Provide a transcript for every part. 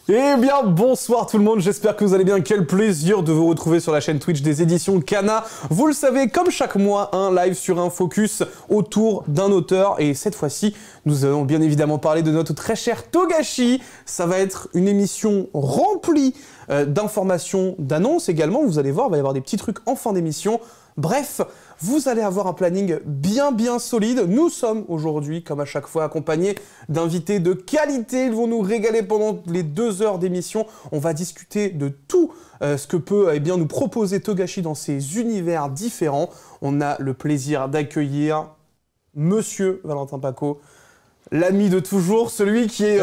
Eh bien, bonsoir tout le monde, j'espère que vous allez bien. Quel plaisir de vous retrouver sur la chaîne Twitch des éditions Kana. Vous le savez, comme chaque mois, un live sur un focus autour d'un auteur. Et cette fois-ci, nous allons bien évidemment parler de notre très cher Togashi. Ça va être une émission remplie d'informations, d'annonces également. Vous allez voir, il va y avoir des petits trucs en fin d'émission. Bref, vous allez avoir un planning bien solide. Nous sommes aujourd'hui, comme à chaque fois, accompagnés d'invités de qualité. Ils vont nous régaler pendant les 2 heures d'émission. On va discuter de tout ce que peut nous proposer Togashi dans ses univers différents. On a le plaisir d'accueillir Monsieur Valentin Paco, l'ami de toujours, celui qui est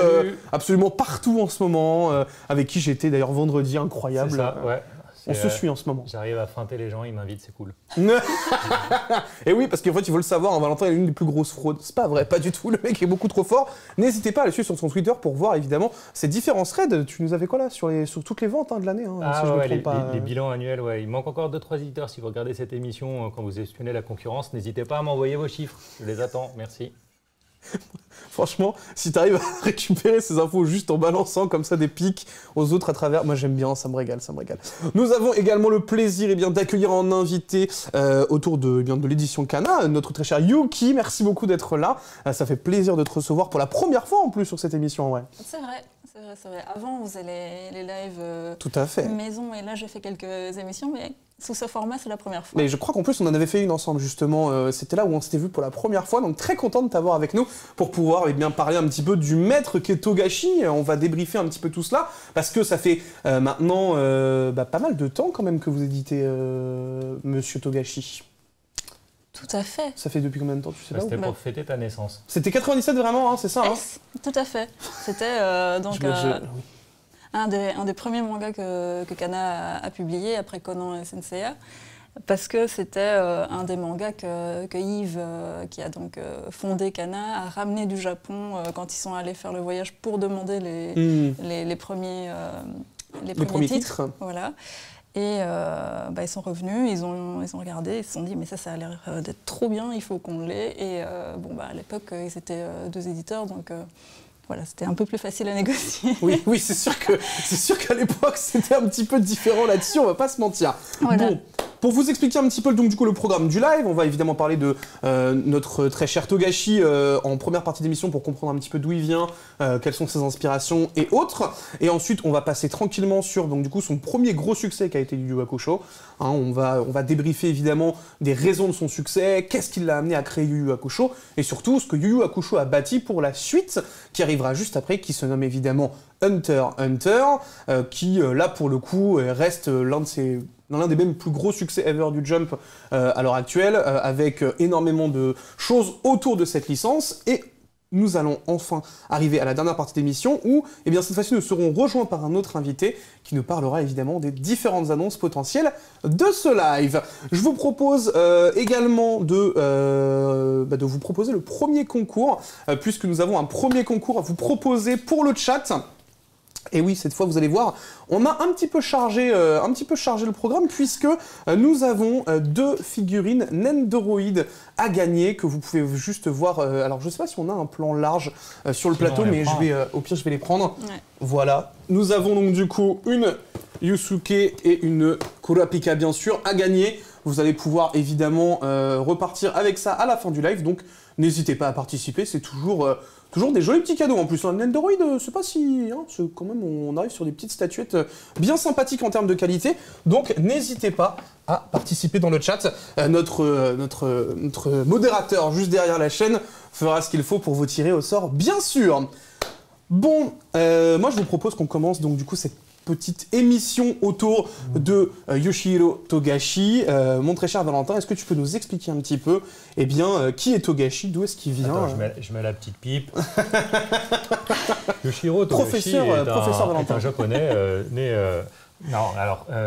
absolument partout en ce moment, avec qui j'étais d'ailleurs vendredi, incroyable. C'est ça, ouais. On se suit en ce moment. J'arrive à feinter les gens, ils m'invitent, c'est cool. Et oui, parce qu'en fait, il faut le savoir, hein, Valentin est l'une des plus grosses fraudes. C'est pas vrai, pas du tout, le mec est beaucoup trop fort. N'hésitez pas à le suivre sur son Twitter pour voir évidemment ses différents threads. Tu nous avais quoi là sur toutes les ventes de l'année, si les bilans annuels, ouais. Il manque encore 2-3 éditeurs. Si vous regardez cette émission, quand vous espionnez la concurrence, n'hésitez pas à m'envoyer vos chiffres. Je les attends, merci. Franchement, si tu arrives à récupérer ces infos juste en balançant comme ça des pics aux autres à travers, moi j'aime bien, ça me régale, ça me régale. Nous avons également le plaisir d'accueillir en invité autour de l'édition Kana, notre très cher Yuki. Merci beaucoup d'être là. Ça fait plaisir de te recevoir pour la première fois en plus sur cette émission. Ouais. C'est vrai. Avant, on faisait les lives tout à fait. Maison, et là j'ai fait quelques émissions, mais sous ce format, c'est la première fois. Mais je crois qu'en plus, on en avait fait une ensemble, justement. C'était là où on s'était vu pour la première fois. Donc, très content de t'avoir avec nous pour pouvoir parler un petit peu du maître qu'est Togashi. On va débriefer un petit peu tout cela. Parce que ça fait maintenant pas mal de temps, quand même, que vous éditez Monsieur Togashi. Tout à fait. Ça fait depuis combien de temps, tu sais pas? C'était pour fêter ta naissance. C'était 97 vraiment, hein, c'est ça hein? Tout à fait. C'était un des premiers mangas que Kana a publié après Conan et Senseiya, parce que c'était un des mangas que Yves, qui a donc fondé Kana, a ramené du Japon quand ils sont allés faire le voyage pour demander les premiers titres. Voilà. Et ils sont revenus, ils ont regardé, ils se sont dit mais ça a l'air d'être trop bien, il faut qu'on l'ait. Et à l'époque ils étaient 2 éditeurs, donc voilà, c'était un peu plus facile à négocier. Oui, c'est sûr qu'à l'époque c'était un petit peu différent là-dessus, on va pas se mentir. Voilà. Bon, pour vous expliquer un petit peu le programme du live, on va évidemment parler de notre très cher Togashi en première partie d'émission pour comprendre un petit peu d'où il vient, quelles sont ses inspirations et autres. Et ensuite, on va passer tranquillement sur son premier gros succès qui a été Yu Yu Hakusho. Hein, on va débriefer évidemment des raisons de son succès, qu'est-ce qui l'a amené à créer Yu Yu Hakusho, et surtout ce que Yu Yu Hakusho a bâti pour la suite, qui arrivera juste après, qui se nomme évidemment Hunter x Hunter, qui là pour le coup reste l'un des même plus gros succès ever du Jump à l'heure actuelle, avec énormément de choses autour de cette licence. Et nous allons enfin arriver à la dernière partie d'émission où, cette fois-ci, nous serons rejoints par un autre invité qui nous parlera évidemment des différentes annonces potentielles de ce live. Je vous propose également de vous proposer le premier concours, puisque nous avons un premier concours à vous proposer pour le chat. Et oui, cette fois, vous allez voir, on a un petit peu chargé le programme, puisque nous avons 2 figurines Nendoroid à gagner, que vous pouvez juste voir. Alors, je ne sais pas si on a un plan large sur le plateau, mais au pire, je vais les prendre. Ouais. Voilà. Nous avons donc du coup une Yusuke et une Kurapika, bien sûr, à gagner. Vous allez pouvoir évidemment repartir avec ça à la fin du live, donc n'hésitez pas à participer, c'est toujours des jolis petits cadeaux en plus. Un Nendoroid, c'est pas si... quand même, on arrive sur des petites statuettes bien sympathiques en termes de qualité. Donc, n'hésitez pas à participer dans le chat. Notre modérateur, juste derrière la chaîne, fera ce qu'il faut pour vous tirer au sort, bien sûr. Bon, moi, je vous propose qu'on commence donc du coup cette petite émission autour de Yoshihiro Togashi. Mon très cher Valentin, est-ce que tu peux nous expliquer un petit peu qui est Togashi, d'où est-ce qu'il vient? Attends, je mets la petite pipe. Yoshihiro Togashi est un japonais né...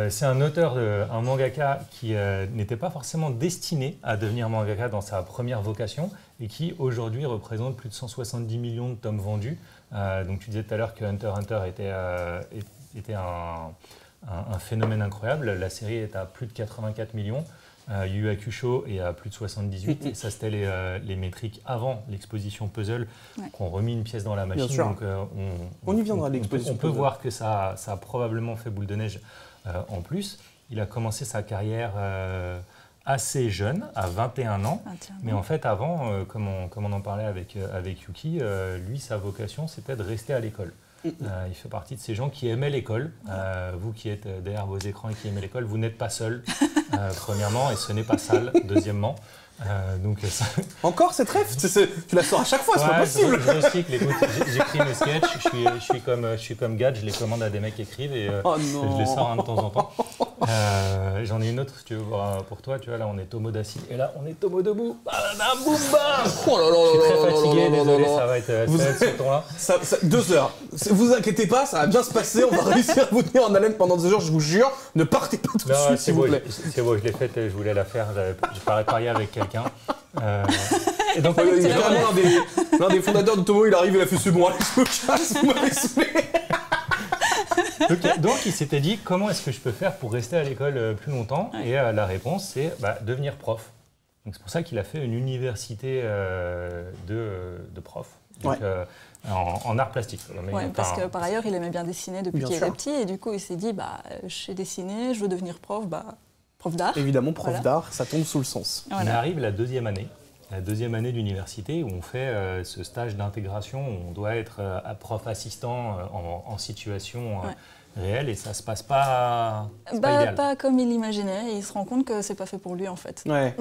c'est un auteur, un mangaka qui n'était pas forcément destiné à devenir mangaka dans sa première vocation et qui aujourd'hui représente plus de 170 millions de tomes vendus. Donc tu disais tout à l'heure que Hunter x Hunter était un phénomène incroyable. La série est à plus de 84 millions. Yu Hakusho est à plus de 78. Et ça, c'était les métriques avant l'exposition puzzle, qu'on remis une pièce dans la machine. Donc, on y viendra à l'exposition. On peut voir que ça a probablement fait boule de neige en plus. Il a commencé sa carrière assez jeune, à 21 ans. Mais en fait, avant, comme on en parlait avec Yuki, lui, sa vocation, c'était de rester à l'école. Il fait partie de ces gens qui aimaient l'école. Vous qui êtes derrière vos écrans et qui aimez l'école, vous n'êtes pas seul, premièrement, et ce n'est pas sale, deuxièmement. Donc, ça... Encore cette ref, tu la sors à chaque fois, c'est pas possible. Je recycle, écoute, j'écris mes sketchs, je suis comme Gad, je les commande à des mecs qui écrivent et je les sors de temps en temps. J'en ai une autre, si tu veux, pour toi. Tu vois, là, on est Tomo Daci et là, on est Tomo debout. Boum, bam. Je suis très fatigué, désolé, ça va être ce ton-là. 2 heures. Vous inquiétez pas, ça va bien se passer. On va réussir à vous tenir en haleine pendant 2 heures, je vous jure. Ne partez pas tout de suite, s'il vous plaît. C'est bon, je l'ai faite, je voulais la faire. Je parais parier avec quelqu'un. Et donc, l'un des fondateurs de Tomo, il arrive, il a fait ce bon, allez, je me casse, vous m'avez saoulé. Donc, il s'était dit, comment est-ce que je peux faire pour rester à l'école plus longtemps? Et la réponse, c'est devenir prof. Donc, c'est pour ça qu'il a fait une université de prof. Donc, en art plastique. Parce que par ailleurs, il aimait bien dessiner depuis qu'il était petit. Et du coup, il s'est dit, je sais dessiner, je veux devenir prof, prof d'art. Évidemment, prof d'art, ça tombe sous le sens. Voilà. On arrive la deuxième année d'université où on fait ce stage d'intégration où on doit être prof assistant en situation réelle et ça se passe pas idéal. Pas comme il l'imaginait, il se rend compte que c'est pas fait pour lui en fait. Ouais.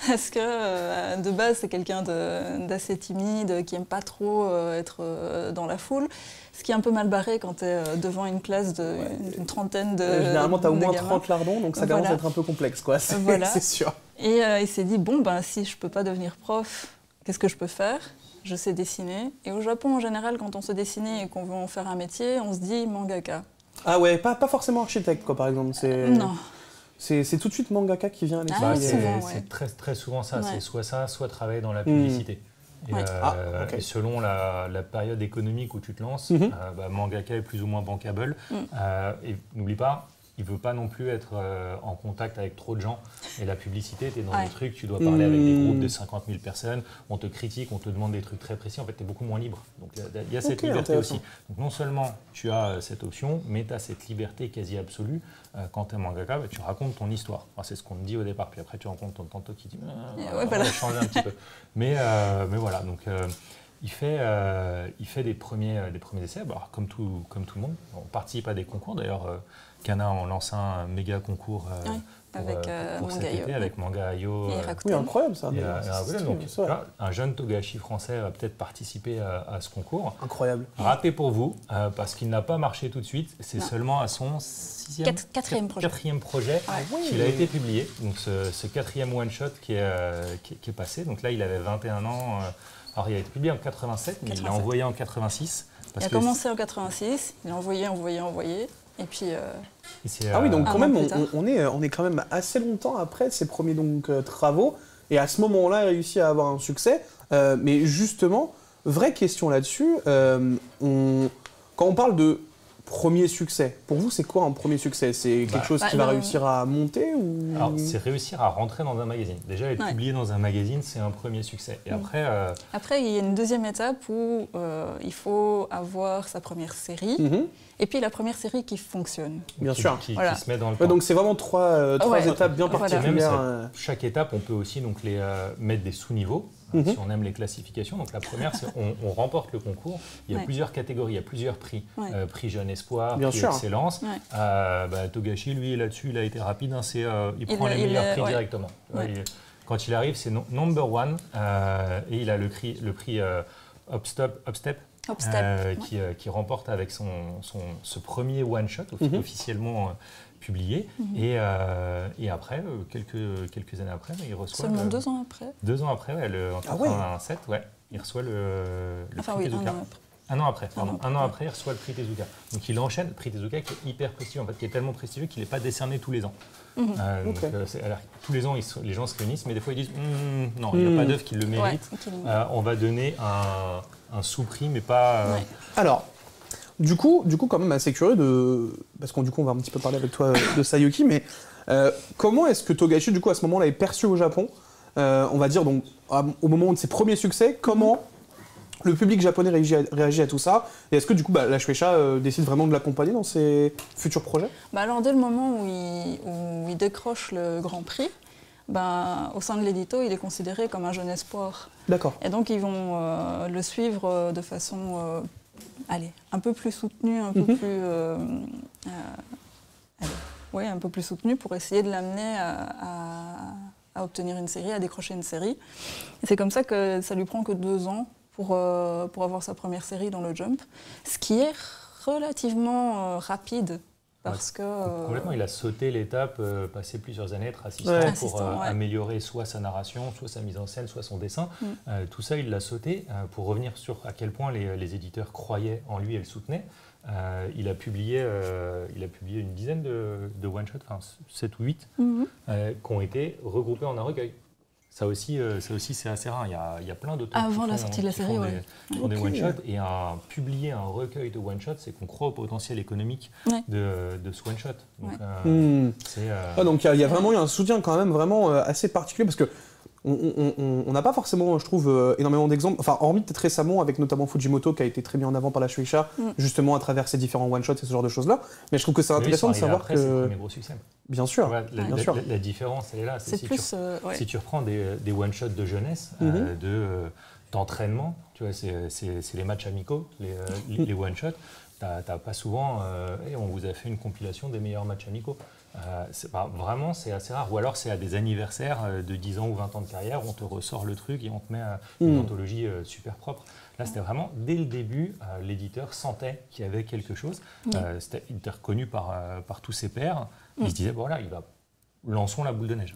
Parce que de base c'est quelqu'un d'assez timide, qui aime pas trop être dans la foule. Ce qui est un peu mal barré quand tu es devant une classe d'une trentaine de généralement, tu as au moins gamins. 30 lardons, donc ça commence à être un peu complexe, quoi. C'est sûr. Et il s'est dit, si je peux pas devenir prof, qu'est-ce que je peux faire? Je sais dessiner. Et au Japon, en général, quand on sait dessiner et qu'on veut en faire un métier, on se dit mangaka. Ah ouais, pas forcément architecte, quoi, par exemple. Non. C'est tout de suite mangaka qui vient à l'esprit. C'est très souvent ça. C'est soit ça, soit travailler dans la publicité. Et selon la période économique où tu te lances, mangaka est plus ou moins bankable. Et n'oublie pas, il ne veut pas non plus être en contact avec trop de gens. Et la publicité, tu es dans des trucs, tu dois parler avec des groupes de 50 000 personnes, on te critique, on te demande des trucs très précis. En fait, tu es beaucoup moins libre. Donc il y a cette liberté aussi. Donc non seulement tu as cette option, mais tu as cette liberté quasi absolue. Quand tu es mangaka, tu racontes ton histoire. Enfin, c'est ce qu'on te dit au départ. Puis après, tu rencontres ton tantôt qui dit on va changer un petit peu. Mais voilà, donc il fait des premiers essais. Alors, comme tout le monde, on participe à des concours. D'ailleurs, Kana en lance un méga concours pour cet été avec Manga Ayo. Oui, incroyable ça. Donc, là, un jeune Togashi français va peut-être participer à ce concours. Incroyable. Raté pour vous, parce qu'il n'a pas marché tout de suite. C'est seulement à son quatrième projet qu'il a été publié. Donc ce quatrième one-shot qui est passé. Donc là, il avait 21 ans. Alors, il a été publié en 87, mais il l'a envoyé en 86. Il a commencé en 86, il a envoyé. Et puis. Ah oui, donc quand même, on est quand même assez longtemps après ses premiers travaux. Et à ce moment-là, il a réussi à avoir un succès. Mais justement, vraie question là-dessus, quand on parle de premier succès, pour vous, c'est quoi un premier succès? C'est quelque chose qui va réussir à monter ou... Alors, c'est réussir à rentrer dans un magazine. Déjà, être publié dans un magazine, c'est un premier succès. Et après... Après, il y a une deuxième étape où il faut avoir sa première série. Et puis la première série qui fonctionne. Bien sûr. Qui se met dans le temps. Donc c'est vraiment trois étapes bien particulières. Chaque étape, on peut aussi les mettre des sous-niveaux, si on aime les classifications. Donc la première, c'est on remporte le concours. Il y a plusieurs catégories, il y a plusieurs prix. Prix Jeune Espoir, prix Excellence. Togashi, lui, là-dessus, il a été rapide. Il prend les meilleurs prix directement. Quand il arrive, c'est number one. Et il a le prix Upstep. Qui remporte avec ce premier one-shot officiellement publié. Et après, quelques années après, il reçoit... Seulement 2 ans après. 2 ans après, en 87, il reçoit le prix Tezuka. Un an après, il reçoit le prix Tezuka. Donc il enchaîne le prix Tezuka qui est hyper prestigieux, en fait, qui est tellement prestigieux qu'il n'est pas décerné tous les ans. Alors, tous les ans, les gens se réunissent, mais des fois ils disent non, il n'y a pas d'œuvre qui le mérite. On va donner un sous-prix, mais pas... Alors, Du coup, quand même assez curieux parce qu'on on va un petit peu parler avec toi de Saiyuki, mais comment est-ce que Togashi, du coup, à ce moment-là, est perçu au Japon? On va dire, donc, au moment de ses premiers succès, comment le public japonais réagit à tout ça? Et est-ce que, du coup, la Shueisha décide vraiment de l'accompagner dans ses futurs projets? Alors, dès le moment où il décroche le Grand Prix, au sein de l'édito, il est considéré comme un jeune espoir. D'accord. Et donc, ils vont le suivre de façon un peu plus soutenue, un peu plus soutenue pour essayer de l'amener à obtenir une série, à décrocher une série. Et c'est comme ça que ça lui prend que 2 ans pour avoir sa première série dans le Jump, ce qui est relativement rapide. Parce que, complètement, il a sauté l'étape, passé plusieurs années, être assistant pour améliorer soit sa narration, soit sa mise en scène, soit son dessin. Tout ça, il l'a sauté pour revenir sur à quel point les éditeurs croyaient en lui et le soutenaient. Il a publié une dizaine de one-shots, enfin 7 ou 8, qui ont été regroupés en un recueil. Ça aussi, c'est assez rare. Il y a plein d'auteurs avant la sortie de la série, qui font des one-shots. Et publier un recueil de one-shots, c'est qu'on croit au potentiel économique de ce one-shot. Donc il y a vraiment eu un soutien quand même vraiment assez particulier, parce que on n'a pas forcément, je trouve, énormément d'exemples, enfin hormis peut-être récemment avec notamment Fujimoto qui a été très mis en avant par la Shueisha, justement à travers ses différents one-shots et ce genre de choses-là. Mais je trouve que c'est intéressant de savoir que... C'est le premier gros succès. Bien sûr, bien sûr. La différence, elle est là. Si tu reprends des one-shots de jeunesse, d'entraînement, tu vois, c'est les matchs amicaux, les one-shots. T'as pas souvent, on vous a fait une compilation des meilleurs matchs amicaux. Vraiment, c'est assez rare. Ou alors, c'est à des anniversaires de 10 ans ou 20 ans de carrière, où on te ressort le truc et on te met une anthologie super propre. Là, c'était vraiment, dès le début, l'éditeur sentait qu'il y avait quelque chose. Il était reconnu par tous ses pairs. Il se disait, voilà, lançons la boule de neige.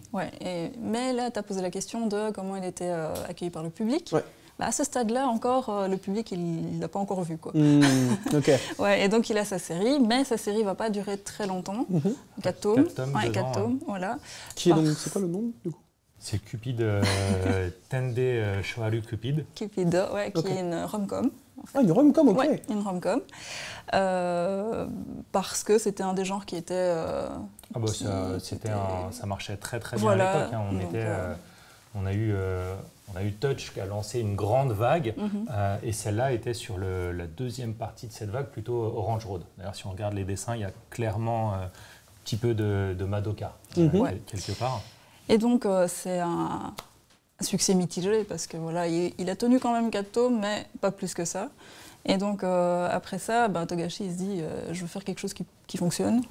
Mais là, tu as posé la question de comment il était accueilli par le public. À ce stade-là, encore, le public, il ne l'a pas encore vu, quoi. Et donc, il a sa série, mais sa série ne va pas durer très longtemps. 4 tomes. 4 tomes, voilà. Qui est donc, c'est quoi le nom, du coup? C'est Cupid, Tende Shoharu Cupid. Cupid, qui est une rom-com. En fait. Une rom-com, ok. Une rom-com. Parce que c'était un des genres qui était... ça marchait très très bien à l'époque. On a eu Touch qui a lancé une grande vague, et celle-là était sur la deuxième partie de cette vague, plutôt Orange Road. D'ailleurs, si on regarde les dessins, il y a clairement un petit peu de Madoka, quelque part. Et donc, c'est un succès mitigé, parce que il a tenu quand même 4 tomes, mais pas plus que ça. Et donc, après ça, Togashi il se dit, je veux faire quelque chose qui fonctionne.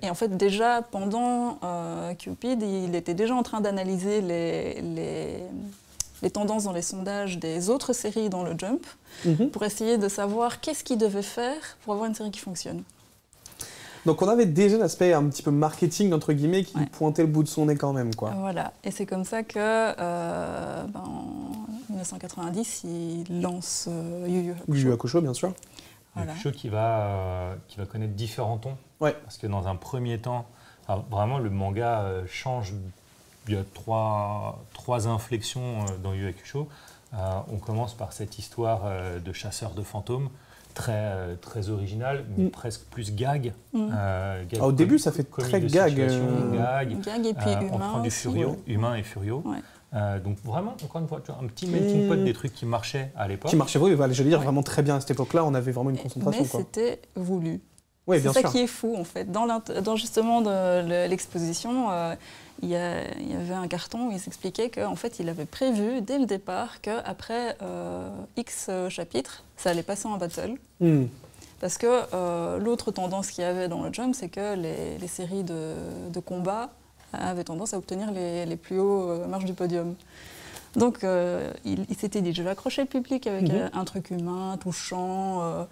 Et en fait, déjà, pendant Cupid, il était déjà en train d'analyser les tendances dans les sondages des autres séries dans le Jump, pour essayer de savoir qu'est-ce qu'il devait faire pour avoir une série qui fonctionne. Donc on avait déjà l'aspect un petit peu marketing, entre guillemets, qui pointait le bout de son nez quand même, quoi. Voilà, et c'est comme ça que, en 1990, il lance Yu Yu Hakusho, bien sûr. Yu Hakusho qui va connaître différents tons. Parce que dans un premier temps, vraiment le manga change. Il y a trois inflexions dans Yu Hakusho. On commence par cette histoire de chasseur de fantômes, très original, mais presque plus gag. Au début, ça fait très gag. Gag et puis humain. On prend du furio, humain et furio. Donc vraiment, encore une fois, tu vois, un petit melting pot des trucs qui marchaient à l'époque. Qui marchaient, j'allais dire vraiment très bien à cette époque-là, on avait vraiment une concentration. Mais c'était voulu. Oui, c'est ça qui est fou, en fait. Dans justement de l'exposition, il y avait un carton où il s'expliquait qu'en fait, il avait prévu dès le départ qu'après X chapitres, ça allait passer en battle. Parce que l'autre tendance qu'il y avait dans le Jump, c'est que les séries de combat avaient tendance à obtenir les plus hauts marches du podium. Donc, il s'était dit, je vais accrocher le public avec un truc humain, touchant,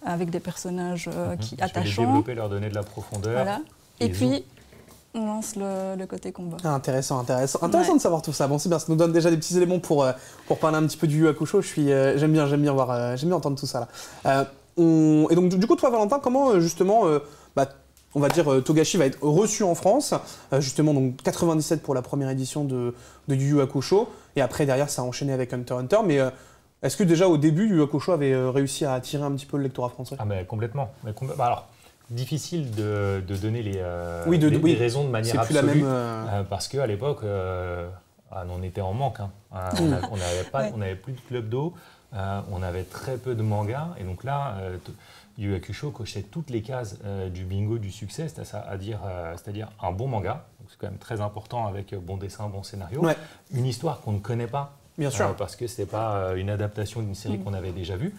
avec des personnages attachants. Je vais les développer, leur donner de la profondeur. Voilà. Et puis, on lance le côté combat. Intéressant de savoir tout ça. Bon, c'est bien, ça nous donne déjà des petits éléments pour parler un petit peu du Yu Hakusho. J'aime bien entendre tout ça là. Et donc, du coup, toi, Valentin, comment justement, on va dire, Togashi va être reçu en France, justement, donc 97 pour la première édition de Yu Yu Hakusho, et après, derrière, ça a enchaîné avec Hunter x Hunter, mais Est-ce que déjà au début, Yu Hakusho avait réussi à attirer un petit peu le lectorat français? Ah mais complètement. Alors, difficile de donner les raisons de manière absolue. C'est plus la même... parce qu'à l'époque, on était en manque. Hein. On n'avait plus de club d'eau, on avait très peu de mangas. Et donc là, Yu Hakusho cochait toutes les cases du bingo du succès, c'est-à-dire un bon manga. C'est quand même très important avec bon dessin, bon scénario. Ouais. Une histoire qu'on ne connaît pas. Bien sûr. Parce que ce n'était pas une adaptation d'une série qu'on avait déjà vue.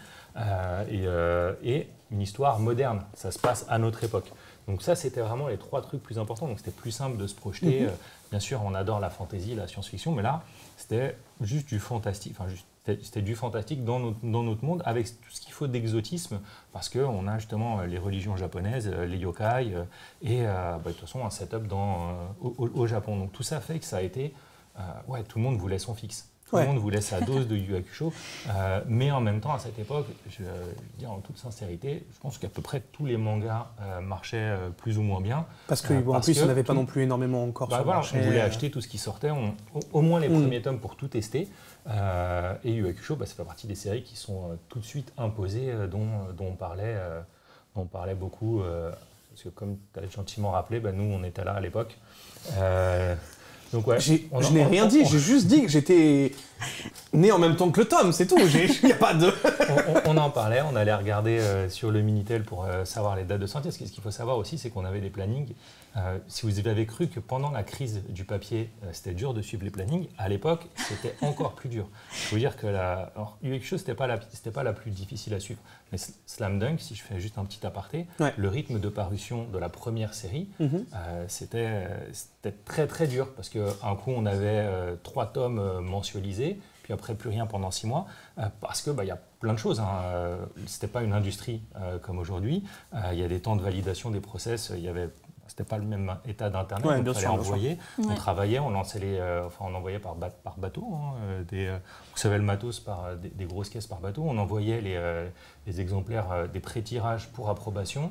Et une histoire moderne. Ça se passe à notre époque. Donc ça, c'était vraiment les 3 trucs plus importants. Donc c'était plus simple de se projeter. Bien sûr, on adore la fantasy, la science-fiction, mais là, c'était juste du fantastique. Enfin, c'était du fantastique dans notre monde, avec tout ce qu'il faut d'exotisme, parce qu'on a justement les religions japonaises, les yokai, et de toute façon un setup au Japon. Donc tout ça fait que ça a été... tout le monde voulait son fixe. Tout le monde voulait sa dose de Yu Hakusho, mais en même temps, à cette époque, je veux dire en toute sincérité, je pense qu'à peu près tous les mangas marchaient plus ou moins bien. Parce qu'en plus, il n'y en avait pas non plus énormément encore sur le marché. On voulait acheter tout ce qui sortait, au moins les premiers tomes pour tout tester. Et Yu Hakusho, ça fait partie des séries qui sont tout de suite imposées, dont on parlait beaucoup. Parce que comme tu as gentiment rappelé, nous, on était là à l'époque. Donc je n'ai rien dit, j'ai juste dit que j'étais né en même temps que le tome, c'est tout. Il n'y a pas de... on en parlait, on allait regarder sur le Minitel pour savoir les dates de sortie. Ce qu'il faut savoir aussi, c'est qu'on avait des plannings. Si vous avez cru que pendant la crise du papier, c'était dur de suivre les plannings, à l'époque, c'était encore plus dur. Je veux dire que Yu Hakusho, c'était pas la plus difficile à suivre. Mais Slam Dunk, si je fais juste un petit aparté, le rythme de parution de la première série, c'était très très dur, parce qu'un coup, on avait 3 tomes mensualisés, puis après plus rien pendant 6 mois, parce que y a plein de choses. C'était pas une industrie comme aujourd'hui. Il y a des temps de validation des process, c'était pas le même état d'internet, donc il fallait envoyer. On travaillait, on lançait on envoyait par bateau. On recevait le matos par des grosses caisses par bateau. On envoyait les exemplaires des pré-tirages pour approbation.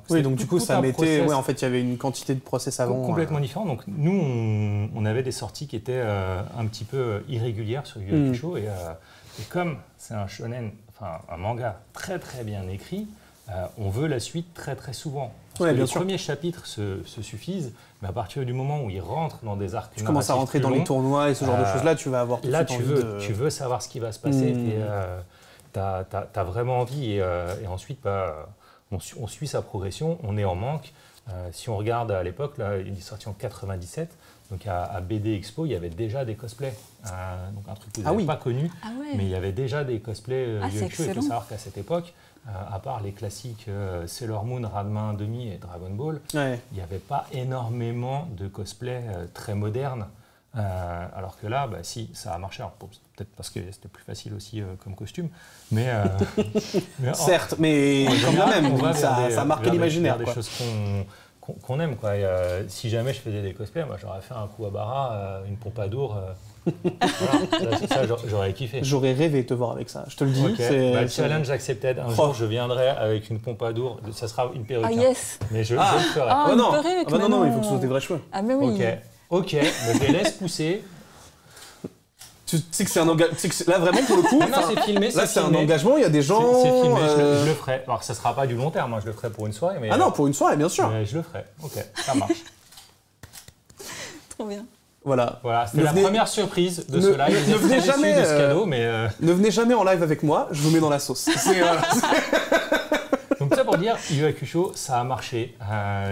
Oui, donc du coup, ça mettait... en fait, il y avait une quantité de process avant. Complètement différent. Donc nous, on avait des sorties qui étaient un petit peu irrégulières sur Yu Hakusho. Et comme c'est un shonen, un manga très très bien écrit, on veut la suite très très souvent. Parce que les premiers chapitres se suffisent, mais à partir du moment où ils rentrent dans des arcs narratifs, tu commences à rentrer dans les tournois et ce genre de choses-là, tu vas avoir tout de suite tu veux savoir ce qui va se passer, et tu as vraiment envie. Et ensuite, on suit sa progression, on est en manque. Si on regarde à l'époque, il est sorti en 97, donc à BD Expo, il y avait déjà des cosplays. Donc un truc que vous n'avez pas connu, mais il y avait déjà des cosplays Yu Hakusho. Il faut savoir qu'à cette époque, à part les classiques Sailor Moon, Ranma 1/2 et Dragon Ball, il n'y avait pas énormément de cosplays très modernes. Alors que là, si, ça a marché. Peut-être parce que c'était plus facile aussi comme costume. Mais, certes, mais quand même, ça a marqué l'imaginaire. Des choses qu'on aime. Si jamais je faisais des cosplays, j'aurais fait un Kuwabara, une Pompadour. Ça, j'aurais kiffé. J'aurais rêvé de te voir avec ça, je te le dis. Le challenge accepted. Un jour, je viendrai avec une Pompadour. Ça sera une perruque. Mais je le ferai. Non, il faut que ce soit des vrais cheveux. Ah, mais oui. Ok, mais je les laisse pousser. Tu sais que c'est un engagement. Là, vraiment, pour le coup. Non, c'est filmé. Là, c'est un engagement, il y a des gens. C'est filmé, je le ferai. Alors, ça ne sera pas du long terme, je le ferai pour une soirée. Mais, non, pour une soirée, bien sûr. Mais je le ferai. Ok, ça marche. Trop bien. Voilà, c'était la première surprise de ce live. Ne venez jamais, de ce cadeau, mais ne venez jamais en live avec moi, je vous mets dans la sauce. Donc ça pour dire, Yu Hakusho, ça a marché,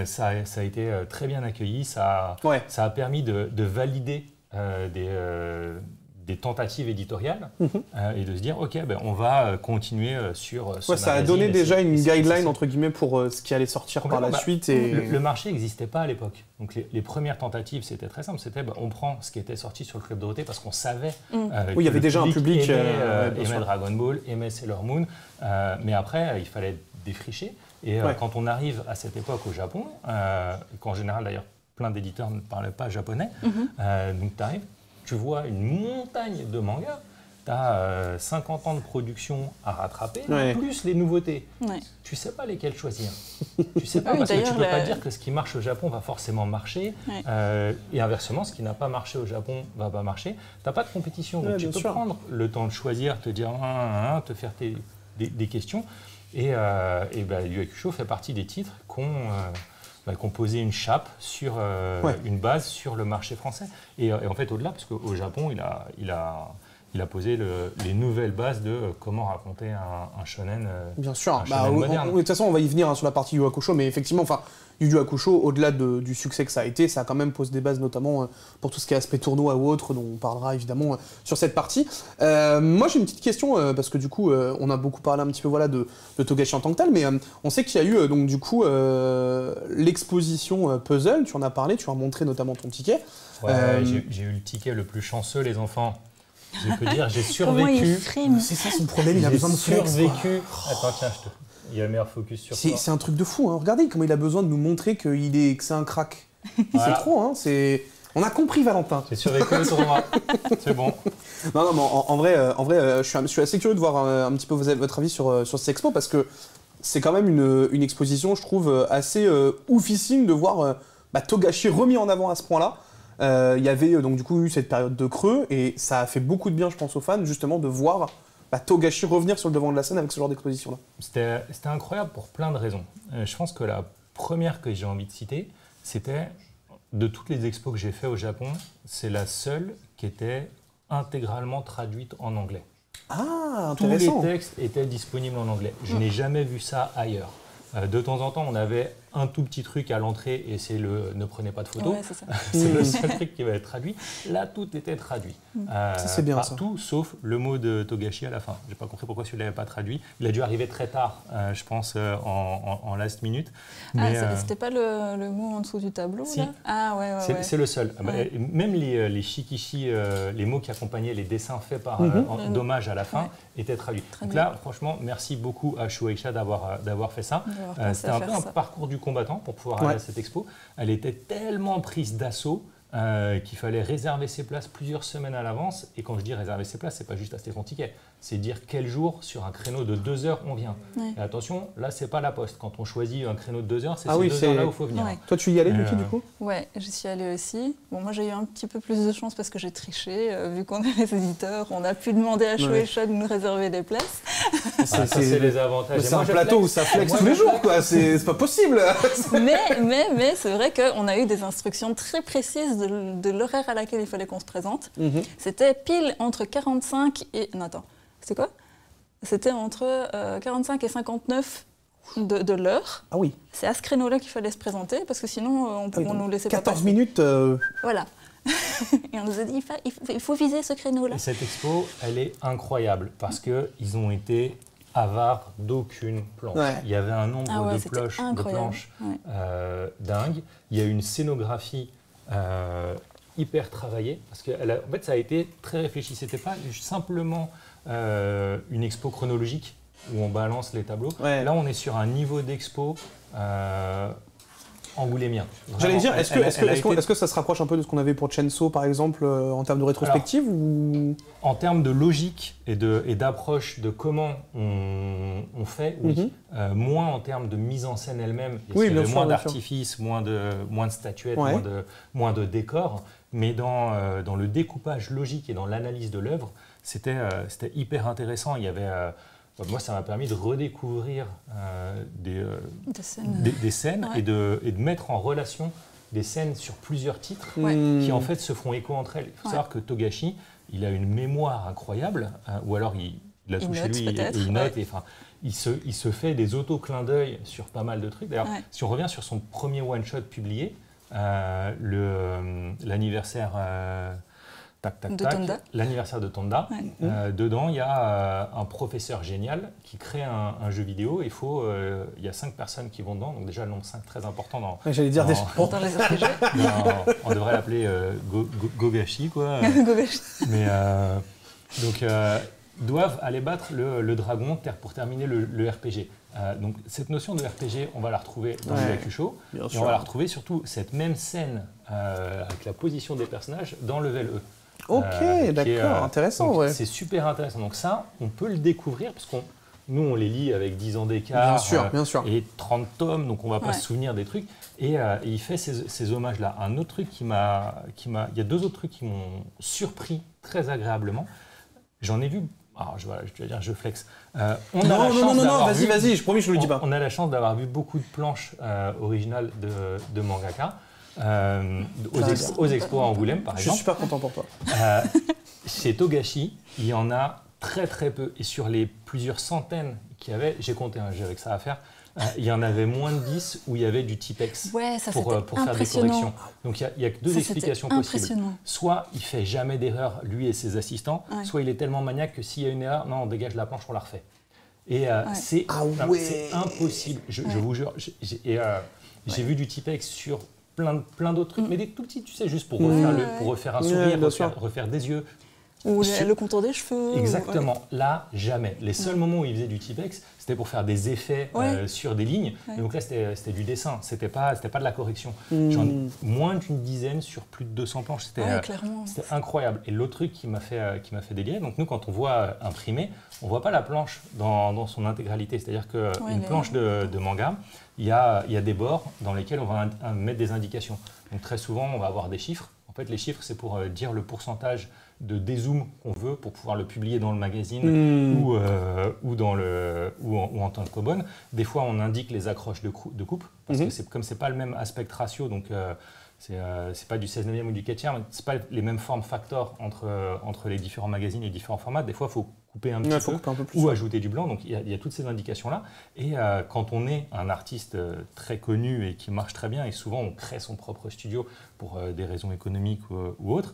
ça a été très bien accueilli, ça a permis de valider des tentatives éditoriales et de se dire, ok, on va continuer sur ce ça a donné déjà une guideline, entre guillemets, pour ce qui allait sortir par la suite. Et... Le marché n'existait pas à l'époque. Donc les premières tentatives, c'était très simple. C'était, on prend ce qui était sorti sur le Club Dorothée parce qu'on savait il y avait déjà un public aimait Dragon Ball, aimait Sailor Moon. Mais après, il fallait défricher. Et quand on arrive à cette époque au Japon, qu'en général, d'ailleurs, plein d'éditeurs ne parlaient pas japonais, donc tu arrives, tu vois une montagne de mangas, tu as 50 ans de production à rattraper, plus les nouveautés. Tu ne sais pas lesquelles choisir. Tu sais pas parce que tu ne peux pas dire que ce qui marche au Japon va forcément marcher. Et inversement, ce qui n'a pas marché au Japon va pas marcher. Tu n'as pas de compétition. Donc tu peux prendre le temps de choisir, te dire, te faire des questions. Et Yu Hakusho fait partie des titres qu'on posé une chape sur une base sur le marché français. Et en fait, au-delà, parce qu'au Japon, il a posé les nouvelles bases de comment raconter un shonen. Bien sûr. Moderne. De toute façon, on va y venir sur la partie Yu Hakusho, mais effectivement, Yu Yu Hakusho, au-delà du succès que ça a été, ça a quand même posé des bases, notamment pour tout ce qui est aspect tournoi ou autre, dont on parlera évidemment sur cette partie. Moi, j'ai une petite question, parce que du coup, on a beaucoup parlé un petit peu de Togashi en tant que tel, mais on sait qu'il y a eu donc du coup l'exposition Puzzle, tu en as parlé, tu as montré notamment ton ticket. J'ai eu le ticket le plus chanceux, les enfants. Je peux dire, j'ai survécu. C'est ça son problème, il a besoin de survécu. Attends, tiens, il y a le meilleur focus sur toi. C'est un truc de fou, hein. Regardez comment il a besoin de nous montrer que c'est un crack. C'est trop, hein. On a compris, Valentin. J'ai survécu le tournoi. C'est bon. Non, mais en vrai, je suis assez curieux de voir un petit peu votre avis sur cette expo, parce que c'est quand même une exposition, je trouve, assez oufissime de voir Togashi remis en avant à ce point-là. Il y avait donc du coup eu cette période de creux, et ça a fait beaucoup de bien, je pense, aux fans, justement, de voir Togashi revenir sur le devant de la scène avec ce genre d'exposition-là. C'était incroyable pour plein de raisons. Je pense que la première que j'ai envie de citer, c'était, de toutes les expos que j'ai fait au Japon, c'est la seule qui était intégralement traduite en anglais. Ah, intéressant. Tous les textes étaient disponibles en anglais. Je n'ai jamais vu ça ailleurs. De temps en temps, on avait un tout petit truc à l'entrée, et c'est le « ne prenez pas de photos ». C'est le seul truc qui va être traduit. Là, tout était traduit. Ça, c'est bien, partout, sauf le mot de Togashi à la fin. Je n'ai pas compris pourquoi celui-là n'avait pas traduit. Il a dû arriver très tard, je pense, en last minute. C'était pas le mot en dessous du tableau, si. Là C'est le seul. Même les shikishi, les mots qui accompagnaient les dessins faits par d'hommage à la fin, étaient traduits. Donc là, franchement, merci beaucoup à Shueisha d'avoir fait ça. C'était un peu un parcours du combattant pour pouvoir aller à cette expo. Elle était tellement prise d'assaut qu'il fallait réserver ses places plusieurs semaines à l'avance. Et quand je dis réserver ses places, c'est pas juste acheter son ticket, c'est dire quel jour sur un créneau de 2 heures on vient. Et attention, là c'est pas la poste. Quand on choisit un créneau de 2 heures, c'est ces 2 heures là où il faut venir. Toi tu y allais, Lucie, du coup? Ouais, j'y suis allée aussi. Bon, moi j'ai eu un petit peu plus de chance parce que j'ai triché. Vu qu'on est les éditeurs, on a pu demander à Shueisha de nous réserver des places. C'est les avantages. C'est un plateau où ça flex tous les jours, quoi. C'est pas possible. mais c'est vrai qu'on a eu des instructions très précises de l'horaire à laquelle il fallait qu'on se présente. C'était pile entre 45 et... Non, attends. C'était quoi? C'était entre 45 et 59 de l'heure. Ah oui. C'est à ce créneau-là qu'il fallait se présenter, parce que sinon, on nous laissait 14 pas passer. minutes. Voilà. Et on nous a dit, il faut viser ce créneau-là. Et cette expo, elle est incroyable, parce qu'ils ont été avares d'aucune planche. Il y avait un nombre de planches dingue. Il y a une scénographie hyper travaillée, parce que en fait, ça a été très réfléchi. C'était pas simplement une expo chronologique où on balance les tableaux. Là, on est sur un niveau d'expo angoulémien. J'allais dire, est-ce que ça se rapproche un peu de ce qu'on avait pour Chainsaw, par exemple, en termes de rétrospective? ou... En termes de logique et d'approche de comment on fait, oui. Moins en termes de mise en scène elle-même. Il y avait moins d'artifices, moins de statuettes, moins de décors. Mais dans le découpage logique et dans l'analyse de l'œuvre, c'était hyper intéressant. Il y avait... moi, ça m'a permis de redécouvrir des scènes et de mettre en relation des scènes sur plusieurs titres qui, en fait, se font écho entre elles. Il faut savoir que Togashi, il a une mémoire incroyable, ou alors il a tout chez lui et il note. Il se fait des auto-clins d'œil sur pas mal de trucs. D'ailleurs, si on revient sur son premier one-shot publié, l'anniversaire... l'anniversaire de Tonda. Dedans, il y a un professeur génial qui crée un jeu vidéo. Il y a 5 personnes qui vont dedans. Donc déjà, le nombre 5, très important. J'allais dire des on devrait l'appeler Gogashi, quoi. Mais donc, doivent aller battre le dragon pour terminer le RPG. Donc cette notion de RPG, on va la retrouver dans Yu Hakusho. Et on va la retrouver surtout, cette même scène avec la position des personnages, dans Level E. Ok, d'accord, intéressant. Ouais. C'est super intéressant. Donc ça, on peut le découvrir parce qu'on nous, on les lit avec 10 ans d'écart bien sûr. Et 30 tomes, donc on ne va pas se souvenir des trucs. Et il fait ces hommages-là. Un autre truc il y a 2 autres trucs qui m'ont surpris très agréablement. J'en ai vu, alors je vais dire, je flex. Non, vas-y, je promis, je ne le dis pas. On a la chance d'avoir vu beaucoup de planches originales de mangaka. Aux expos à Angoulême, par exemple. Je suis super content pour toi. Chez Togashi, il y en a très très peu. Et sur les plusieurs centaines qu'il y avait, j'ai compté, j'avais que ça à faire, il y en avait moins de 10 où il y avait du typex pour faire des corrections. Donc il y a que 2 explications possibles. Soit il fait jamais d'erreur, lui et ses assistants, soit il est tellement maniaque que s'il y a une erreur, non, on dégage la planche, on la refait. Et c'est impossible, je vous jure. J'ai vu du typex sur plein d'autres trucs, mais des tout petits, tu sais, juste pour refaire un sourire, refaire des yeux. Ou le contour des cheveux. Exactement. Là, jamais. Les seuls moments où il faisait du typex, c'était pour faire des effets sur des lignes. Et donc là, c'était du dessin. C'était pas de la correction. J'en ai moins d'une dizaine sur plus de 200 planches. C'était incroyable. Et l'autre truc qui m'a fait délirer, donc nous, quand on voit imprimer, on voit pas la planche dans son intégralité. C'est-à-dire qu'une planche de manga, il y a des bords dans lesquels on va mettre des indications. Donc très souvent, on va avoir des chiffres. En fait, les chiffres, c'est pour dire le pourcentage de dézoom qu'on veut pour pouvoir le publier dans le magazine ou en tant que cobone. Des fois, on indique les accroches de coupe, parce que comme c'est pas le même aspect ratio, donc c'est pas du 16/9 ou du 4/3, c'est pas les mêmes formes factors entre les différents magazines et les différents formats. Des fois, il faut couper un petit peu ou ajouter du blanc. Donc, il y a toutes ces indications-là. Et quand on est un artiste très connu et qui marche très bien, et souvent on crée son propre studio pour des raisons économiques ou autres,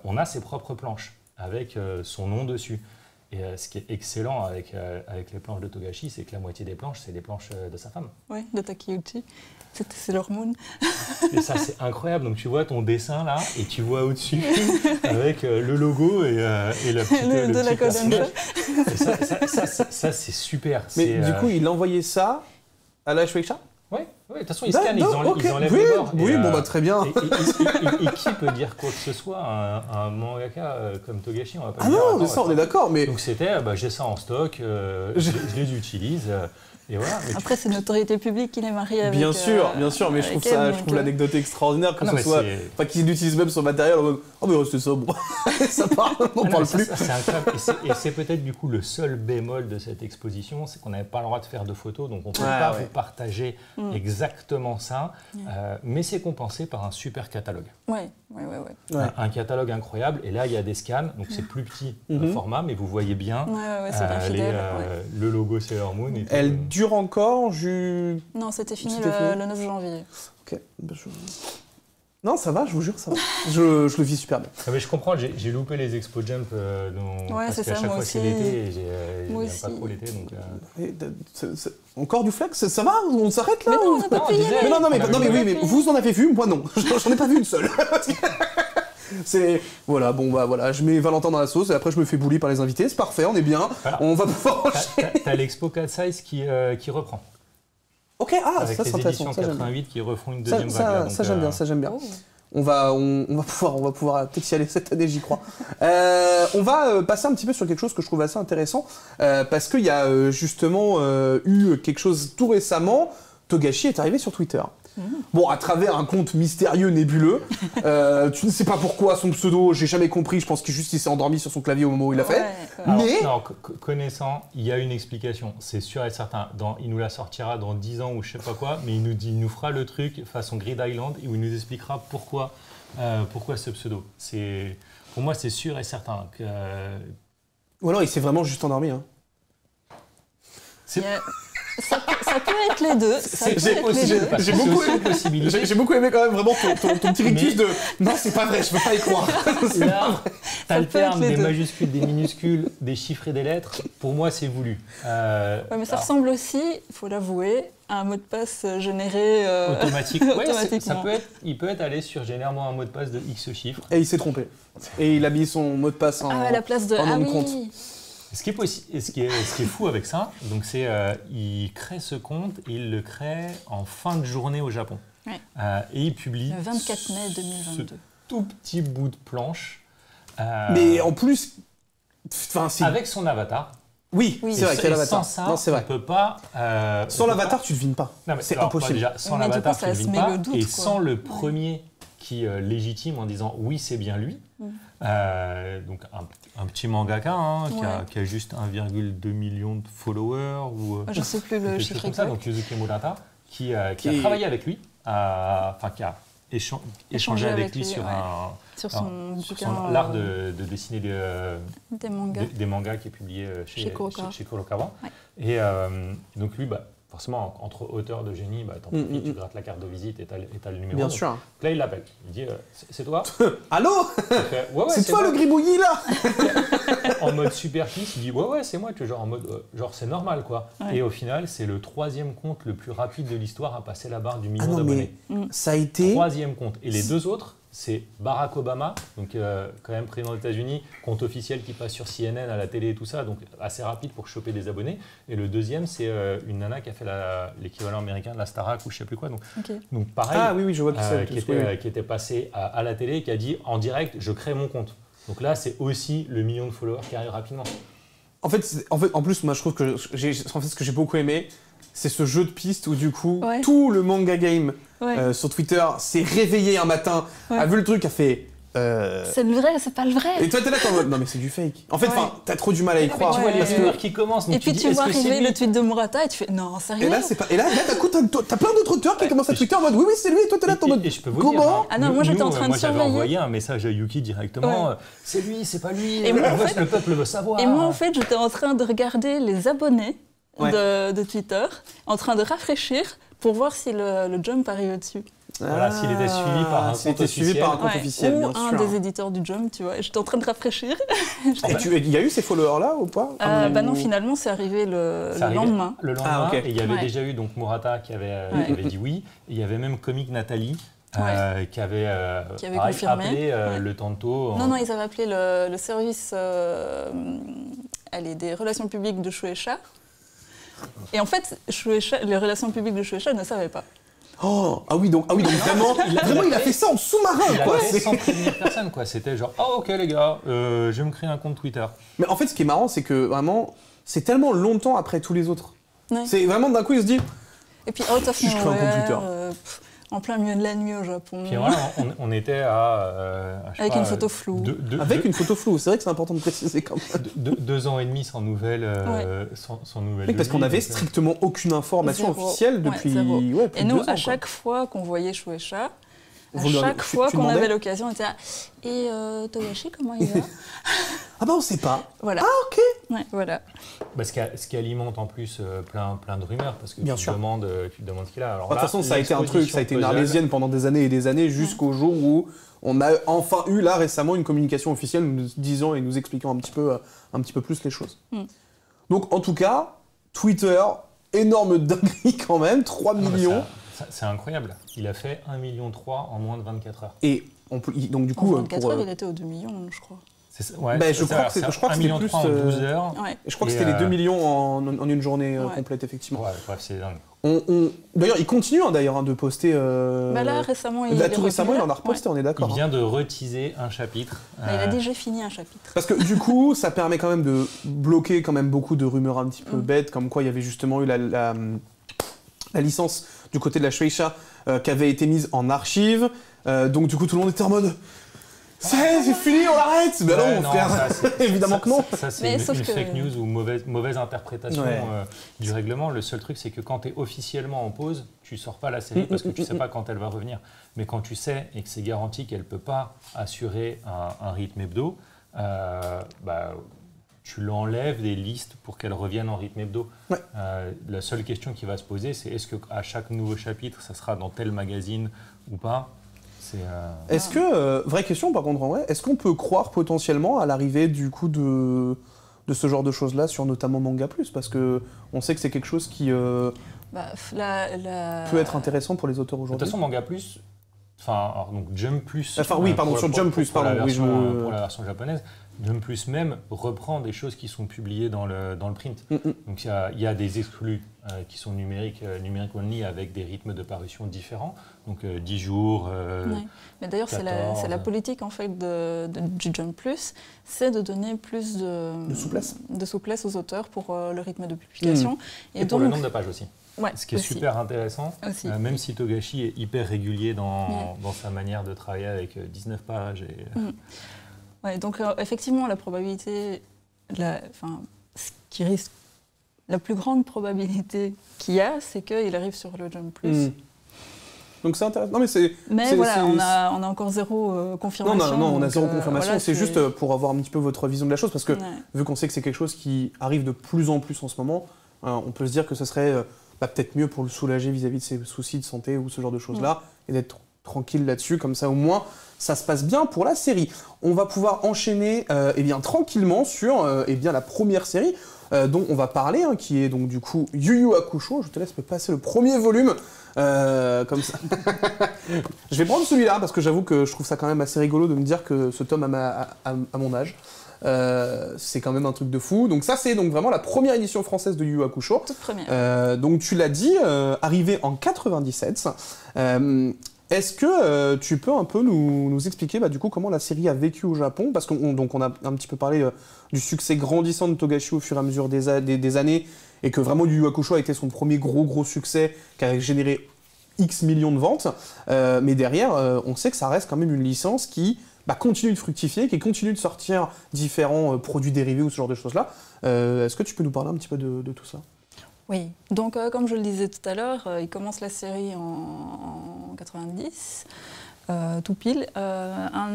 on a ses propres planches avec son nom dessus. Et ce qui est excellent avec les planches de Togashi, c'est que la moitié des planches, c'est les planches de sa femme. Oui, de Takeuchi. C'est l'hormone. Et ça, c'est incroyable. Donc, tu vois ton dessin là, et tu vois au-dessus avec le logo et la petite personnage. Ça, c'est super. Mais du coup, il envoyait ça à la Shueisha ? Oui, de toute façon, ils scannent, ils enlèvent les bords. Oui, très bien. Et qui peut dire quoi que ce soit un mangaka comme Togashi, on va pas dire. Ah non, ça, on est d'accord. Mais... Donc c'était, j'ai ça en stock, je les utilise. Et voilà, après, c'est une autorité publique qui les marie avec. Bien sûr, mais je trouve l'anecdote extraordinaire que ce soit. Enfin, qu'ils utilisent même son matériel en mode oh, mais c'est ça, bon, ça parle, on parle plus. C'est incroyable. Et c'est peut-être du coup le seul bémol de cette exposition, c'est qu'on n'avait pas le droit de faire de photos, donc on ne peut pas vous partager exactement ça, mais c'est compensé par un super catalogue. Ouais. Un catalogue incroyable, et là il y a des scans, donc c'est plus petit format, mais vous voyez bien le logo Sailor Moon. Et elle dure encore Non, c'était fini le 9 janvier. Ok. Non, ça va, je vous jure, ça va. je le vis super bien. Ah, mais je comprends, j'ai loupé les Expo Jump parce qu'à chaque fois c'est l'été et j'aime pas trop l'été. Donc, encore du flex, ça va? On s'arrête là? Mais non, on n'a pas pu y aller. Mais vous en avez vu, moi non. J'en ai pas vu une seule. Voilà, je mets Valentin dans la sauce et après je me fais bully par les invités, c'est parfait, on est bien, voilà. On va pouvoir enchaîner. T'as l'Expo 4 Size qui reprend. Ok, avec ça c'est intéressant. Avec les éditions 88 qui refont une deuxième vague. Ça j'aime bien. Oh. On va pouvoir peut-être y aller cette année, j'y crois. On va passer un petit peu sur quelque chose que je trouve assez intéressant, parce qu'il y a justement eu quelque chose tout récemment. Togashi est arrivé sur Twitter. Bon, à travers un compte mystérieux, nébuleux. Tu ne sais pas pourquoi son pseudo, j'ai jamais compris. Je pense qu'il s'est endormi sur son clavier au moment où il l'a fait. Mais... Non, connaissant, il y a une explication. C'est sûr et certain. Il nous la sortira dans 10 ans ou je sais pas quoi, mais il nous fera le truc façon Grid Island où il nous expliquera pourquoi ce pseudo. Pour moi, c'est sûr et certain. Ou alors il s'est vraiment juste endormi. Hein. Ça peut être les deux. J'ai beaucoup aimé quand même vraiment ton petit rictus de non, c'est pas vrai, je peux pas y croire. Là, t'alternes des majuscules, des minuscules, des chiffres et des lettres. Pour moi, c'est voulu. Mais ça ressemble aussi, il faut l'avouer, à un mot de passe généré automatiquement. Il peut être allé sur généralement un mot de passe de X chiffres. Et il s'est trompé. Et il a mis son mot de passe à la place de nom de compte. Ce qui est fou avec ça, donc c'est il crée ce compte et il le crée en fin de journée au Japon. Ouais. Et il publie le 24 mai 2022. ce tout petit bout de planche Mais en plus, avec son avatar. Oui, c'est vrai qu'il y a l'avatar. Sans ça, on ne peut pas... sans l'avatar, tu ne devines pas. C'est impossible. Déjà, sans l'avatar, tu ne devines pas. Et sans le premier qui légitime en disant « oui, c'est bien lui ». Donc un petit mangaka qui a juste 1,2 million de followers. Je ne sais plus le chiffre exact. Donc Yuzuki Murata, qui a travaillé avec lui, qui a échangé avec lui sur l'art de dessiner des mangas qui est publié chez Kurokawa. Ouais. Et donc lui, forcément, entre auteurs de génie, t'en profites, tu grattes la carte de visite et t'as le numéro. Bien sûr. Donc, là, il l'appelle. Il dit c'est toi? Allô? C'est toi le gribouillis là? En mode super kiss, il dit ouais, c'est moi. En mode c'est normal quoi. Ouais. Et au final, c'est le 3e compte le plus rapide de l'histoire à passer la barre du million d'abonnés. Ça a été. 3e compte. Et les 2 autres, c'est Barack Obama, donc quand même président des États-Unis, compte officiel qui passe sur CNN à la télé et tout ça, donc assez rapide pour choper des abonnés. Et le 2e, c'est une nana qui a fait l'équivalent américain de la Starac ou je sais plus quoi. Donc pareil, oui, je vois qui était passé à la télé et qui a dit en direct, je crée mon compte. Donc là, c'est aussi le million de followers qui arrive rapidement. En plus, moi je trouve que ce que j'ai beaucoup aimé, c'est ce jeu de piste où du coup, tout le manga game sur Twitter s'est réveillé un matin, a vu le truc, a fait... C'est le vrai, c'est pas le vrai. Et toi t'es là en mode non mais c'est du fake. En fait, t'as trop du mal à y croire. Tu vois les rumeurs qui commencent. Et puis tu vois arriver le tweet de Murata et tu fais non sérieux. Et là d'un coup t'as plein d'autres auteurs qui commencent à tweeter en mode oui c'est lui et toi t'es là en mode et je peux vous comment dire, ah non moi j'étais en train de surveiller. J'avais envoyé un message à Yuki directement. C'est lui, c'est pas lui. Et moi, le peuple veut savoir. Et moi en fait j'étais en train de regarder les abonnés de Twitter, en train de rafraîchir pour voir si le Jump arrivait dessus. Voilà, s'il était suivi par un compte officiel. Ou un des éditeurs du Jump, tu vois. J'étais en train de rafraîchir. Il y a eu ces followers-là ou pas non, finalement, c'est arrivé le lendemain. Le lendemain, et il y avait déjà eu donc Murata qui avait dit oui. Et il y avait même Comic Nathalie qui avait confirmé. Appelé le Tanto. Non, ils avaient appelé le service des relations publiques de Shueisha. Et en fait, les relations publiques de Shueisha ne savaient pas. Donc vraiment, il a fait ça en sous-marin, quoi. Il a fait sans prévenir personne, quoi. C'était genre, ok les gars, je vais me créer un compte Twitter. Mais en fait, ce qui est marrant, c'est que vraiment, c'est tellement longtemps après tous les autres. Ouais. C'est vraiment d'un coup, il se dit. Et puis out of nowhere, en plein milieu de la nuit au Japon. Puis voilà, on était avec une photo floue. Avec une photo floue, c'est vrai que c'est important de préciser quand même. 2 ans et demi sans nouvelles. Oui, parce qu'on n'avait strictement aucune information officielle depuis. Zéro. Et nous, à chaque fois qu'on voyait Shueisha, à chaque fois qu'on avait l'occasion, on était là. Et Togashi, comment il va? On sait pas. Voilà. Ok. Ouais, voilà. Ce qui alimente en plus plein de rumeurs, parce que tu te demandes ce qu'il a. Alors, de toute façon, ça a été un truc, ça a été une arlésienne pendant des années et des années, jusqu'au jour où on a enfin eu là récemment une communication officielle nous disant et nous expliquant un petit peu plus les choses. Donc en tout cas, Twitter, énorme dinguerie quand même, 3 millions. C'est incroyable. Il a fait 1,3 million en moins de 24 heures. Et donc du coup, en 24 heures, il était aux 2 millions, je crois. Je crois que c'était plus en 12 heures. Je crois que c'était les 2 millions en une journée complète, effectivement. Bref, c'est dingue. D'ailleurs, il continue de poster. Là, récemment, il en a reposté, on est d'accord. Il vient de reteaser un chapitre. Il a déjà fini un chapitre. Parce que du coup, ça permet quand même de bloquer quand même beaucoup de rumeurs un petit peu bêtes, comme quoi il y avait justement eu la licence du côté de la Shueisha qui avait été mise en archive. Donc du coup, tout le monde était en mode. C'est fini, on l'arrête. Non, frère, évidemment que non. Ça c'est une fake news ou mauvaise interprétation du règlement. Le seul truc, c'est que quand tu es officiellement en pause, tu sors pas la série parce que tu sais pas quand elle va revenir. Mais quand tu sais et que c'est garanti qu'elle peut pas assurer un rythme hebdo, tu l'enlèves des listes pour qu'elle revienne en rythme hebdo. La seule question qui va se poser, c'est est-ce qu'à chaque nouveau chapitre, ça sera dans tel magazine ou pas? Est-ce que, vraie question par contre en vrai, est-ce qu'on peut croire potentiellement à l'arrivée du coup de ce genre de choses-là sur notamment Manga Plus? Parce qu'on sait que c'est quelque chose qui peut être intéressant pour les auteurs aujourd'hui. De toute façon, Manga Plus, Enfin, donc Jump Plus. Enfin, oui, pardon, sur Jump Plus, pardon. Pour la version japonaise, Jump Plus même reprend des choses qui sont publiées dans le print. Donc il y a des exclus qui sont numériques only avec des rythmes de parution différents. Donc 10 jours. Mais d'ailleurs, c'est la politique en fait du Jump Plus, c'est de donner plus de souplesse aux auteurs pour le rythme de publication. Et donc, pour le nombre de pages aussi. Ouais, ce qui est super intéressant, même si Togashi est hyper régulier dans sa manière de travailler avec 19 pages. Ouais, donc effectivement, la probabilité, la plus grande probabilité qu'il y a, c'est qu'il arrive sur le Jump Plus. Donc c'est intéressant. Non, mais voilà, on a encore zéro confirmation. Non, on a zéro confirmation. Voilà, c'est juste pour avoir un petit peu votre vision de la chose, parce que vu qu'on sait que c'est quelque chose qui arrive de plus en plus en ce moment, on peut se dire que ce serait peut-être mieux pour le soulager vis-à-vis de ses soucis de santé ou ce genre de choses-là, et d'être tranquille là-dessus, comme ça au moins ça se passe bien pour la série. On va pouvoir enchaîner tranquillement sur la première série dont on va parler, qui est donc du coup Yu Yu Hakusho. Je te laisse me passer le premier volume, comme ça. Je vais prendre celui-là parce que j'avoue que je trouve ça quand même assez rigolo de me dire que ce tome à mon âge. C'est quand même un truc de fou. Donc ça, c'est donc vraiment la première édition française de Yu Yu Hakusho. Toute première. Donc tu l'as dit, arrivée en 97. Est-ce que tu peux un peu nous expliquer du coup comment la série a vécu au Japon? Parce qu'on a un petit peu parlé du succès grandissant de Togashi au fur et à mesure des années, et que vraiment Yu Yu Hakusho a été son premier gros succès qui a généré X millions de ventes. Mais derrière, on sait que ça reste quand même une licence qui continue de fructifier, qui continue de sortir différents produits dérivés ou ce genre de choses-là. Est-ce que tu peux nous parler un petit peu de tout ça? Oui, donc comme je le disais tout à l'heure, il commence la série en 90, tout pile, pas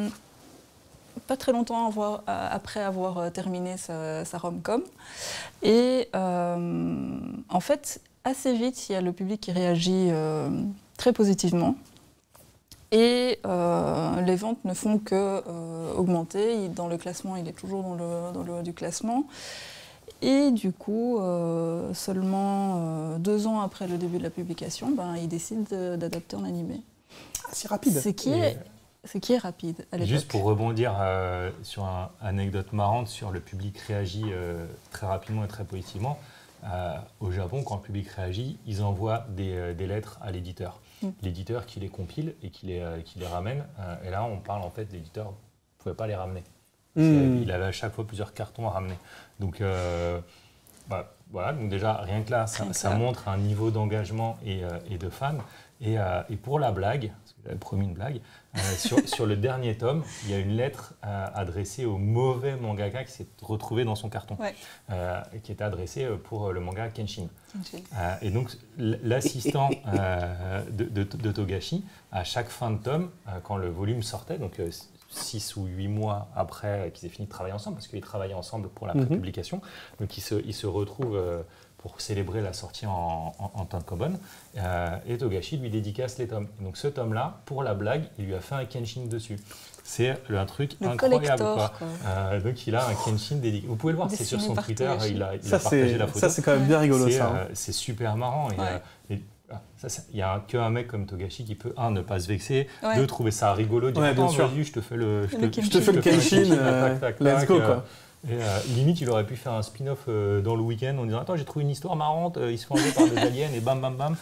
très longtemps après avoir terminé sa rom-com. Et en fait, assez vite, il y a le public qui réagit très positivement. Et les ventes ne font que augmenter. Dans le classement, il est toujours dans le haut du classement. Et du coup, seulement 2 ans après le début de la publication, il décide d'adapter en animé. C'est rapide. Ce qui est rapide à l'époque. Juste pour rebondir sur une anecdote marrante sur le public réagit très rapidement et très positivement. Au Japon, quand le public réagit, ils envoient des lettres à l'éditeur. L'éditeur qui les compile et qui les ramène. Et là, on parle en fait, l'éditeur ne pouvait pas les ramener. Il avait à chaque fois plusieurs cartons à ramener. Donc, voilà, donc déjà, rien que là, ça montre un niveau d'engagement et de fans. Et pour la blague, parce que j'avais promis une blague, sur le dernier tome, il y a une lettre adressée au mauvais mangaka qui s'est retrouvé dans son carton, qui était adressée pour le manga Kenshin. Et donc, l'assistant de Togashi, à chaque fin de tome, quand le volume sortait, donc 6 ou 8 mois après qu'ils aient fini de travailler ensemble, parce qu'ils travaillaient ensemble pour la prépublication, donc ils se retrouvent pour célébrer la sortie en tankobon, et Togashi lui dédicace les tomes. Et donc ce tome-là, pour la blague, il lui a fait un Kenshin dessus. C'est un truc incroyable. Donc il a un Kenshin dédié. Vous pouvez le voir, c'est sur son Twitter, il a partagé la photo. Ça, c'est quand même bien rigolo, ça. C'est super marrant. Il n'y a qu'un mec comme Togashi qui peut, ne pas se vexer, 2, trouver ça rigolo, dire vas-y, je te fais le Kenshin, let's go, quoi. Et limite, il aurait pu faire un spin-off dans le week-end en disant attends, j'ai trouvé une histoire marrante, ils se font enlever par des aliens et bam bam bam.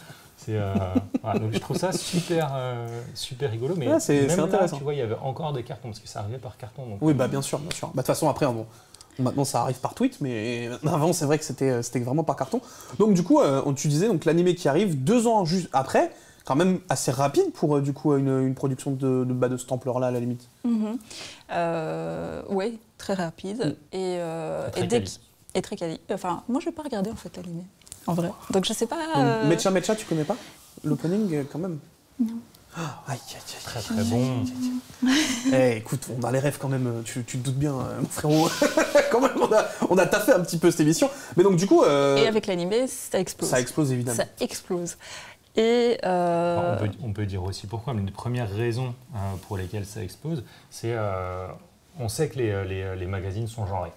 Donc je trouve ça super rigolo, mais même c'est là, intéressant. tu vois, il y avait encore des cartons parce que ça arrivait par carton. Donc, oui, bien sûr. De toute façon, après, maintenant ça arrive par tweet, mais avant c'est vrai que c'était vraiment par carton. Donc du coup, tu disais donc l'animé qui arrive 2 ans juste après. Quand même assez rapide pour du coup une production de cette ampleur-là à la limite. Oui, très rapide et très quali. Enfin, moi je vais pas regarder en fait l'animé, en vrai. Donc je sais pas. Mecha Mecha, tu connais pas l'opening quand même? Non. Aïe. Très bon. Écoute, on a les rêves quand même. Tu te doutes bien, mon frérot. Quand même, on a taffé un petit peu cette émission. Mais donc du coup. Et avec l'animé, ça explose. Ça explose évidemment. Ça explose. Et on peut dire aussi pourquoi, mais une des premières raisons pour lesquelles ça explose, c'est on sait que les magazines sont genrés.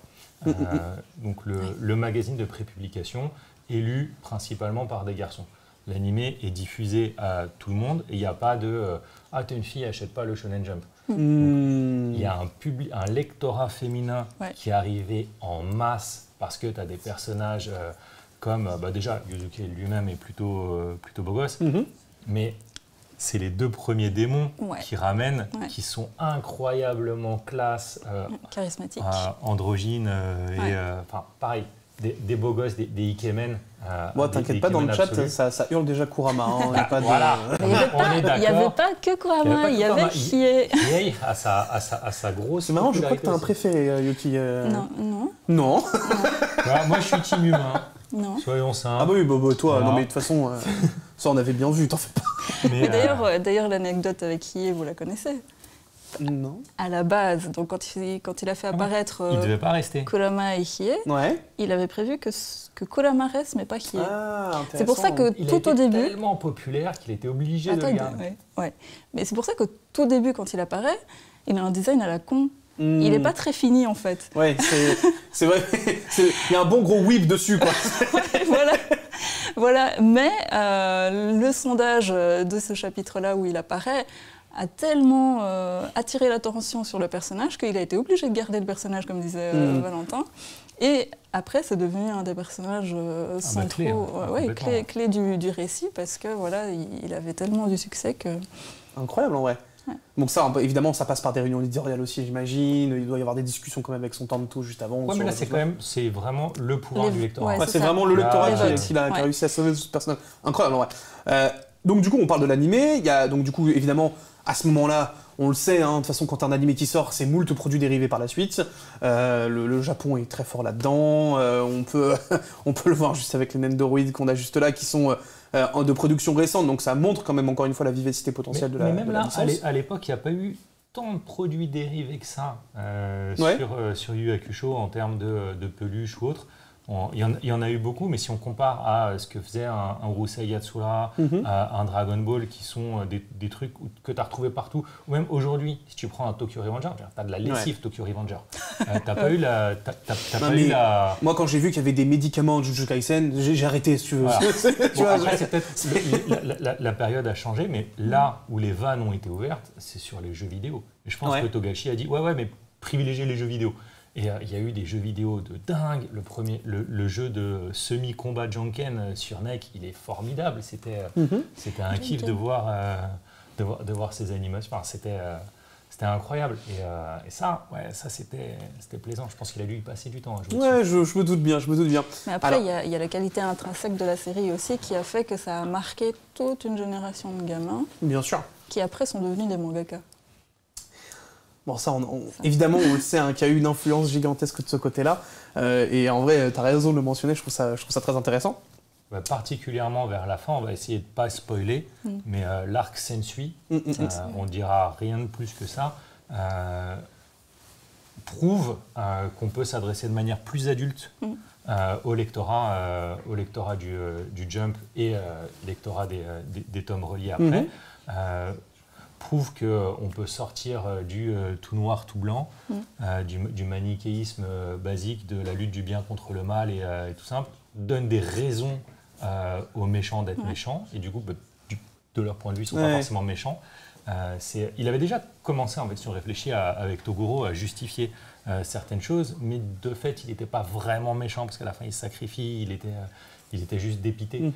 Donc le magazine de prépublication est lu principalement par des garçons. l'animé est diffusé à tout le monde et il n'y a pas de « Ah, t'es une fille, achète pas le Shonen Jump ». Il y a un lectorat féminin qui est arrivé en masse parce que tu as des personnages comme, déjà, Yuzuki lui-même est plutôt beau gosse, mais c'est les 2 premiers démons qui ramènent, qui sont incroyablement classe, charismatiques, androgynes, et pareil, des beaux gosses, des ikemen. T'inquiète pas, dans le chat, ça hurle déjà Kurama. Hein, voilà, il n'y avait pas que Kurama, il y avait Hiei. Hiei a sa grosse. C'est marrant, je crois que tu as un préféré, Yuki. Non. Moi, je suis team humain. Non. Soyons simples. Ah bah oui, toi, non mais de toute façon, ça on avait bien vu, t'en fais pas. Mais d'ailleurs, l'anecdote avec Hiei, vous la connaissez? Non. À la base, donc quand il a fait apparaître il devait pas rester. Kurama et Hiei, il avait prévu que Kurama reste, mais pas Hiei. C'est pour ça que tout au début... Il est tellement populaire qu'il était obligé de le garder. Ouais. Mais c'est pour ça que tout début, quand il apparaît, il a un design à la con. Il n'est pas très fini, en fait. Ouais, c'est vrai. Il y a un bon gros whip dessus, quoi. Voilà. Mais le sondage de ce chapitre-là où il apparaît a tellement attiré l'attention sur le personnage qu'il a été obligé de garder le personnage, comme disait Valentin. Et après, c'est devenu un des personnages centraux, clés du récit, parce que il avait tellement du succès que... Incroyable, en vrai. Ouais. Donc ça, évidemment, ça passe par des réunions éditoriales aussi, j'imagine. Il doit y avoir des discussions quand même avec son Tanto juste avant. Ouais, mais là, c'est vraiment le pouvoir du lectorat. C'est vraiment le lectorat qui a réussi à sauver ce personnage. Incroyable, en vrai. Donc du coup, on parle de l'animé. Il y a donc du coup, évidemment, à ce moment-là, on le sait, de toute façon, quand un animé qui sort, c'est moult produits dérivés par la suite. Le Japon est très fort là-dedans. On peut le voir juste avec les Nendoroid qu'on a juste là, qui sont de production récente. Donc ça montre quand même encore une fois la vivacité potentielle de la licence. Mais même là, à l'époque, il n'y a pas eu tant de produits dérivés que ça sur Yu Hakusho en termes de peluches ou autres. Il y en a eu beaucoup, mais si on compare à ce que faisait un Urusei Yatsura, un Dragon Ball, qui sont des trucs que tu as retrouvés partout, ou même aujourd'hui, si tu prends un Tokyo Revenger, tu as de la lessive Tokyo Revenger. T'as pas eu la... Moi, quand j'ai vu qu'il y avait des médicaments de Jujutsu Kaisen, j'ai arrêté, si tu veux. Voilà. Après, c'est peut-être... la période a changé, mais là où les vannes ont été ouvertes, c'est sur les jeux vidéo. Et je pense que Togashi a dit, mais privilégiez les jeux vidéo. Et il y a eu des jeux vidéo de dingue. Le jeu de semi-combat Janken sur NEC, il est formidable. C'était un kiff de voir ces animations. Enfin, c'était incroyable. Et ça, c'était plaisant. Je pense qu'il a dû y passer du temps. Je me doute bien. Mais après, il y a la qualité intrinsèque de la série aussi qui a fait que ça a marqué toute une génération de gamins. Bien sûr. Qui après sont devenus des mangaka. Bon, ça, évidemment, on le sait, qu'il y a eu une influence gigantesque de ce côté-là. Et en vrai, tu as raison de le mentionner, je trouve ça très intéressant. Particulièrement vers la fin, on va essayer de ne pas spoiler, mais l'arc Sensui, on ne dira rien de plus que ça, prouve qu'on peut s'adresser de manière plus adulte au lectorat du Jump et lectorat des tomes reliés après. Prouve qu'on peut sortir du tout noir, tout blanc, du manichéisme basique de la lutte du bien contre le mal et tout simple, donne des raisons aux méchants d'être méchants, et du coup, de leur point de vue, ils ne sont pas forcément méchants. Il avait déjà commencé, en fait, si on réfléchit avec Toguro, à justifier certaines choses, mais de fait, il n'était pas vraiment méchant, parce qu'à la fin, il se sacrifie, il était juste dépité.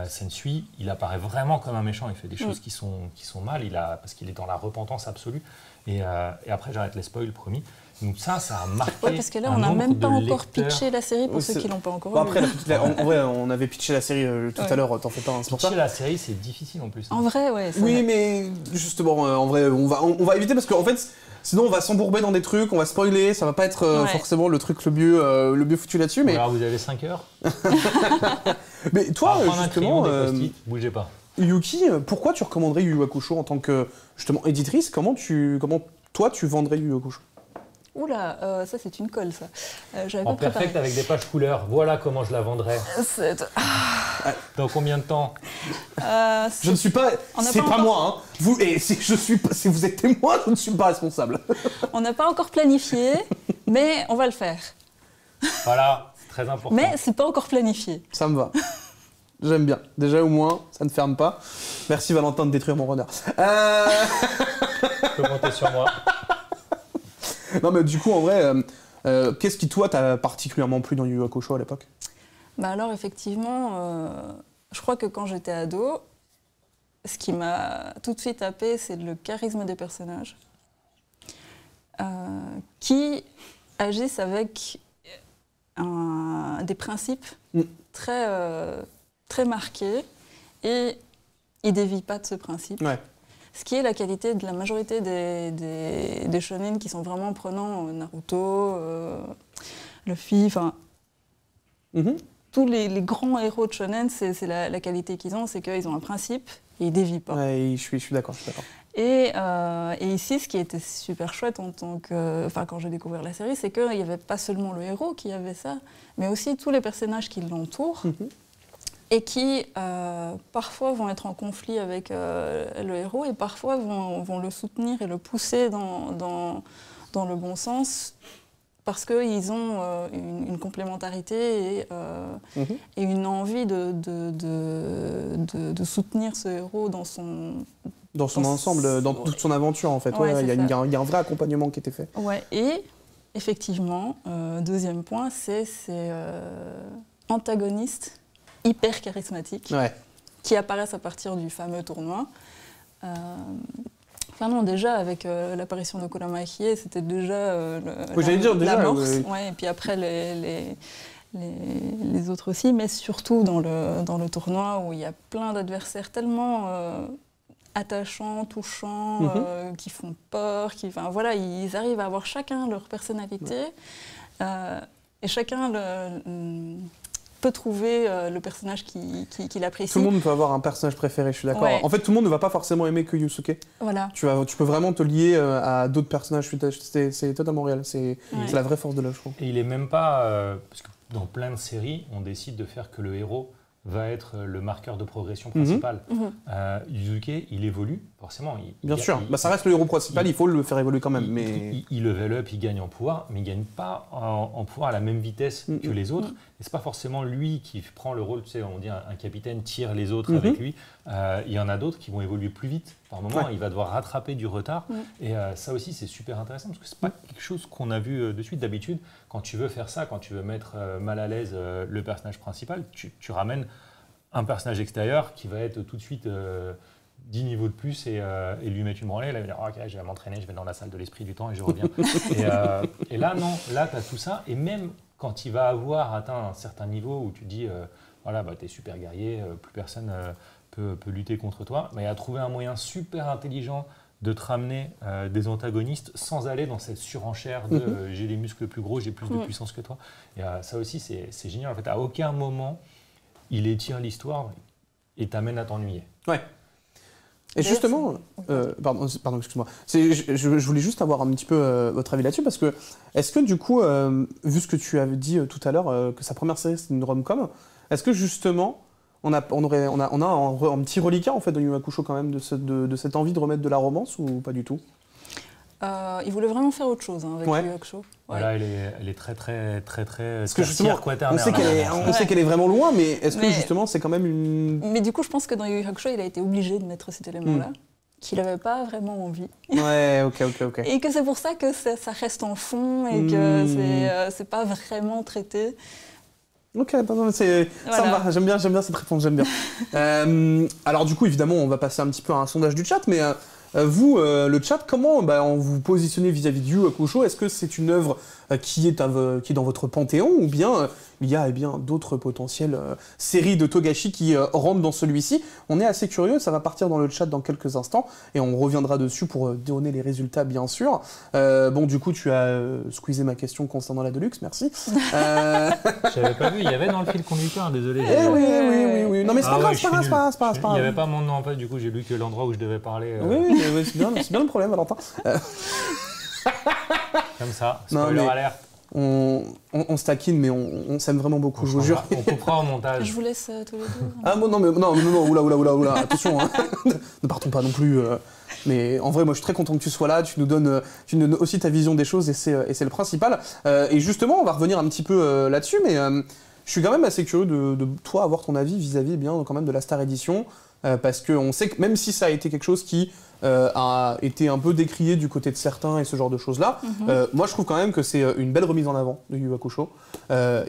Sensui, il apparaît vraiment comme un méchant, il fait des choses qui sont mal, parce qu'il est dans la repentance absolue. Et après, j'arrête les spoils, promis. Donc ça a marqué. Oui, parce que là, on n'a même pas encore pitché la série pour ceux qui ne l'ont pas encore vu. Après, en vrai, on avait pitché la série tout à l'heure, t'en fais pas. Pitcher la série, c'est difficile en plus. En vrai, ouais. Oui, mais justement, en vrai, on va éviter parce qu'en fait, sinon on va s'embourber dans des trucs, on va spoiler, ça va pas être forcément le truc le mieux foutu là-dessus. Mais... Alors vous avez 5 heures. Mais toi, justement, bougez pas. Yuki, pourquoi tu recommanderais Yu Yu Hakusho en tant que justement éditrice? Comment toi tu vendrais Yu Yu Hakusho? Oula, ça c'est une colle, ça. En perfect avec des pages couleurs, voilà comment je la vendrais. Dans combien de temps? Je ne suis pas... C'est pas moi, hein. Vous, si vous êtes témoin, je ne suis pas responsable. On n'a pas encore planifié, mais on va le faire. Voilà, c'est très important. Mais c'est pas encore planifié. Ça me va. J'aime bien. Déjà, au moins, ça ne ferme pas. Merci Valentin de détruire mon runner. Tu peux compter sur moi. Non, mais du coup, en vrai, qu'est-ce qui, toi, t'a particulièrement plu dans Yu Yu Hakusho à l'époque? Bah alors, effectivement, je crois que quand j'étais ado, ce qui m'a tout de suite happé, c'est le charisme des personnages qui agissent avec des principes très marqués et ils ne dévient pas de ce principe. Ouais. Ce qui est la qualité de la majorité des shonen qui sont vraiment prenants, Naruto, Luffy, enfin... Tous les grands héros de shonen, c'est la qualité qu'ils ont, c'est qu'ils ont un principe et ils ne dévient pas. Ouais, je suis d'accord. Et ici, ce qui était super chouette quand j'ai découvert la série, c'est qu'il n'y avait pas seulement le héros qui avait ça, mais aussi tous les personnages qui l'entourent et qui parfois vont être en conflit avec le héros et parfois vont le soutenir et le pousser dans le bon sens parce qu'ils ont une complémentarité et une envie de soutenir ce héros dans son ensemble, dans toute son aventure en fait. Il y a un vrai accompagnement qui était fait. Ouais, et effectivement, deuxième point, c'est ces antagonistes hyper charismatiques qui apparaissent à partir du fameux tournoi. Enfin non, déjà avec l'apparition de Kurama Hiei, c'était déjà l'amorce. Ouais, et puis après les autres aussi, mais surtout dans le tournoi où il y a plein d'adversaires tellement attachants, touchants, qui font peur, voilà, ils arrivent à avoir chacun leur personnalité et chacun peut trouver le personnage qu'il apprécie. Tout le monde peut avoir un personnage préféré, je suis d'accord. En fait, tout le monde ne va pas forcément aimer que Yusuke. Voilà. Tu peux vraiment te lier à d'autres personnages, c'est totalement réel, c'est la vraie force de l'œuvre, je trouve. Et il est même pas... parce que dans plein de séries, on décide de faire que le héros va être le marqueur de progression principal. Yusuke, il évolue, forcément. Bien sûr, ça reste le héros principal, il faut le faire évoluer quand même. Il level up, il gagne en pouvoir, mais il ne gagne pas en pouvoir à la même vitesse que les autres. Et ce n'est pas forcément lui qui prend le rôle, tu sais, on dit un capitaine tire les autres avec lui. Il y en a d'autres qui vont évoluer plus vite. Par moment, il va devoir rattraper du retard. Et ça aussi, c'est super intéressant, parce que ce n'est pas quelque chose qu'on a vu de suite. D'habitude, quand tu veux faire ça, quand tu veux mettre mal à l'aise le personnage principal, tu ramènes un personnage extérieur qui va être tout de suite 10 niveaux de plus et lui mettre une branlée. Là, il va dire ok, je vais m'entraîner, je vais dans la salle de l'esprit du temps et je reviens. Et là, non, là, tu as tout ça. Et même quand il va avoir atteint un certain niveau où tu dis voilà, tu es super guerrier, plus personne peut lutter contre toi, mais il a trouvé un moyen super intelligent de te ramener des antagonistes sans aller dans cette surenchère de j'ai des muscles plus gros, j'ai plus de puissance que toi. Et ça aussi, c'est génial. En fait, à aucun moment, il étire l'histoire et t'amène à t'ennuyer. Ouais. Et justement, pardon, excuse-moi. Je voulais juste avoir un petit peu votre avis là-dessus parce que est-ce que du coup, vu ce que tu avais dit tout à l'heure, que sa première série c'était une rom-com, est-ce que justement on a un petit reliquat en fait de Yu Yu Hakusho quand même de cette envie de remettre de la romance ou pas du tout? Il voulait vraiment faire autre chose avec Yu Yu Hakusho. Voilà, elle est très parce que justement, on sait qu'elle est vraiment loin, mais est-ce que justement c'est quand même une... Mais du coup, je pense que dans Yu Yu Hakusho, il a été obligé de mettre cet élément-là, qu'il n'avait pas vraiment envie. Ouais, ok. Et que c'est pour ça que ça reste en fond et que c'est pas vraiment traité. Ok, voilà. Ça me va, j'aime bien cette réponse, j'aime bien. Alors du coup, évidemment, on va passer un petit peu à un sondage du chat, mais... vous, le chat, comment on vous positionnez vis-à-vis de Yu Yu Hakusho? Est-ce que c'est une œuvre qui est dans votre panthéon ou bien il y a d'autres potentielles séries de Togashi qui rentrent dans celui-ci? On est assez curieux, ça va partir dans le chat dans quelques instants et on reviendra dessus pour donner les résultats bien sûr. Bon, du coup, tu as squeezé ma question concernant la Deluxe, merci. J'avais pas vu, il y avait dans le fil conducteur, désolé. Oui. Non mais c'est pas grave, c'est pas grave. Il n'y avait pas mon nom en fait, du coup j'ai lu que l'endroit où je devais parler. Oui, c'est bien le problème, Valentin. Comme ça, spoiler alert. On se taquine, mais on s'aime vraiment beaucoup, je vous jure. On coupera au montage. Je vous laisse tous les deux. Ah non, oula, attention, hein. Ne partons pas non plus. Mais en vrai, moi je suis très content que tu sois là, tu nous donnes aussi ta vision des choses et c'est le principal. Et justement, on va revenir un petit peu là-dessus, mais Je suis quand même assez curieux de toi avoir ton avis vis-à-vis bien quand même de la Star Edition, parce qu'on sait que même si ça a été quelque chose qui a été un peu décrié du côté de certains et ce genre de choses-là, moi je trouve quand même que c'est une belle remise en avant de Yu Yu Hakusho.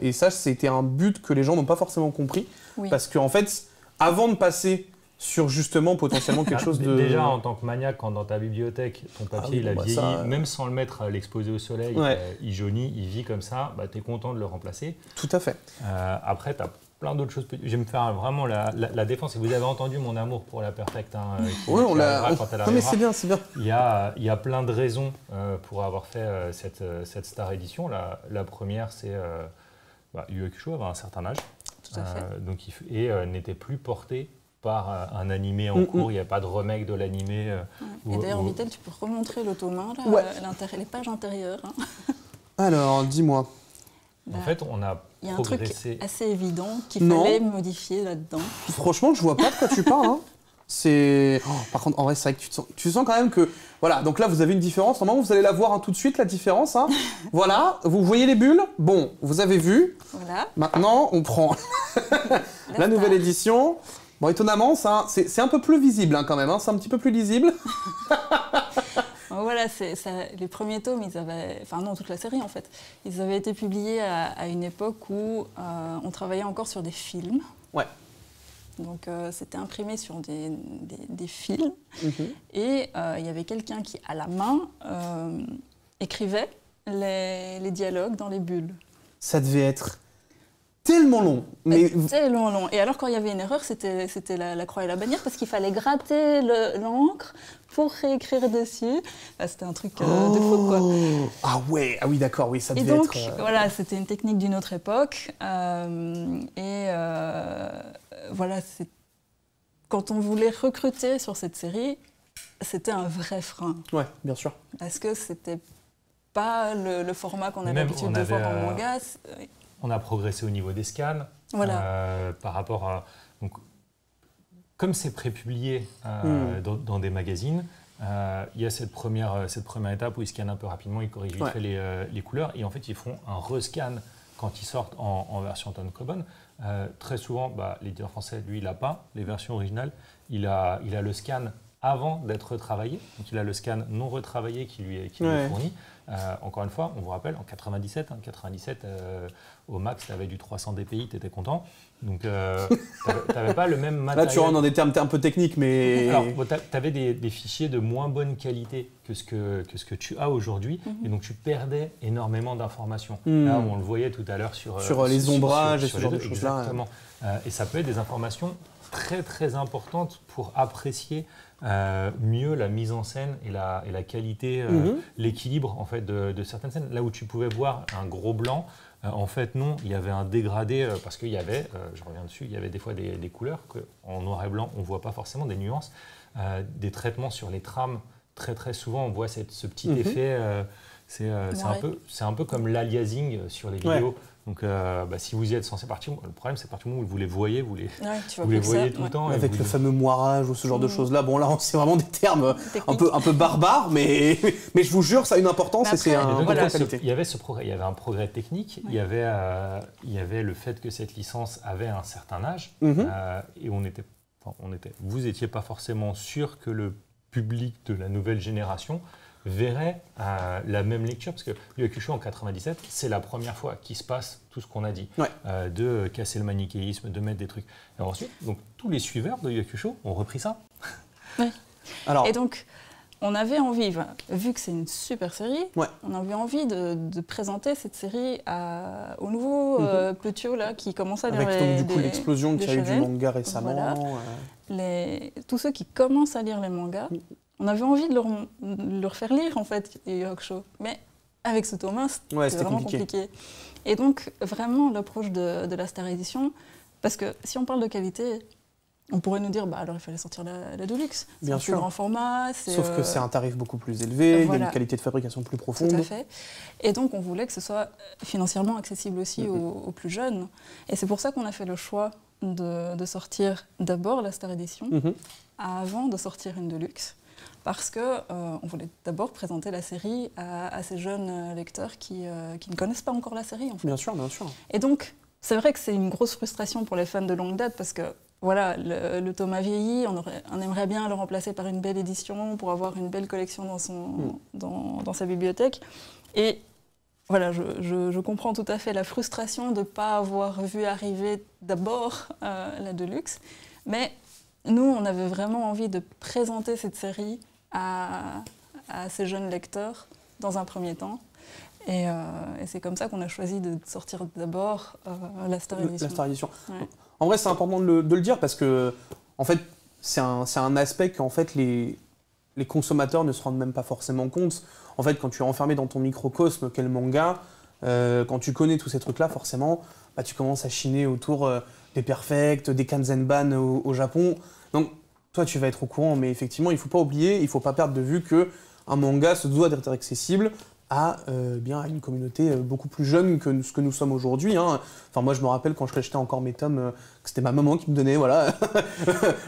Et ça, c'était un but que les gens n'ont pas forcément compris, parce qu'en fait, avant de passer sur justement potentiellement quelque chose de... Déjà en tant que maniaque, quand dans ta bibliothèque, ton papier il a vieilli, même sans le mettre à l'exposer au soleil, il jaunit, il vit comme ça, tu es content de le remplacer. Tout à fait. Après, tu as plein d'autres choses. Je vais me faire vraiment la défense. Et vous avez entendu mon amour pour la Perfect. Oui, on l'a. Non, mais c'est bien, c'est bien. Il y a plein de raisons pour avoir fait cette Star Edition. La première, c'est Yu Yu Hakusho avait un certain âge. Tout à fait. Et n'était plus porté par un animé en cours. Il n'y a pas de remake de l'animé. Et d'ailleurs, Vitel, tu peux remontrer le tome 1, là, les pages intérieures. Alors, dis-moi. En fait, on a il y a progressé. Un truc assez évident qu'il fallait modifier là-dedans. Franchement, je vois pas de quoi tu parles. Hein. C'est. Par contre, en vrai, c'est vrai que tu sens quand même que. Voilà, donc là, vous avez une différence. Normalement, vous allez la voir tout de suite, la différence. Hein. Voilà, vous voyez les bulles? Bon, vous avez vu. Voilà. Maintenant, on prend la nouvelle édition. Bon, étonnamment, c'est un peu plus visible quand même. Hein. C'est un petit peu plus lisible. Voilà, les premiers tomes, ils avaient, enfin non, toute la série en fait, ils avaient été publiés à une époque où on travaillait encore sur des films. Ouais. Donc c'était imprimé sur des films. Et il y avait quelqu'un qui, à la main, écrivait les dialogues dans les bulles. Ça devait être tellement long. Tellement long. Et alors, quand il y avait une erreur, c'était la croix et la bannière parce qu'il fallait gratter l'encre pour réécrire dessus. C'était un truc de fou, quoi. Ah ouais, ah oui, d'accord, oui, ça devait être... Et donc, être... voilà, c'était une technique d'une autre époque. Voilà, quand on voulait recruter sur cette série, c'était un vrai frein. Ouais, bien sûr. Parce que c'était pas le format qu'on avait l'habitude de voir en manga. On a progressé au niveau des scans, par rapport à... Donc, comme c'est prépublié dans des magazines, il y a cette première étape où ils scannent un peu rapidement, ils corrigent vite fait les couleurs, et en fait ils font un rescan quand ils sortent en version tankobon. Très souvent, l'éditeur français, lui, il n'a pas les versions originales, il a le scan avant d'être retravaillé, donc il a le scan non retravaillé qui lui est fourni. Encore une fois, on vous rappelle, en 97, au max, tu avais du 300 dpi, tu étais content. Donc, tu n'avais pas le même matériel. Là, tu rentres dans des termes un peu techniques, mais... Alors, tu avais des fichiers de moins bonne qualité que ce que tu as aujourd'hui, et donc tu perdais énormément d'informations. Là, on le voyait tout à l'heure sur les ombrages et ce genre de choses-là. Exactement. Et ça peut être des informations très, très importantes pour apprécier mieux la mise en scène et la qualité, l'équilibre en fait de certaines scènes. Là où tu pouvais voir un gros blanc, en fait non, il y avait un dégradé parce qu'il y avait, je reviens dessus, il y avait des fois des couleurs qu'en noir et blanc on ne voit pas forcément, des nuances, des traitements sur les trames. Très très souvent on voit ce petit effet, c'est un peu comme l'aliasing sur les vidéos. Donc, si vous y êtes censé partir, le problème c'est partir où vous les voyez, vous les voyez tout le temps. Avec le fameux moirage ou ce genre de choses-là. Bon, là, c'est vraiment des termes un peu barbares, mais je vous jure, ça a une importance et c'est un contrôle de qualité. Il y avait un progrès technique, il y avait le fait que cette licence avait un certain âge, et vous n'étiez pas forcément sûr que le public de la nouvelle génération verrait la même lecture, parce que Yu Yu Hakusho en 97, c'est la première fois qu'il se passe tout ce qu'on a dit, de casser le manichéisme, de mettre des trucs. Et ensuite, donc, tous les suiveurs de Yu Yu Hakusho ont repris ça. Oui. Et donc, on avait envie, vu que c'est une super série, on avait envie de présenter cette série aux nouveaux petits là qui commencent à lire l'explosion qu'il y a eu du manga récemment. Voilà. Tous ceux qui commencent à lire les mangas, on avait envie de leur faire lire, en fait, Yu Yu Hakusho. Mais avec ce tome 1, c'était vraiment compliqué. Et donc, vraiment, l'approche de la Star Edition, parce que si on parle de qualité, on pourrait nous dire, alors il fallait sortir la Deluxe. C'est un plus grand format. Sauf que c'est un tarif beaucoup plus élevé, il y a une qualité de fabrication plus profonde. Tout à fait. Et donc, on voulait que ce soit financièrement accessible aussi aux plus jeunes. Et c'est pour ça qu'on a fait le choix de sortir d'abord la Star Edition, avant de sortir une Deluxe. Parce qu'on voulait d'abord présenter la série à ces jeunes lecteurs qui ne connaissent pas encore la série. En fait. Bien sûr, bien sûr. Et donc, c'est vrai que c'est une grosse frustration pour les fans de longue date parce que voilà, le tome a vieilli, on aimerait bien le remplacer par une belle édition pour avoir une belle collection dans sa bibliothèque. Et voilà, je comprends tout à fait la frustration de ne pas avoir vu arriver d'abord la Deluxe. Mais nous, on avait vraiment envie de présenter cette série à ces jeunes lecteurs dans un premier temps. Et c'est comme ça qu'on a choisi de sortir d'abord la Star Edition. La Star Edition. Ouais. En vrai, c'est important de le dire parce que, en fait, c'est un aspect qu'en fait, les consommateurs ne se rendent même pas forcément compte. En fait, quand tu es enfermé dans ton microcosme qu'est le manga, quand tu connais tous ces trucs-là, forcément, bah, tu commences à chiner autour des perfects, des Kanzenban au Japon. Donc, toi, tu vas être au courant, mais effectivement, il ne faut pas oublier, il ne faut pas perdre de vue qu'un manga se doit d'être accessible à une communauté beaucoup plus jeune que ce que nous sommes aujourd'hui. Hein. Enfin, moi, je me rappelle quand je achetais encore mes tomes, que c'était ma maman qui me donnait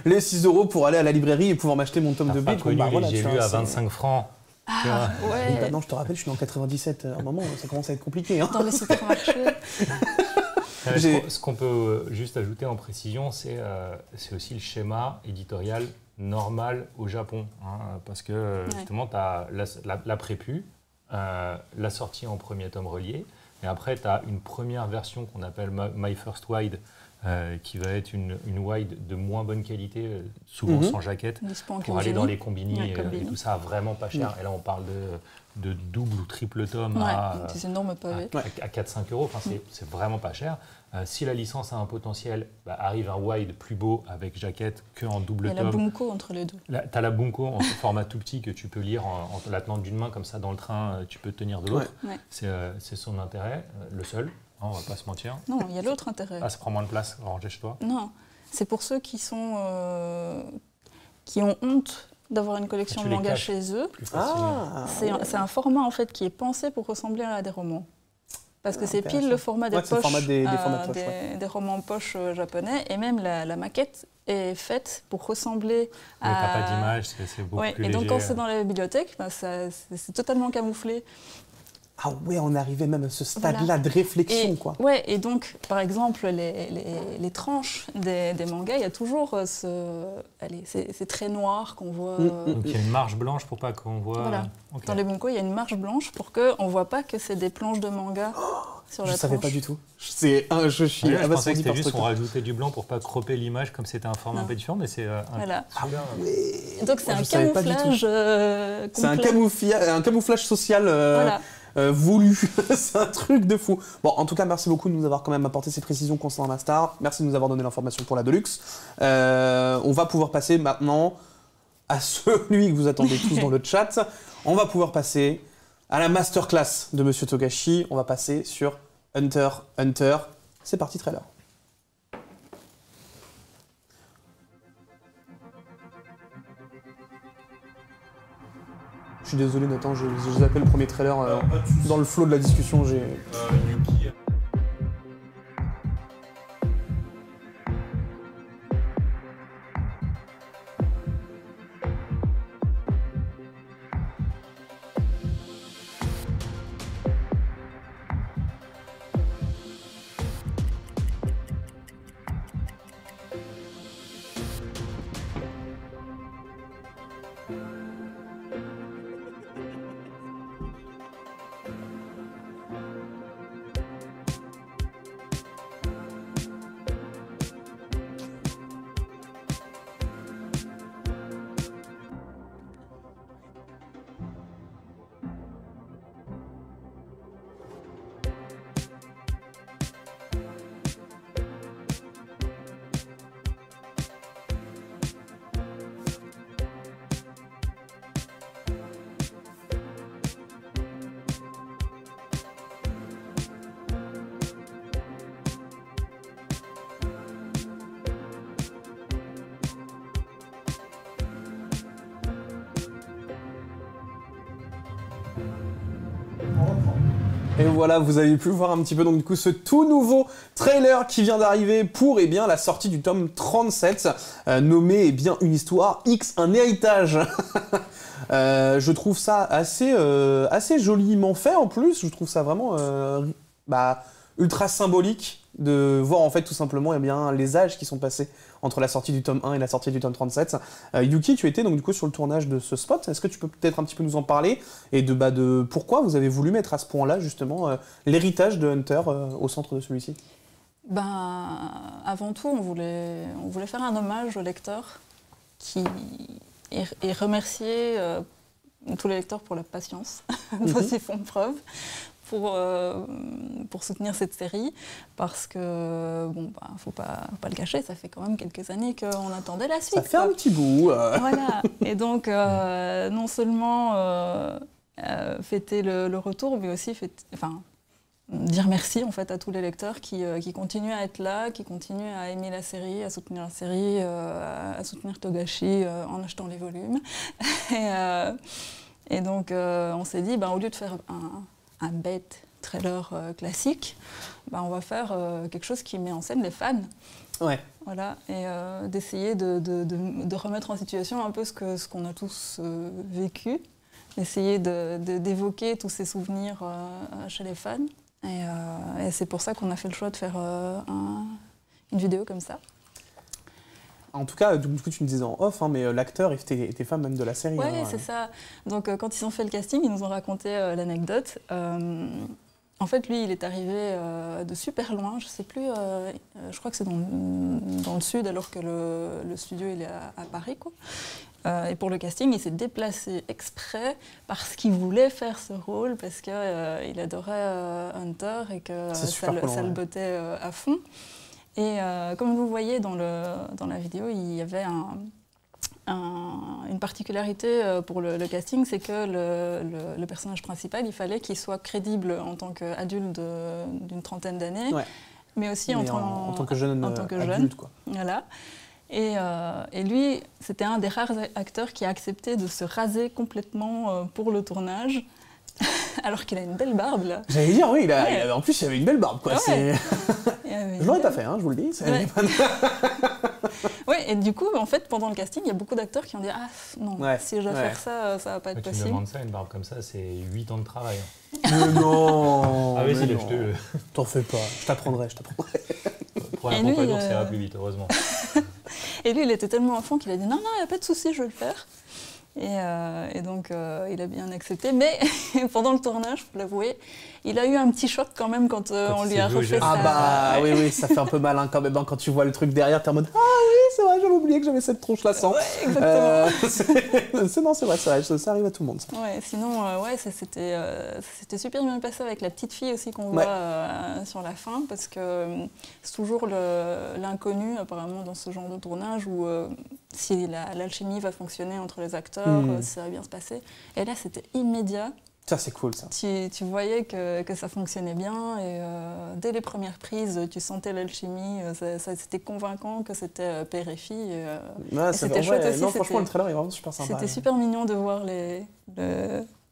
les 6 € pour aller à la librairie et pouvoir m'acheter mon tome de Bleach. J'ai lu à 25 francs. Ah, ouais. Bah non, je te rappelle, je suis né en 97. À un moment, ça commence à être compliqué. Hein. Dans les supermarchés. Ce qu'on peut juste ajouter en précision, c'est aussi le schéma éditorial normal au Japon. Hein, parce que justement, tu as la prépu, la sortie en premier tome relié, et après, tu as une première version qu'on appelle My First Wide, qui va être une wide de moins bonne qualité, souvent sans jaquette, pour aller dans les combini et tout ça, vraiment pas cher. Et là, on parle de double ou triple tome à 4-5 €. Enfin, c'est vraiment pas cher. Si la licence a un potentiel, arrive un wide plus beau avec jaquette qu'en double tome. Il y a la bunko entre les deux. Tu as la bunko en format tout petit que tu peux lire en la tenant d'une main, comme ça dans le train, tu peux tenir de l'autre. Ouais. C'est son intérêt, le seul. On va pas se mentir. Non, il y a l'autre intérêt. Ah, ça prend moins de place, ranger chez toi? Non, c'est pour ceux qui ont honte d'avoir une collection de mangas chez eux. C'est un format en fait qui est pensé pour ressembler à des romans. Parce que c'est pile le format des poches, des romans poches japonais, et même la maquette est faite pour ressembler à... Mais t'as pas d'image, c'est beaucoup plus léger. Et donc quand c'est dans la bibliothèque, c'est totalement camouflé. Ah ouais, on arrivait même à ce stade-là de réflexion, quoi. Ouais, et donc, par exemple, les tranches des mangas, il y a toujours ces traits noirs qu'on voit... Donc il y a une marge blanche pour pas qu'on voit... Voilà. Okay. Dans les bunkos, il y a une marge blanche pour qu'on ne voit pas que c'est des planches de manga sur la tranche. Je ne savais pas du tout. Je pensais que c'était juste qu'on rajoutait du blanc pour pas cropper l'image, comme c'était un format un peu différent, mais c'est... Donc c'est un camouflage C'est un camouflage social... Voilà. Voulu, c'est un truc de fou. Bon, en tout cas, merci beaucoup de nous avoir quand même apporté ces précisions concernant la Star. Merci de nous avoir donné l'information pour la Deluxe. On va pouvoir passer maintenant à celui que vous attendez tous dans le chat. On va pouvoir passer à la masterclass de Monsieur Togashi. On va passer sur Hunter x Hunter. C'est parti, trailer. Je suis désolé Nathan, je zappé le premier trailer dans le flow de la discussion. Yuki. Et voilà, vous avez pu voir un petit peu donc du coup ce tout nouveau trailer qui vient d'arriver pour la sortie du tome 37, nommé une histoire X, un héritage. Je trouve ça assez joliment fait en plus, je trouve ça vraiment ultra symbolique de voir en fait tout simplement les âges qui sont passés entre la sortie du tome 1 et la sortie du tome 37. Yuki, tu étais donc du coup sur le tournage de ce spot. Est-ce que tu peux peut-être un petit peu nous en parler et de pourquoi vous avez voulu mettre à ce point-là justement l'héritage de Hunter au centre de celui-ci? Avant tout, on voulait faire un hommage aux lecteurs et remercier tous les lecteurs pour la patience dont ils font preuve pour soutenir cette série, parce que, faut pas le cacher, ça fait quand même quelques années qu'on attendait la suite. Ça fait un petit bout. Voilà, et donc non seulement fêter le retour, mais aussi dire merci en fait à tous les lecteurs qui continuent à être là, qui continuent à aimer la série, à soutenir la série, à soutenir Togashi en achetant les volumes. Et donc on s'est dit, au lieu de faire un bête trailer classique, on va faire quelque chose qui met en scène les fans. Ouais. Voilà, et d'essayer de remettre en situation un peu ce qu'on a tous vécu, d'essayer d'évoquer tous ces souvenirs chez les fans. Et c'est pour ça qu'on a fait le choix de faire une vidéo comme ça. En tout cas, du coup, tu me disais en off, mais l'acteur était fan même de la série. Oui, c'est ça. Donc, quand ils ont fait le casting, ils nous ont raconté l'anecdote. En fait, lui, il est arrivé de super loin. Je ne sais plus, je crois que c'est dans le sud, alors que le studio il est à Paris, quoi. Et pour le casting, il s'est déplacé exprès parce qu'il voulait faire ce rôle, parce qu'il adorait Hunter et que ça le bottait à fond. Et comme vous voyez dans la vidéo, il y avait une particularité pour le casting, c'est que le personnage principal, il fallait qu'il soit crédible en tant qu'adulte d'une trentaine d'années, mais aussi en tant que jeune adulte, quoi. Voilà. Et lui, c'était un des rares acteurs qui a accepté de se raser complètement pour le tournage. Alors qu'il a une belle barbe, là. J'allais dire, oui, en plus, il avait une belle barbe, quoi. Ouais. Je l'aurais pas fait, je vous le dis. Oui, et du coup, en fait, pendant le casting, il y a beaucoup d'acteurs qui ont dit « Ah, non, si je dois faire ça, ça va pas être possible. » Tu me demandes ça, une barbe comme ça, c'est 8 ans de travail. Mais non. Ah oui, c'est je t'en fais pas, je t'apprendrai. Pour un pompadour, ça ira plus vite, heureusement. Et lui, il était tellement à fond qu'il a dit « Non, il n'y a pas de souci, je vais le faire. » Et donc, il a bien accepté. Mais pendant le tournage, il faut l'avouer, il a eu un petit choc quand même quand on lui a refait ça. Ah bah oui, ça fait un peu malin quand même. Quand tu vois le truc derrière, t'es en mode « Ah oui, c'est vrai, j'avais oublié que j'avais cette tronche-là sans. » Ouais, exactement. C'est vrai, ça arrive à tout le monde. Ça. Ouais, sinon, c'était super bien passé avec la petite fille aussi qu'on voit sur la fin, parce que c'est toujours l'inconnu apparemment dans ce genre de tournage où si l'alchimie va fonctionner entre les acteurs, si ça va bien se passer. Et là, c'était immédiat. Ça, c'est cool, ça. Tu voyais que ça fonctionnait bien et dès les premières prises, tu sentais l'alchimie. C'était convaincant que c'était père et fille. Et c'était chouette aussi. Non, franchement, le trailer est vraiment super sympa. C'était super mignon de voir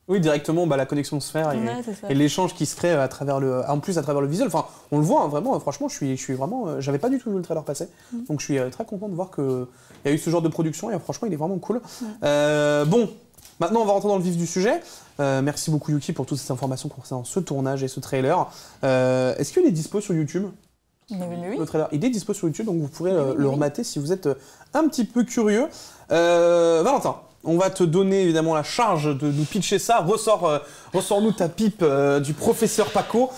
Oui, directement, la connexion se faire et l'échange qui se crée en plus à travers le visuel. Enfin, on le voit, vraiment, franchement, je suis vraiment... J'avais pas du tout vu le trailer passer, donc je suis très content de voir qu'il y a eu ce genre de production et franchement, il est vraiment cool. Bon, maintenant, on va rentrer dans le vif du sujet. Merci beaucoup, Yuki, pour toutes ces informations concernant ce tournage et ce trailer. Est-ce qu'il est dispo sur YouTube ? Oui. Le trailer, il est dispo sur YouTube, donc vous pourrez le remater si vous êtes un petit peu curieux. Valentin, on va te donner évidemment la charge de nous pitcher ça. Ressors-nous ta pipe du professeur Paco.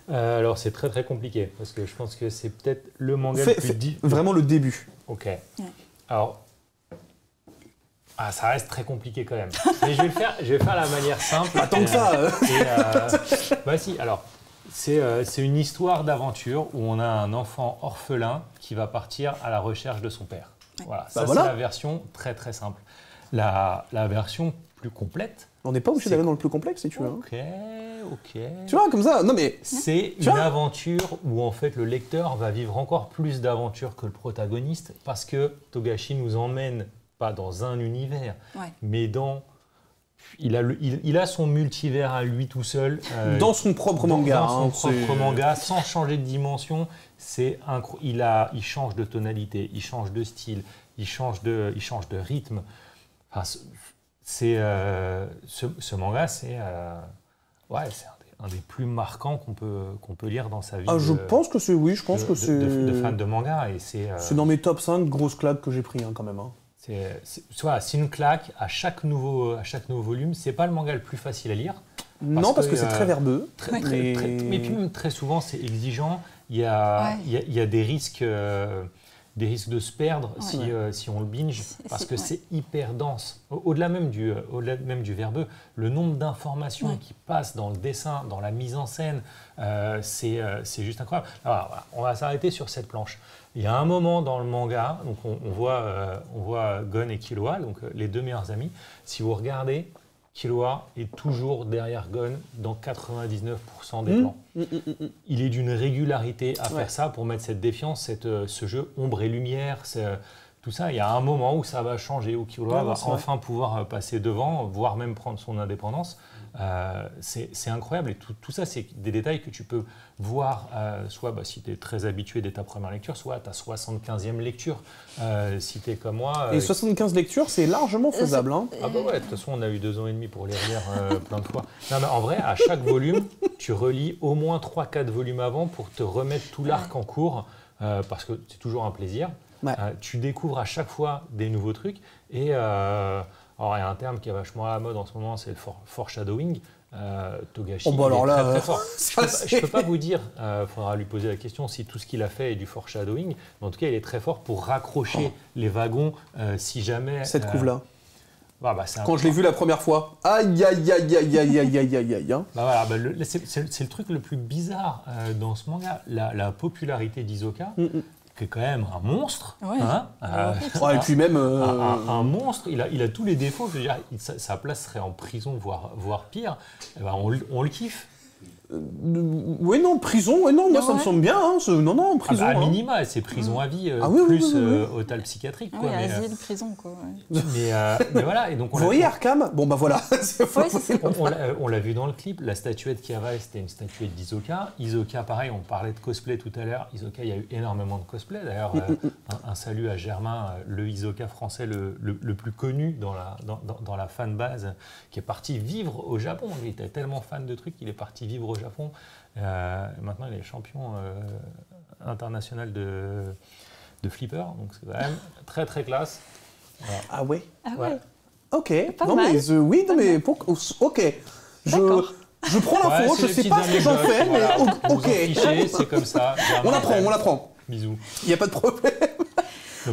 Alors c'est très très compliqué, parce que je pense que c'est peut-être le manga le plus vraiment le début. Ok. Ouais. Alors, ça reste très compliqué quand même. Mais je vais faire la manière simple. Pas tant que ça. Si. Alors, c'est une histoire d'aventure où on a un enfant orphelin qui va partir à la recherche de son père. Voilà. C'est la version très très simple. La version plus complète. On n'est pas obligé d'aller dans le plus complexe si tu veux. Ok. Tu vois, comme ça, non mais... C'est une aventure où en fait le lecteur va vivre encore plus d'aventures que le protagoniste, parce que Togashi nous emmène pas dans un univers, mais il a son multivers à lui tout seul. Dans son propre manga. Dans son propre manga, sans changer de dimension. Il change de tonalité, il change de style, il change de rythme. Enfin, ce manga, c'est des plus marquants qu'on peut lire dans sa vie. Je pense que c'est, oui, je pense que c'est... De fan de manga. C'est dans mes top 5 grosses claques que j'ai pris quand même. Hein. C'est une claque à chaque nouveau volume. C'est pas le manga le plus facile à lire. Parce que c'est très verbeux. Mais puis même très souvent, c'est exigeant. Il y a des risques de se perdre si on le binge, parce que c'est hyper dense. Au-delà même du verbeux, le nombre d'informations qui passent dans le dessin, dans la mise en scène, c'est juste incroyable. Alors, voilà, on va s'arrêter sur cette planche. Il y a un moment dans le manga, donc on voit Gon et Killua, donc les deux meilleurs amis. Si vous regardez, Killua est toujours derrière Gon dans 99% des plans. Il est d'une régularité à faire ça pour mettre cette défiance, ce jeu ombre et lumière, tout ça. Il y a un moment où ça va changer, où Killua va enfin pouvoir passer devant, voire même prendre son indépendance. C'est incroyable, et tout ça, c'est des détails que tu peux voir, soit si tu es très habitué dès ta première lecture, soit à ta 75e lecture, si tu es comme moi. Et 75 lectures, c'est largement faisable. Hein. Ah bah ouais, de toute façon, on a eu 2 ans et demi pour les relire plein de fois. Non, mais en vrai, à chaque volume, tu relis au moins 3-4 volumes avant pour te remettre tout l'arc en cours, parce que c'est toujours un plaisir. Tu découvres à chaque fois des nouveaux trucs, et... alors, il y a un terme qui est vachement à la mode en ce moment, c'est le foreshadowing. Togashi est très très fort. Je ne peux pas vous dire, faudra lui poser la question si tout ce qu'il a fait est du foreshadowing, mais en tout cas, il est très fort pour raccrocher les wagons si jamais... Cette couve-là. Quand je l'ai vu la première fois, aïe aïe aïe aïe aïe aïe aïe aïe aïe. C'est le truc le plus bizarre dans ce manga, la popularité d'Hisoka. Qui est quand même un monstre. Et puis même... Un monstre, il a tous les défauts. Je veux dire, sa place serait en prison, voire pire. Et ben, on le kiffe. Oui, non, prison, moi ça me semble bien. Hein, non, prison. À minima, c'est prison à vie, plus hôtel psychiatrique. Oui, asile, prison, quoi. Mais voilà, et donc... Vous voyez Arkham ? Bon, bah voilà. On l'a vu dans le clip, la statuette qui avale, c'était une statuette d'Hisoka. Hisoka, pareil, on parlait de cosplay tout à l'heure. Hisoka, il y a eu énormément de cosplay. D'ailleurs, un salut à Germain, le Hisoka français le plus connu dans la fanbase, qui est parti vivre au Japon. Il était tellement fan de trucs qu'il est parti vivre au Japon. Maintenant, il est champion international de flipper, donc c'est quand même très très classe. Voilà. Ah ouais. Ok. Non mal. Mais oui, non mais ok. Je prends l'info, je sais pas ce que j'en fais, mais ok. C'est comme ça. On apprend. Bisous. Il n'y a pas de problème.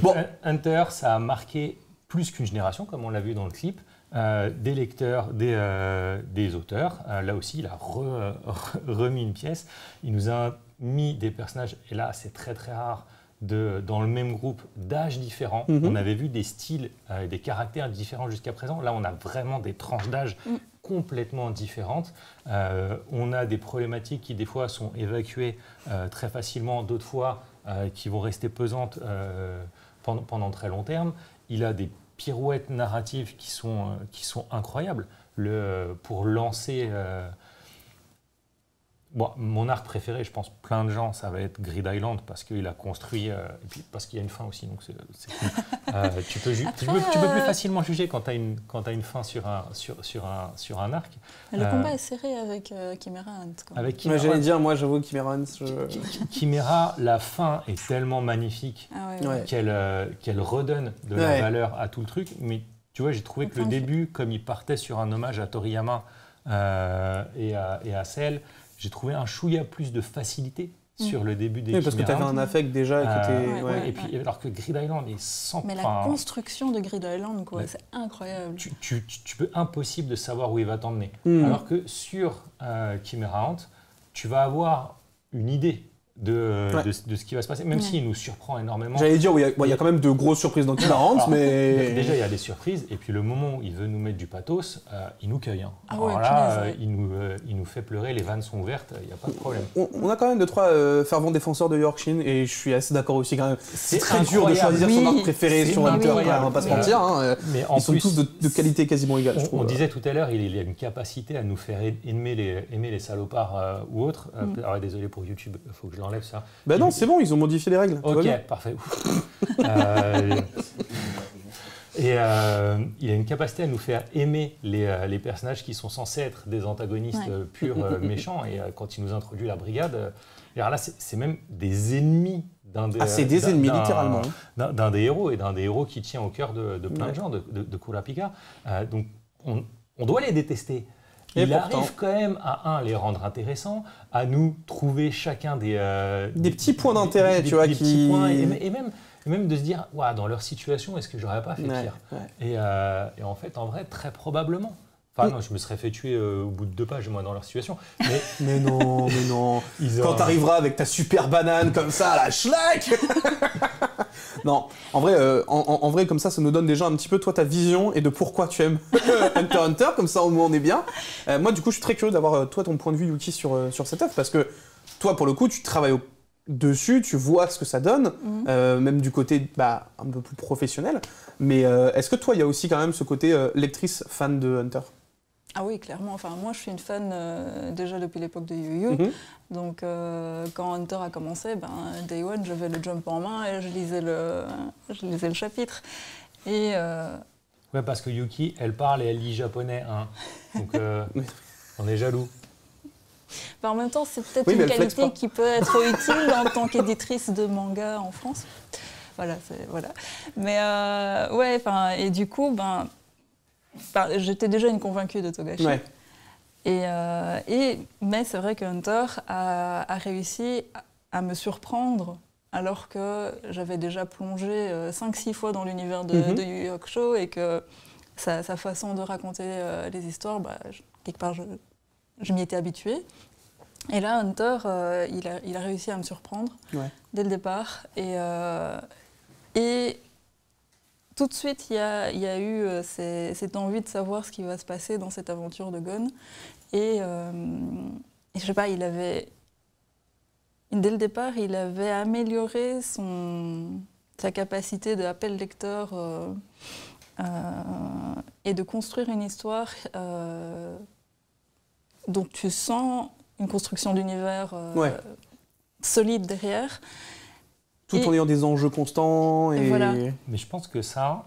Donc, Hunter, ça a marqué plus qu'une génération, comme on l'a vu dans le clip. Des lecteurs, des auteurs. Là aussi, il a remis une pièce. Il nous a mis des personnages, et là, c'est très très rare, dans le même groupe, d'âges différents. On avait vu des styles, des caractères différents jusqu'à présent. Là, on a vraiment des tranches d'âge complètement différentes. On a des problématiques qui, des fois, sont évacuées très facilement, d'autres fois, qui vont rester pesantes pendant très long terme. Il a des pirouettes narratives qui sont incroyables. Pour lancer... mon arc préféré, je pense plein de gens, ça va être Grid Island, parce qu'il a construit, et puis parce qu'il y a une fin aussi, donc c'est cool. Tu peux plus facilement juger quand tu as une fin sur un arc. Le combat est serré avec Chimera Ant. Avec Chimera, j'allais dire, moi j'avoue Chimera Ant. Chimera, la fin est tellement magnifique qu'elle redonne de la valeur à tout le truc. Mais tu vois, j'ai trouvé que le début, comme il partait sur un hommage à Toriyama et à Cell, j'ai trouvé un chouïa plus de facilité sur le début des Chimera. Parce que tu avais un affect déjà qui était... Et puis, alors que Grid Island est sans... Mais la construction de Grid Island, c'est incroyable. Tu peux impossible de savoir où il va t'emmener. Alors que sur Chimera Ant, tu vas avoir une idée de ce qui va se passer, même s'il nous surprend énormément. J'allais dire, il y a quand même de grosses surprises dans Chimera Ant, mais... Déjà, il y a des surprises, et puis le moment où il veut nous mettre du pathos, il nous cueille. Il nous fait pleurer, les vannes sont ouvertes, il n'y a pas de problème. On a quand même 2-3 fervents défenseurs de Yorkshin, et je suis assez d'accord aussi quand même. C'est très dur de choisir son arc préféré sur Hunter, on va pas se mentir. Mais ils sont tous de qualité quasiment égale, je trouve. On disait tout à l'heure, il a une capacité à nous faire aimer les salopards ou autres. Alors, désolé pour YouTube, il faut que je l'enlève ça. Non, c'est bon, ils ont modifié les règles. Ok, parfait. Et il a une capacité à nous faire aimer les personnages qui sont censés être des antagonistes purs, méchants. Et quand il nous introduit la brigade, alors là, c'est même des ennemis d'un des... c'est des ennemis, littéralement. D'un des héros, et d'un des héros qui tient au cœur de plein de gens, de Kurapika. Donc, on doit les détester. Il arrive quand même à, les rendre intéressants, à nous trouver chacun des petits points d'intérêt, tu vois, petits points, et même de se dire, dans leur situation, est-ce que j'aurais pas fait pire et en fait, en vrai, très probablement. Enfin, non, je me serais fait tuer au bout de 2 pages, moi, dans leur situation. Mais non. Quand t'arriveras avec ta super banane comme ça, la schlack. Non, en vrai, comme ça nous donne déjà un petit peu, toi, ta vision et de pourquoi tu aimes Hunter x Hunter, comme ça, au moins, on est bien. Moi, du coup, je suis très curieux d'avoir, toi, ton point de vue, Yuki, sur cette œuvre, parce que toi, pour le coup, tu travailles dessus, tu vois ce que ça donne, même du côté un peu plus professionnel. Mais est-ce que toi, il y a aussi quand même ce côté lectrice fan de Hunter ? Ah oui, clairement. Enfin, moi, je suis une fan déjà depuis l'époque de Yu Yu. Donc, quand Hunter a commencé, Day One, j'avais le Jump en main et je lisais le chapitre. Et ouais, parce que Yuki, elle parle et elle lit japonais. Hein. Donc, on est jaloux. En même temps, c'est peut-être une qualité qui peut être utile en tant qu'éditrice de manga en France. Voilà. Mais ouais, et du coup, j'étais déjà une convaincue de Togashi. Ouais. Mais c'est vrai que Hunter a réussi à me surprendre alors que j'avais déjà plongé 5-6 fois dans l'univers de Yu Yu Hakusho et que sa façon de raconter les histoires, quelque part, je m'y étais habituée. Et là, Hunter, il a réussi à me surprendre dès le départ. Et tout de suite, il y a eu cette envie de savoir ce qui va se passer dans cette aventure de Gon. Et je sais pas, dès le départ, il avait amélioré sa capacité d'appel lecteur et de construire une histoire dont tu sens une construction d'univers solide derrière. Tout en ayant des enjeux constants. Et voilà. Mais je pense que ça,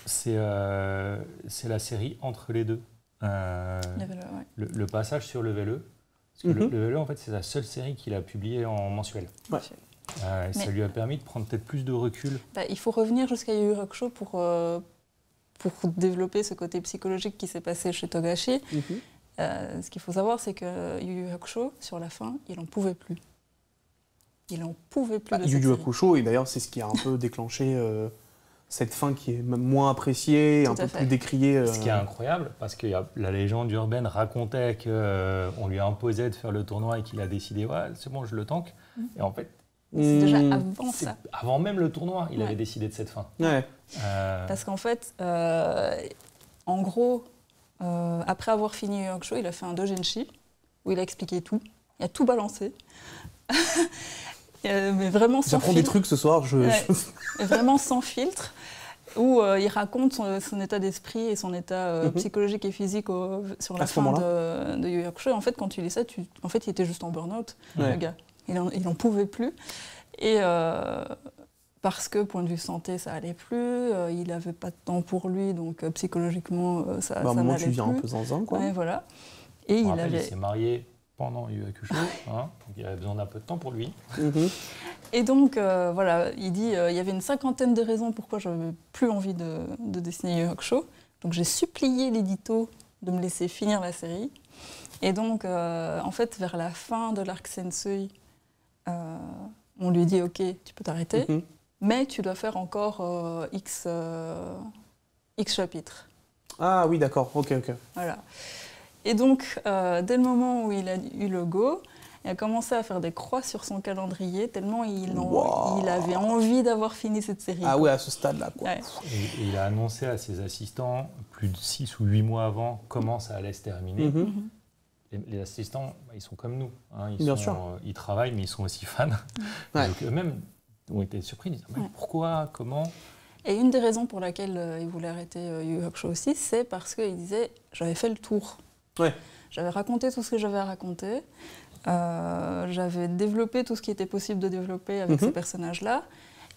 c'est la série entre les deux. Le passage sur Level-E. Parce que Level-E, en fait, c'est la seule série qu'il a publiée en mensuel. Ouais. Ça lui a permis de prendre peut-être plus de recul. Il faut revenir jusqu'à Yu Yu Hakusho pour développer ce côté psychologique qui s'est passé chez Togashi. Ce qu'il faut savoir, c'est que Yu Yu Hakusho, sur la fin, il n'en pouvait plus. Il n'en pouvait plus de cette série. Yu Yu Hakusho, et d'ailleurs, c'est ce qui a un peu déclenché cette fin qui est même moins appréciée, un peu plus décriée. Ce qui est incroyable, parce que la légende urbaine racontait qu'on lui imposait de faire le tournoi et qu'il a décidé, c'est bon, je le tank. Et en fait, c'est déjà avant ça. Avant même le tournoi, il avait décidé de cette fin. Parce qu'en fait, en gros, après avoir fini Yu Yu Hakusho, il a fait un doujinshi où il a expliqué tout. Il a tout balancé. Mais vraiment sans J'apprends des trucs ce soir. Vraiment sans filtre, où il raconte son état d'esprit et son état psychologique et physique sur la fin de Yu Yu Hakusho. En fait, quand tu lis ça, en fait, il était juste en burn-out, le gars. Il en pouvait plus. Et parce que, point de vue santé, ça allait plus, il n'avait pas de temps pour lui, donc psychologiquement, ça n'allait plus. À un moment, tu deviens un peu zinzin, quoi. Ouais, voilà. Et il s'est marié pendant Yu Yu Hakusho, donc il avait besoin d'un peu de temps pour lui. Et donc, voilà, il dit il y avait une 50aine de raisons pourquoi je n'avais plus envie de dessiner Yu Yu Hakusho. Donc j'ai supplié l'édito de me laisser finir la série. Et donc, en fait, vers la fin de l'arc Sensui, on lui dit « Ok, tu peux t'arrêter, mais tu dois faire encore X chapitres. » Ah oui, d'accord, ok. Voilà. Et donc, dès le moment où il a eu le go, il a commencé à faire des croix sur son calendrier, tellement il avait envie d'avoir fini cette série. Ah ouais, à ce stade-là, quoi. Ouais. Et il a annoncé à ses assistants, plus de 6 ou 8 mois avant, comment ça allait se terminer. Les assistants, ils sont comme nous. Hein, Bien sûr. Ils travaillent, mais ils sont aussi fans. Donc eux-mêmes ont été surpris. Ils disent, pourquoi, comment ? Et une des raisons pour laquelle il voulait arrêter Yu Yu Hakusho aussi, c'est parce qu'il disait « J'avais fait le tour. J'avais raconté tout ce que j'avais à raconter. J'avais développé tout ce qui était possible de développer avec ces personnages-là.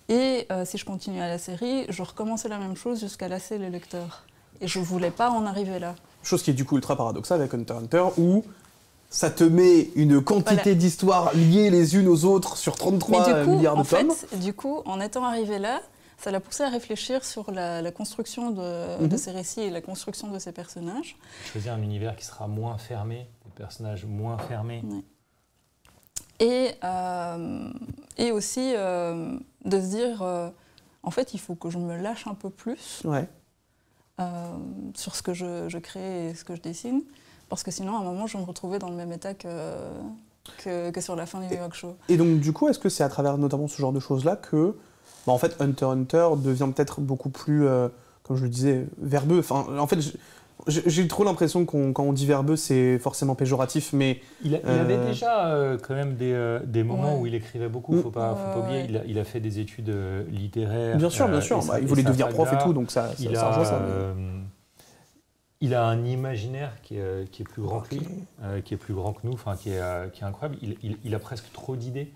Et si je continuais à la série, je recommençais la même chose jusqu'à lasser les lecteurs. Et je voulais pas en arriver là. Chose qui est du coup ultra paradoxale avec Hunter x Hunter, où ça te met une quantité d'histoires liées les unes aux autres sur 33 milliards de tomes. Du coup, en étant arrivé là, ça l'a poussé à réfléchir sur la construction de ces récits et la construction de ces personnages. Choisir un univers qui sera moins fermé, des personnages moins fermés. Ouais. Et aussi de se dire, en fait, il faut que je me lâche un peu plus sur ce que je crée et ce que je dessine, parce que sinon, à un moment, je vais me retrouver dans le même état que sur la fin du New York Show. Et donc, du coup, est-ce que c'est à travers notamment ce genre de choses-là que, en fait, Hunter x Hunter devient peut-être beaucoup plus, comme je le disais, verbeux. Enfin, en fait, j'ai trop l'impression que quand on dit verbeux, c'est forcément péjoratif, mais... Il avait déjà quand même des moments où il écrivait beaucoup, faut pas oublier. Il a fait des études littéraires. Bien sûr. Il voulait devenir prof et tout, donc ça rejoint ça. Il a un imaginaire qui est plus grand que lui, qui est plus grand que nous, qui est incroyable. Il a presque trop d'idées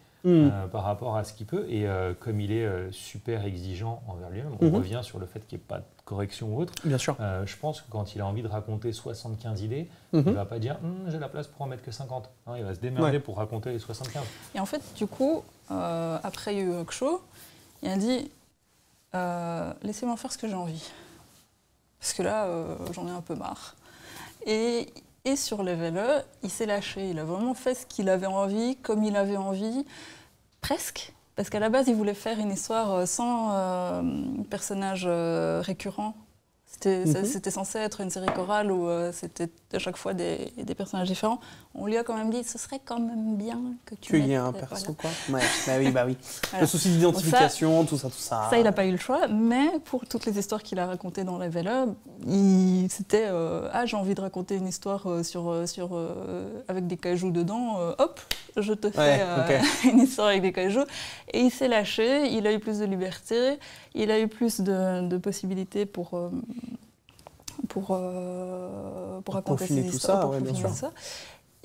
par rapport à ce qu'il peut. Et comme il est super exigeant envers lui-même, on revient sur le fait qu'il n'y ait pas de correction ou autre. Bien sûr. Je pense que quand il a envie de raconter 75 idées, il ne va pas dire « j'ai la place pour en mettre que 50 ». Il va se démerder pour raconter les 75. Et en fait, du coup, après New York Show, il a dit « laissez-moi faire ce que j'ai envie ». Parce que là, j'en ai un peu marre. Et sur Level Up, il s'est lâché. Il a vraiment fait ce qu'il avait envie, comme il avait envie, presque. Parce qu'à la base, il voulait faire une histoire sans personnages récurrents. C'était censé être une série chorale où c'était à chaque fois des personnages différents. On lui a quand même dit, ce serait quand même bien que tu qu'il y ait un perso, quoi. Ouais, bah oui. Voilà. Le souci d'identification, tout ça. Ça, il n'a pas eu le choix, mais pour toutes les histoires qu'il a racontées dans Level Up, c'était j'ai envie de raconter une histoire avec des kaijus dedans, hop, je te fais une histoire avec des kaijus. Et il s'est lâché, il a eu plus de liberté, il a eu plus de possibilités pour raconter ses histoires, pour bien sûr. Ça.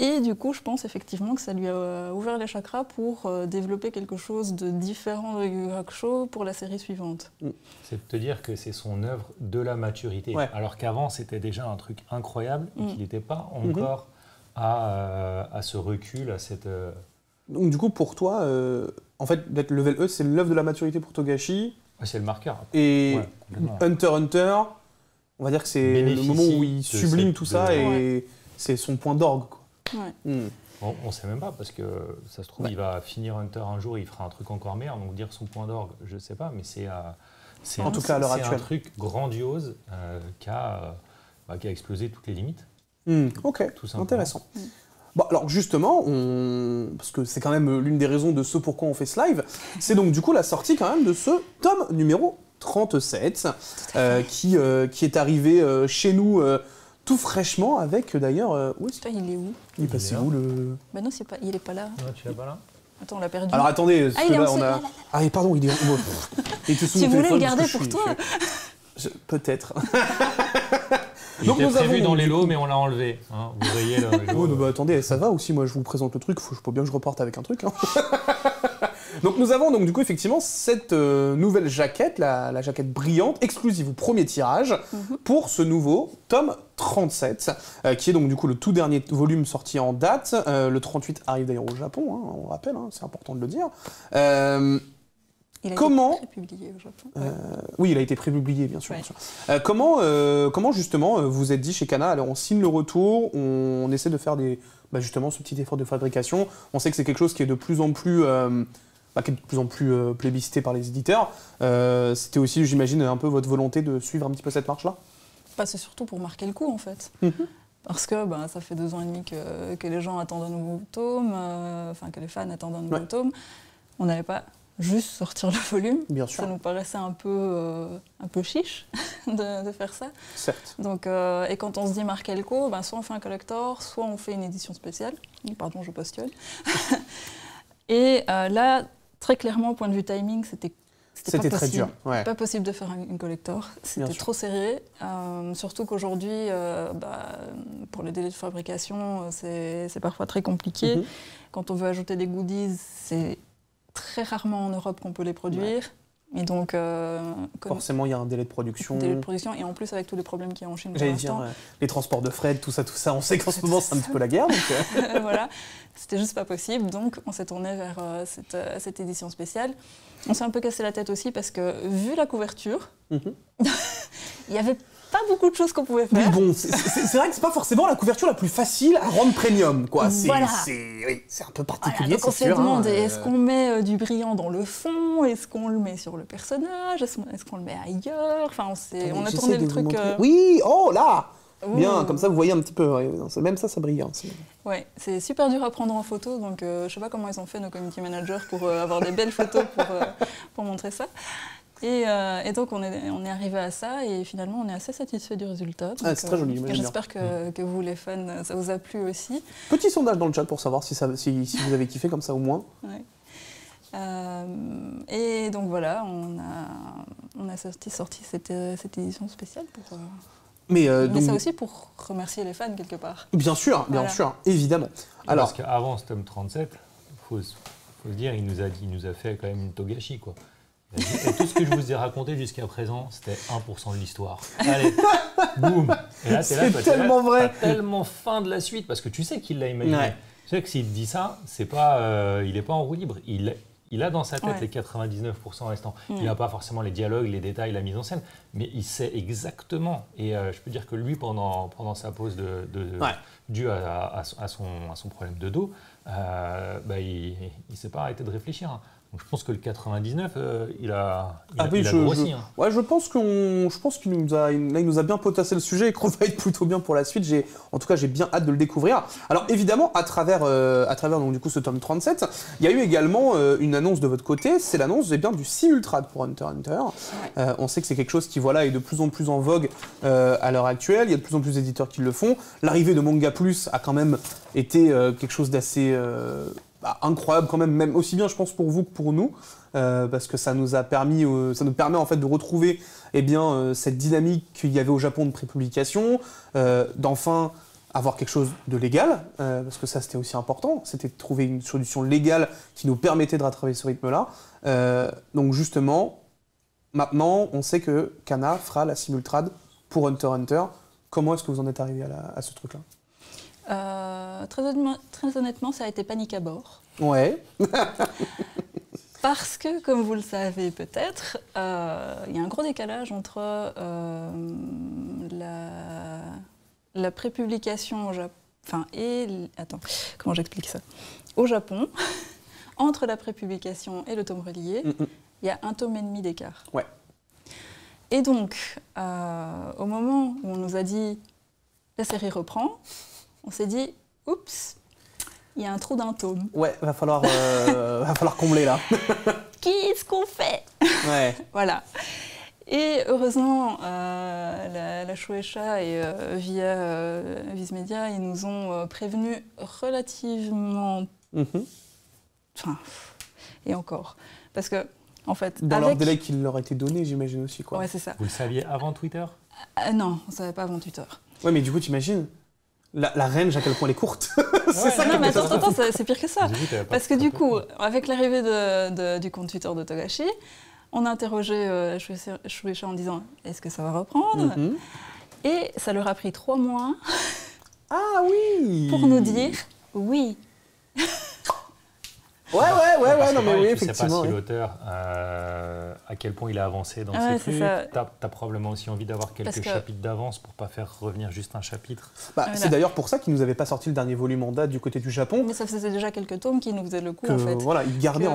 Et du coup, je pense effectivement que ça lui a ouvert les chakras pour développer quelque chose de différent de Yu Yu Hakusho pour la série suivante. C'est de te dire que c'est son œuvre de la maturité. Alors qu'avant, c'était déjà un truc incroyable et qu'il n'était pas encore à ce recul, à cette... Donc du coup, pour toi, en fait, d'être Level E, c'est l'œuvre de la maturité pour Togashi. C'est le marqueur. Et Hunter x Hunter, on va dire que c'est le moment où il sublime tout ça et c'est son point d'orgue. On ne sait même pas, parce que ça se trouve, il va finir Hunter un jour et il fera un truc encore meilleur. Donc dire son point d'orgue, je ne sais pas, mais c'est en tout cas à l'heure actuelle. Un truc grandiose qui a explosé toutes les limites. Ok, tout intéressant. Bon, alors justement, parce que c'est quand même l'une des raisons de ce pourquoi on fait ce live, c'est donc du coup la sortie quand même de ce tome numéro 37, qui est arrivé chez nous tout fraîchement, avec d'ailleurs... il est où? Il est passé où le... Bah non, il est pas là. Non, tu l'as pas là? Attends, on l'a perdu. Alors attendez, parce que là on a... Ah pardon, il est... Tu voulais le garder pour toi? Peut-être. Il était prévu dans les lots, mais on l'a enlevé. Vous voyez là. Attendez, ça va aussi, moi je vous présente le truc, faut bien que je reparte avec un truc. Donc nous avons donc du coup effectivement cette nouvelle jaquette, la jaquette brillante, exclusive au premier tirage, pour ce nouveau tome 37, qui est donc du coup le tout dernier volume sorti en date. Le 38 arrive d'ailleurs au Japon, on rappelle, c'est important de le dire. Il a été prépublié au Japon. Oui, il a été prépublié, bien sûr. Bien sûr. Comment justement vous êtes dit chez Kana, alors on signe le retour, on essaie de faire justement ce petit effort de fabrication. On sait que c'est quelque chose qui est de plus en plus plébiscité par les éditeurs. C'était aussi, j'imagine, un peu votre volonté de suivre un petit peu cette marche-là? C'est surtout pour marquer le coup, en fait. Parce que ça fait 2 ans et demi que les gens attendent un nouveau tome, que les fans attendent un nouveau tome. On n'avait pas juste sortir le volume. Bien sûr. Ça nous paraissait un peu chiche de faire ça. Certes. Donc, et quand on se dit marquer le coup, soit on fait un collector, soit on fait une édition spéciale. Pardon, je postule. Et là, très clairement, au point de vue timing, c'était pas très dur. Pas possible de faire une collector. C'était trop serré. Surtout qu'aujourd'hui, pour les délais de fabrication, c'est parfois très compliqué. Quand on veut ajouter des goodies, c'est très rarement en Europe qu'on peut les produire. Et donc, forcément, il y a un délai de production. Et en plus, avec tous les problèmes qu'il y a en Chine pour J'allais l'instant. dire, les transports de fret, tout ça, on sait qu'en ce moment, c'est un petit peu la guerre. Donc, voilà, c'était juste pas possible. Donc, on s'est tourné vers cette édition spéciale. On s'est un peu cassé la tête aussi parce que, vu la couverture, il y avait pas beaucoup de choses qu'on pouvait faire. Oui, bon, c'est vrai que c'est pas forcément la couverture la plus facile à rendre premium, quoi. C'est un peu particulier, donc on s'est demandé, est-ce qu'on met du brillant dans le fond? Est-ce qu'on le met sur le personnage? Est-ce qu'on le met ailleurs? Enfin, on a tourné le truc... Oui, oh là! Bien, comme ça vous voyez un petit peu, même ça brille. Hein, ouais, c'est super dur à prendre en photo, donc je sais pas comment ils ont fait nos community managers pour avoir des belles photos pour montrer ça. Et donc on est arrivé à ça et finalement on est assez satisfait du résultat. C'est très joli. J'espère que vous les fans, ça vous a plu aussi. Petit sondage dans le chat pour savoir si vous avez kiffé comme ça au moins. Ouais. Et donc voilà, on a sorti cette édition spéciale pour... Mais donc, ça aussi pour remercier les fans quelque part. Bien sûr, évidemment. Alors, parce qu'avant ce tome 37, faut se dire, il nous a fait quand même une Togashi, quoi. Et tout ce que je vous ai raconté jusqu'à présent, c'était 1% de l'histoire. Allez, boum. Et là, c'est tellement vrai. Tellement fin de la suite, parce que tu sais qu'il l'a imaginé. Ouais. Tu sais que s'il dit ça, c'est pas, il n'est pas en roue libre. Il a dans sa tête les 99% restants. Il n'a pas forcément les dialogues, les détails, la mise en scène, mais il sait exactement. Et je peux dire que lui, pendant sa pause due à son problème de dos, il ne s'est pas arrêté de réfléchir. Hein. Donc je pense que le 99, il a grossi. Hein. Ouais, je pense qu'il nous a bien potassé le sujet et qu'on va être plutôt bien pour la suite. En tout cas, j'ai bien hâte de le découvrir. Alors évidemment, à travers donc, du coup, ce tome 37, il y a eu également une annonce de votre côté. C'est l'annonce du simultrad pour Hunter x Hunter. Ouais. On sait que c'est quelque chose qui est de plus en plus en vogue à l'heure actuelle. Il y a de plus en plus d'éditeurs qui le font. L'arrivée de Manga Plus a quand même été quelque chose d'assez... incroyable quand même aussi bien je pense pour vous que pour nous, parce que ça nous permet en fait de retrouver cette dynamique qu'il y avait au Japon de prépublication, d'enfin avoir quelque chose de légal, parce que ça c'était aussi important, c'était de trouver une solution légale qui nous permettait de rattraper ce rythme-là. Donc justement, maintenant on sait que Kana fera la simultrad pour Hunter x Hunter. Comment est-ce que vous en êtes arrivé à ce truc-là ? Très honnêtement, ça a été panique à bord. Ouais. Parce que, comme vous le savez peut-être, il y a un gros décalage entre la prépublication au Japon... Attends, comment j'explique ça ? Au Japon, entre la prépublication et le tome relié, il y a 1 tome et demi d'écart. Ouais. Et donc, au moment où on nous a dit « la série reprend », on s'est dit, oups, il y a un trou d'un tome. Ouais, va falloir combler là. Qu'est-ce qu'on fait ? Ouais. Voilà. Et heureusement, la Shueisha et via Viz Media, ils nous ont prévenus relativement... Enfin, et encore. Parce que, en fait... Dans leur délai qui leur a été donné, j'imagine aussi, quoi. Ouais, c'est ça. Vous le saviez avant Twitter ? Non, on ne savait pas avant Twitter. Ouais, mais du coup, t'imagines la range, à quel point elle est courte. C'est ça. Non, mais attends, c'est pire que ça. Parce que du coup, avec l'arrivée du compte Twitter de Togashi, on a interrogé Shueisha en disant « Est-ce que ça va reprendre ?» Et ça leur a pris 3 mois pour nous dire « Oui ». Ouais, non mais oui, effectivement. Tu sais pas si l'auteur, à quel point il a avancé dans ses trucs. T'as probablement aussi envie d'avoir quelques chapitres d'avance pour pas faire revenir juste un chapitre. Voilà. C'est d'ailleurs pour ça qu'ils nous avaient pas sorti le dernier volume en date du côté du Japon. Mais ça faisait déjà quelques tomes qui nous faisaient le coup en fait. Voilà, ils gardaient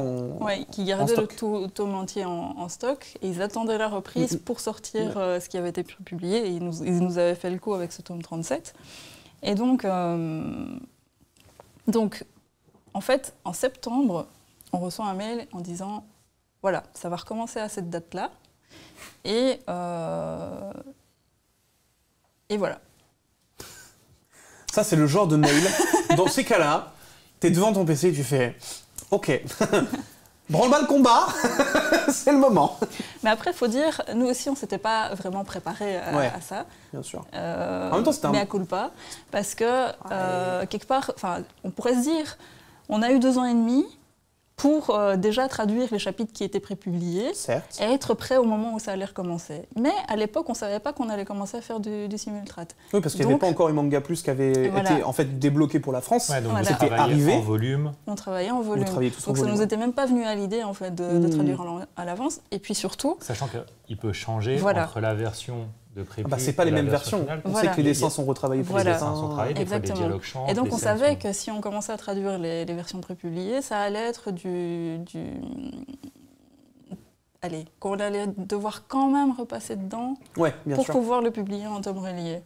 qui gardaient le tome entier en stock et ils attendaient la reprise pour sortir ce qui avait été publié et ils nous avaient fait le coup avec ce tome 37. Et donc en fait, en septembre, on reçoit un mail en disant « Voilà, ça va recommencer à cette date-là. » Et voilà. Ça, c'est le genre de mail. Dans ces cas-là, t'es devant ton PC et tu fais « Ok, branle-bas le combat, c'est le moment. » Mais après, il faut dire, nous aussi, on ne s'était pas vraiment préparés à ça. Bien sûr. En même temps, c'était mea culpa, parce que, quelque part, on pourrait se dire... On a eu 2 ans et demi, pour déjà traduire les chapitres qui étaient prépubliés et être prêt au moment où ça allait recommencer. Mais à l'époque, on ne savait pas qu'on allait commencer à faire du simultrate. Oui, parce qu'il n'y avait pas encore Manga Plus qui avait été en fait débloqué pour la France. Ouais, donc c'était arrivé en volume. On travaillait en volume. Donc ça ne nous était même pas venu à l'idée en fait, de traduire à l'avance. Et puis surtout... Sachant qu'il peut changer entre la version... c'est pas les mêmes versions. On sait que les dessins sont retravaillés pour les dessins. Des fois, les dialogues changent. Et donc on savait que si on commençait à traduire les versions prépubliées, ça allait être qu'on allait devoir quand même repasser dedans pour pouvoir le publier en tome relié.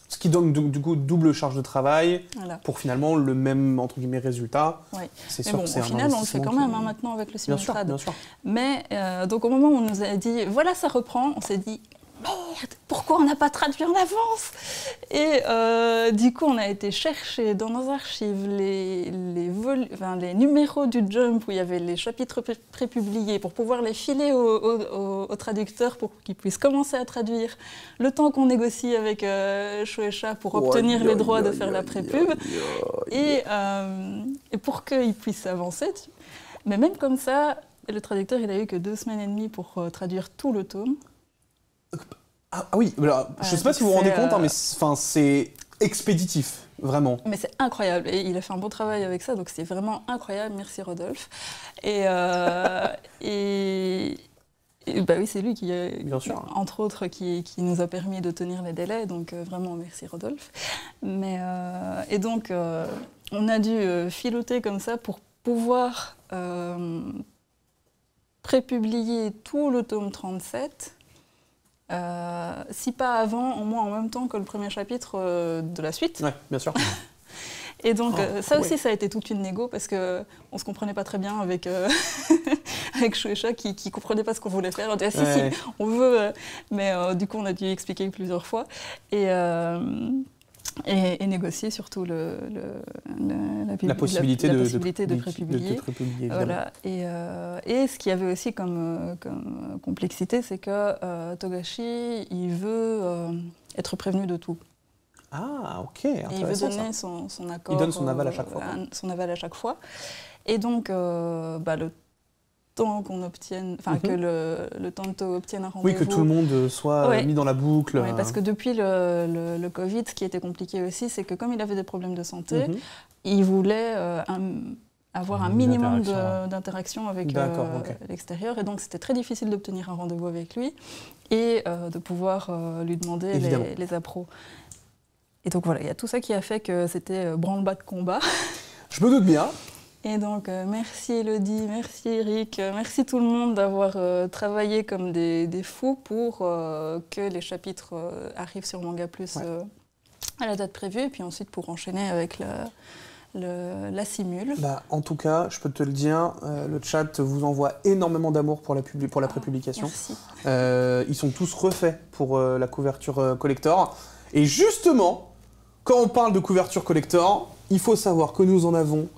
Ce qui donne du coup double charge de travail pour finalement le même entre guillemets résultat. Oui. C'est sûr que c'est au final, on le fait quand même maintenant avec le simultrade. Bien sûr. Mais donc au moment où on nous a dit voilà, ça reprend, on s'est dit merde, pourquoi on n'a pas traduit en avance? Et du coup, on a été chercher dans nos archives les numéros du Jump où il y avait les chapitres prépubliés pour pouvoir les filer au traducteur pour qu'il puisse commencer à traduire. Le temps qu'on négocie avec Shueisha pour obtenir les droits de faire la prépub et pour qu'il puisse avancer. Mais même comme ça, le traducteur, il a eu que 2 semaines et demie pour traduire tout le tome. Ah oui, alors, je ne sais pas si vous vous rendez compte, mais c'est expéditif, vraiment. Mais c'est incroyable, et il a fait un bon travail avec ça, donc c'est vraiment incroyable, merci Rodolphe. Et bah oui, c'est lui qui, entre autres, qui nous a permis de tenir les délais, donc vraiment merci Rodolphe. Et donc, on a dû filouter comme ça pour pouvoir prépublier tout le tome 37. Si pas avant, au moins en même temps que le premier chapitre de la suite. Oui, bien sûr. Et donc ça aussi, ça a été toute une négo parce qu'on ne se comprenait pas très bien avec, avec Shueisha qui ne comprenait pas ce qu'on voulait faire. On disait si, on veut, mais du coup on a dû expliquer plusieurs fois. Et négocier surtout la possibilité de prépublier. Voilà. Et ce qu'il y avait aussi comme complexité, c'est que Togashi, il veut être prévenu de tout. Ah, ok. Et il veut donner son accord. Il donne son aval à chaque fois. Son aval à chaque fois. Et donc, le temps qu'on obtienne, que le Tanto obtienne un rendez-vous. Oui, que tout le monde soit mis dans la boucle. Oui, parce que depuis le Covid, ce qui était compliqué aussi, c'est que comme il avait des problèmes de santé, il voulait avoir un minimum d'interaction avec l'extérieur. Et donc, c'était très difficile d'obtenir un rendez-vous avec lui et de pouvoir lui demander les appros. Et donc, voilà, il y a tout ça qui a fait que c'était branle-bas de combat. Je me doute bien. Et donc, merci Elodie, merci Eric, merci tout le monde d'avoir travaillé comme des fous pour que les chapitres arrivent sur Manga Plus à la date prévue, et puis ensuite pour enchaîner avec la simule. En tout cas, je peux te le dire, le chat vous envoie énormément d'amour pour la prépublication. Merci. Ils sont tous refaits pour la couverture collector. Et justement, quand on parle de couverture collector, il faut savoir que nous en avons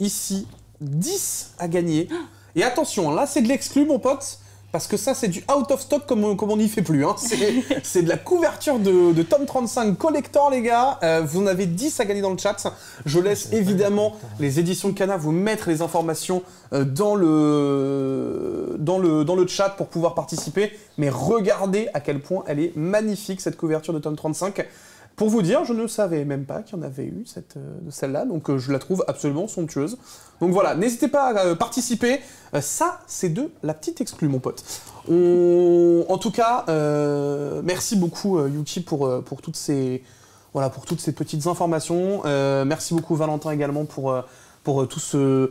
ici 10 à gagner. Et attention, là c'est de l'exclu mon pote, parce que ça c'est du out of stock comme on n'y fait plus. Hein. C'est de la couverture de tome 35 collector les gars. Vous en avez 10 à gagner dans le chat. Je laisse évidemment les éditions Kana vous mettre les informations dans le chat pour pouvoir participer. Mais regardez à quel point elle est magnifique cette couverture de tome 35. Pour vous dire, je ne savais même pas qu'il y en avait eu de celle-là, donc je la trouve absolument somptueuse. Donc voilà, n'hésitez pas à participer. Ça, c'est de la petite exclue, mon pote. En tout cas, merci beaucoup Yuki pour toutes ces petites informations. Merci beaucoup Valentin également pour tout ce...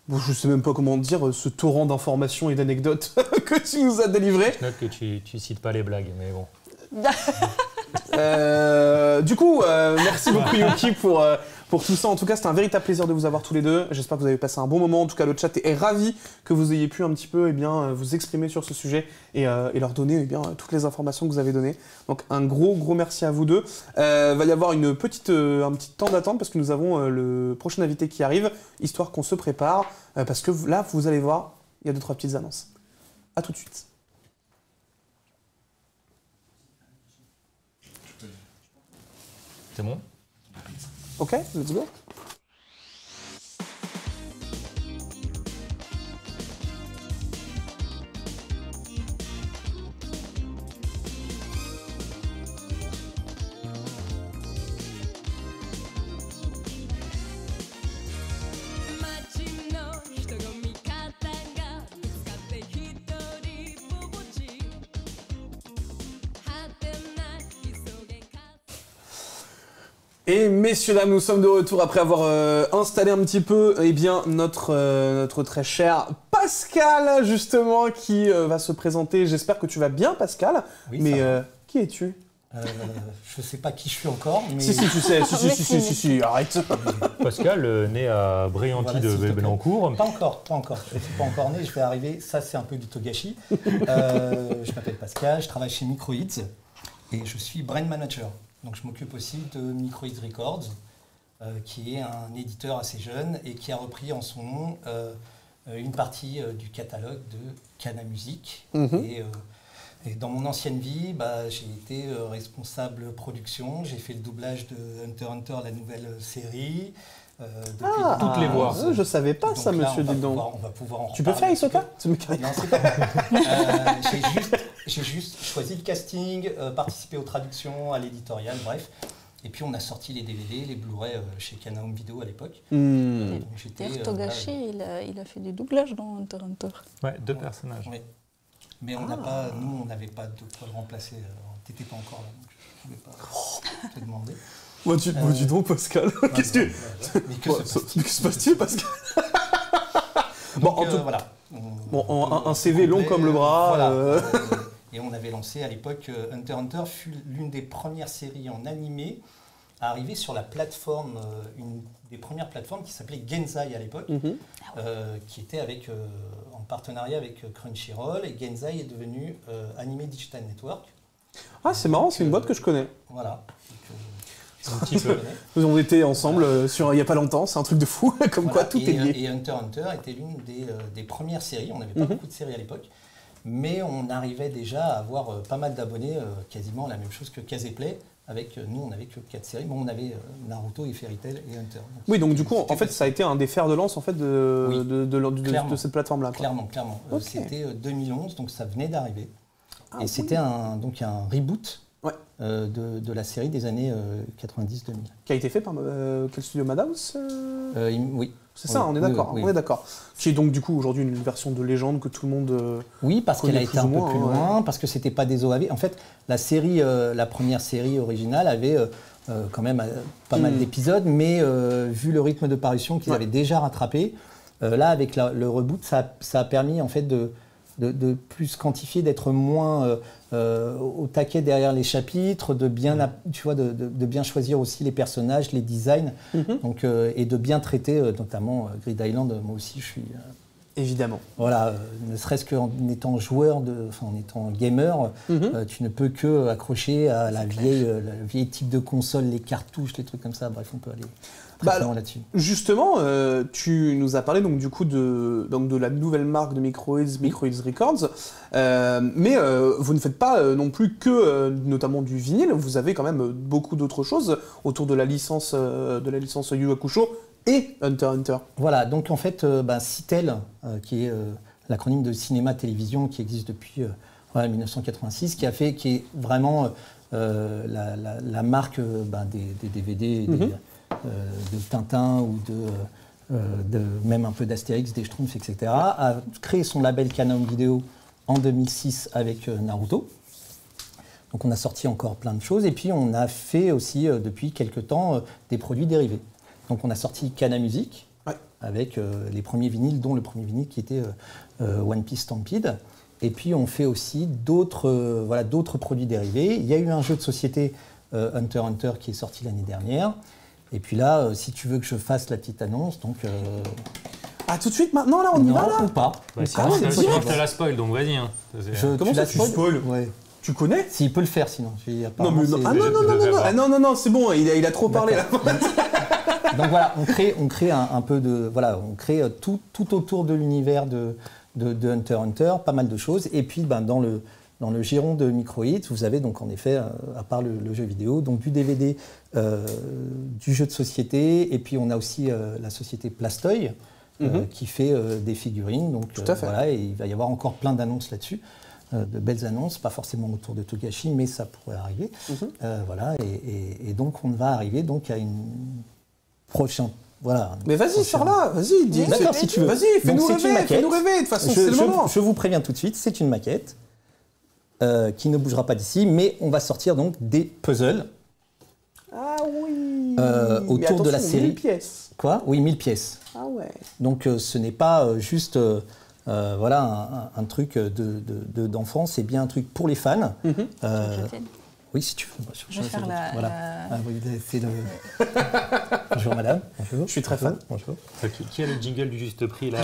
je sais même pas comment dire, ce torrent d'informations et d'anecdotes que tu nous as délivré. Je note que tu cites pas les blagues, mais bon. Du coup, merci beaucoup Yuki pour tout ça. En tout cas, c'était un véritable plaisir de vous avoir tous les deux. J'espère que vous avez passé un bon moment. En tout cas, le chat est ravi que vous ayez pu un petit peu vous exprimer sur ce sujet et leur donner toutes les informations que vous avez données. Donc, un gros merci à vous deux. Va y avoir un petit temps d'attente parce que nous avons le prochain invité qui arrive, histoire qu'on se prépare. Parce que là, vous allez voir, il y a 2-3 petites annonces. À tout de suite. C'est bon? Ok, let's go. Et messieurs, dames, nous sommes de retour après avoir installé un petit peu notre très cher Pascal, justement, qui va se présenter. J'espère que tu vas bien, Pascal. Oui, mais qui es-tu? Je sais pas qui je suis encore, mais... Si, tu sais, si, arrête. Pascal, né à Bréanty de Bellancourt. Pas encore. Je ne suis pas encore né, je vais arriver. Ça, c'est un peu du Togashi. Je m'appelle Pascal, je travaille chez Microids et je suis brand manager. Donc je m'occupe aussi de Microids Records, qui est un éditeur assez jeune et qui a repris en son nom une partie du catalogue de Kana Music. Et dans mon ancienne vie, j'ai été responsable production, j'ai fait le doublage de Hunter x Hunter, la nouvelle série. Toutes les voix. Je ne savais pas donc ça, là, monsieur Didon. On va pouvoir en Tu peux faire Hisoka? Non, c'est pas vrai. J'ai juste choisi le casting, participé aux traductions, à l'éditorial, bref. Et puis on a sorti les DVD, les Blu-ray chez Kana Home Video à l'époque. Togashi, il a fait du doublage dans Hunter x Hunter. Ouais, 2 personnages. Oui. Mais on nous, on n'avait pas de quoi le remplacer. T'étais pas encore là, donc je ne pouvais pas te demander. Dis donc, Pascal. Qu'est-ce que... Mais que se passe-t-il, Pascal? Donc, voilà. Un CV long comme le bras. Voilà. Et on avait lancé à l'époque, Hunter x Hunter fut l'une des premières séries en animé à arriver sur la plateforme, une des premières plateformes qui s'appelait Genzai à l'époque, qui était en partenariat avec Crunchyroll, et Genzai est devenu Anime Digital Network. Ah, c'est marrant, c'est une boîte que je connais. Voilà. Nous avons été ensemble il n'y a pas longtemps, c'est un truc de fou, comme quoi tout est lié. Et Hunter x Hunter était l'une des premières séries, on n'avait pas beaucoup de séries à l'époque, mais on arrivait déjà à avoir pas mal d'abonnés, quasiment la même chose que Kazéplay. Avec nous, on n'avait que 4 séries. Bon, on avait Naruto et Fairy Tail et Hunter. Donc du coup, en fait, ça a été un des fers de lance en fait de cette plateforme-là. Clairement. Okay. C'était 2011, donc ça venait d'arriver. Et c'était un reboot de la série des années 90-2000. Qui a été fait par quel studio, Madhouse Oui. C'est ça, on est d'accord. On est d'accord. Qui est donc du coup aujourd'hui une version de légende que tout le monde. Oui, parce qu'elle a été un peu plus loin, parce que c'était pas des OAV. En fait, la première série originale avait quand même pas mal d'épisodes, mais vu le rythme de parution qu'ils avaient déjà rattrapé, là avec le reboot, ça a permis en fait de plus quantifier, d'être moins au taquet derrière les chapitres, de bien, de bien choisir aussi les personnages, les designs, donc, et de bien traiter notamment Grid Island. Moi aussi, je suis... Évidemment. Voilà, ne serait-ce qu'en étant en étant gamer, tu ne peux que accrocher à la vieille type de console, les cartouches, les trucs comme ça. Bref, on peut aller très loin là-dessus. Justement, tu nous as parlé donc du coup de la nouvelle marque de Microids Records, mais vous ne faites pas non plus que notamment du vinyle. Vous avez quand même beaucoup d'autres choses autour de la licence Yu Yu Hakusho et Hunter x Hunter. Voilà, donc en fait, CITEL, qui est l'acronyme de cinéma-télévision qui existe depuis 1986, qui est vraiment la marque des DVD, de Tintin ou même un peu d'Astérix, des Schtroumpfs, etc., a créé son label Kana Home Video en 2006 avec Naruto. Donc on a sorti encore plein de choses, et puis on a fait aussi depuis quelques temps des produits dérivés. Donc on a sorti Kana Music avec les premiers vinyles, dont le premier vinyle qui était One Piece Stampede. Et puis on fait aussi d'autres produits dérivés. Il y a eu un jeu de société Hunter x Hunter qui est sorti l'année dernière. Et puis là, si tu veux que je fasse la petite annonce, donc... Ah, tout de suite, maintenant, là, on y va, là ou pas. Sinon, je te la spoil, donc vas-y. Hein. Comment ça, tu spoil? Tu connais? S'il peut le faire, sinon. Non, c'est bon, il a trop parlé, là. Donc voilà, on crée un peu de... Voilà, on crée tout autour de l'univers de Hunter x Hunter, pas mal de choses. Et puis, dans le giron de Microids, vous avez donc en effet, à part le jeu vidéo, donc du DVD, du jeu de société, et puis on a aussi la société Plastoy, qui fait des figurines. Donc tout à fait. Voilà, et il va y avoir encore plein d'annonces là-dessus, de belles annonces, pas forcément autour de Togashi, mais ça pourrait arriver. Voilà, et donc on va arriver donc à une prochaine... Voilà. Mais vas-y, sors-là, vas-y, dis. D'accord, si tu veux. Vas-y, fais-nous rêver, de toute façon, c'est le moment. Je vous préviens tout de suite, c'est une maquette qui ne bougera pas d'ici, mais on va sortir donc des puzzles. Ah oui. Autour de la série. 1000 pièces. Quoi? Oui, 1000 pièces. Ah ouais. Donc ce n'est pas juste voilà, un truc d'enfant, c'est bien un truc pour les fans. Oui, si tu veux. Je vais faire la... Voilà. Ah, oui, c'est le... Bonjour madame. Bonjour. Je suis très fan. Bonjour. Qui a le jingle du juste prix là?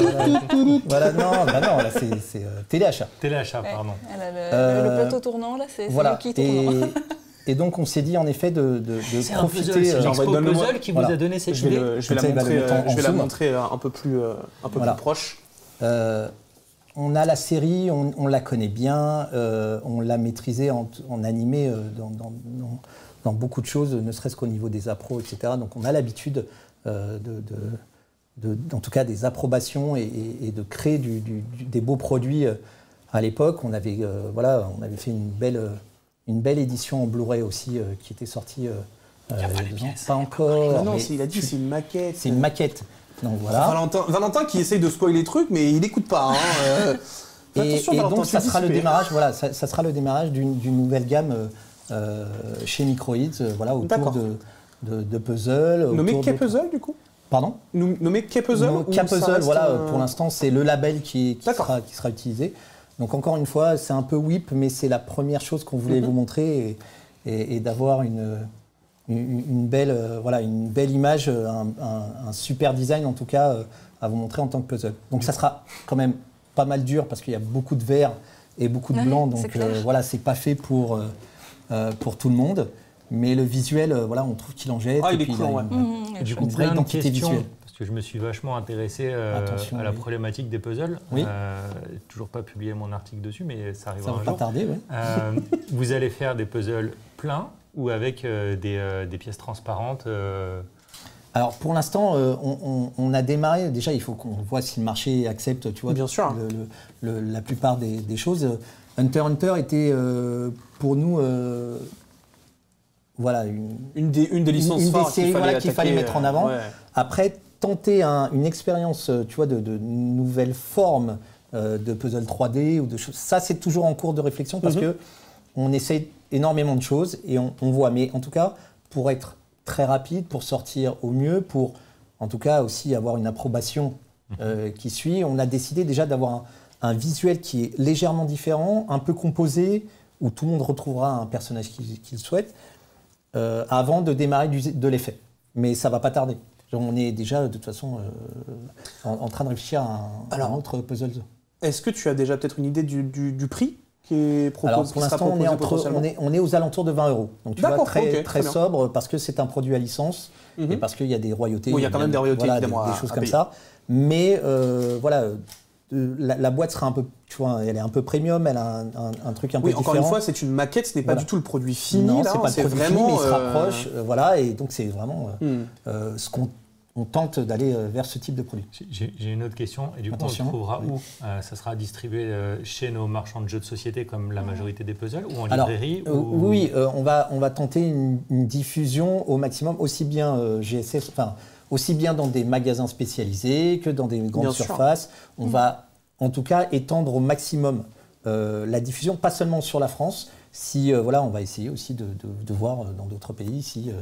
Voilà, non, là c'est téléachat. Téléachat, pardon. Elle a le plateau tournant, là, c'est voilà. lui qui tourne. Et donc on s'est dit en effet de profiter... C'est l'Expo Puzzle qui vous a donné cette idée. Je vais la montrer un peu plus proche. On a la série, on la connaît bien, on l'a maîtrisée en animé dans beaucoup de choses, ne serait-ce qu'au niveau des appros, etc. Donc on a l'habitude en tout cas des approbations et de créer des beaux produits. À l'époque, on avait fait une belle édition en Blu-ray aussi qui était sortie il y a 2 ans. Pas encore. Non, il a dit c'est une maquette. C'est une maquette. Donc voilà. Valentin qui essaye de spoiler les trucs, mais il n'écoute pas. Et donc ça sera le démarrage. Voilà, ça sera le démarrage d'une nouvelle gamme chez Microids, voilà, autour de puzzle. Nommé K-Puzzle du coup. Pardon. Nommé K-Puzzle. K-Puzzle, voilà. Pour l'instant, c'est le label qui sera utilisé. Donc encore une fois, c'est un peu whip, mais c'est la première chose qu'on voulait vous montrer et d'avoir une belle image, un super design en tout cas à vous montrer en tant que puzzle. Donc ça sera quand même pas mal dur parce qu'il y a beaucoup de vert et beaucoup de blanc, donc voilà, c'est pas fait pour tout le monde. Mais le visuel, voilà, on trouve qu'il en jette. Ah, il est cool, du coup, plein de questions, parce que je me suis vachement intéressé à la problématique des puzzles. Oui. Toujours pas publié mon article dessus, mais ça arrivera un jour. Ça va pas tarder, oui. Vous allez faire des puzzles pleins ou avec des pièces transparentes Alors pour l'instant, on a démarré. Déjà, il faut qu'on voit si le marché accepte, tu vois, bien sûr. la plupart des choses. Hunter x Hunter était pour nous, voilà, une des licences phares séries qu'il fallait mettre en avant. Ouais. Après, tenter une expérience, tu vois, de nouvelles formes de puzzle 3D ou de choses. Ça, c'est toujours en cours de réflexion parce que on essaye énormément de choses et on voit. Mais en tout cas, pour être très rapide, pour sortir au mieux, pour en tout cas aussi avoir une approbation qui suit, on a décidé déjà d'avoir un visuel qui est légèrement différent, un peu composé, où tout le monde retrouvera un personnage qu'il souhaite, avant de démarrer de l'effet. Mais ça ne va pas tarder. On est déjà de toute façon en train de réfléchir à un autre puzzle. Est-ce que tu as déjà peut-être une idée du prix qui est proposé? Alors pour l'instant, on est aux alentours de 20 €. Donc tu vois, très sobre parce que c'est un produit à licence et parce qu'il y a des royautés. Oui, il y a quand même des royautés, voilà, des choses comme ça. Mais voilà, la boîte sera un peu, tu vois, elle est un peu premium, elle a un truc un peu différent. Encore une fois, c'est une maquette, ce n'est pas du tout le produit fini. Non, là, c'est pas le produit fini, mais il se rapproche. Voilà, et donc c'est vraiment ce qu'on tente d'aller vers ce type de produit. J'ai une autre question. Et du coup, on le trouvera où? Ça sera distribué chez nos marchands de jeux de société comme la majorité des puzzles ou en librairie? Oui, on va tenter une diffusion au maximum, aussi bien GSF, enfin, aussi bien dans des magasins spécialisés que dans des grandes surfaces. On va en tout cas étendre au maximum la diffusion, pas seulement sur la France. Si voilà, on va essayer aussi de voir dans d'autres pays si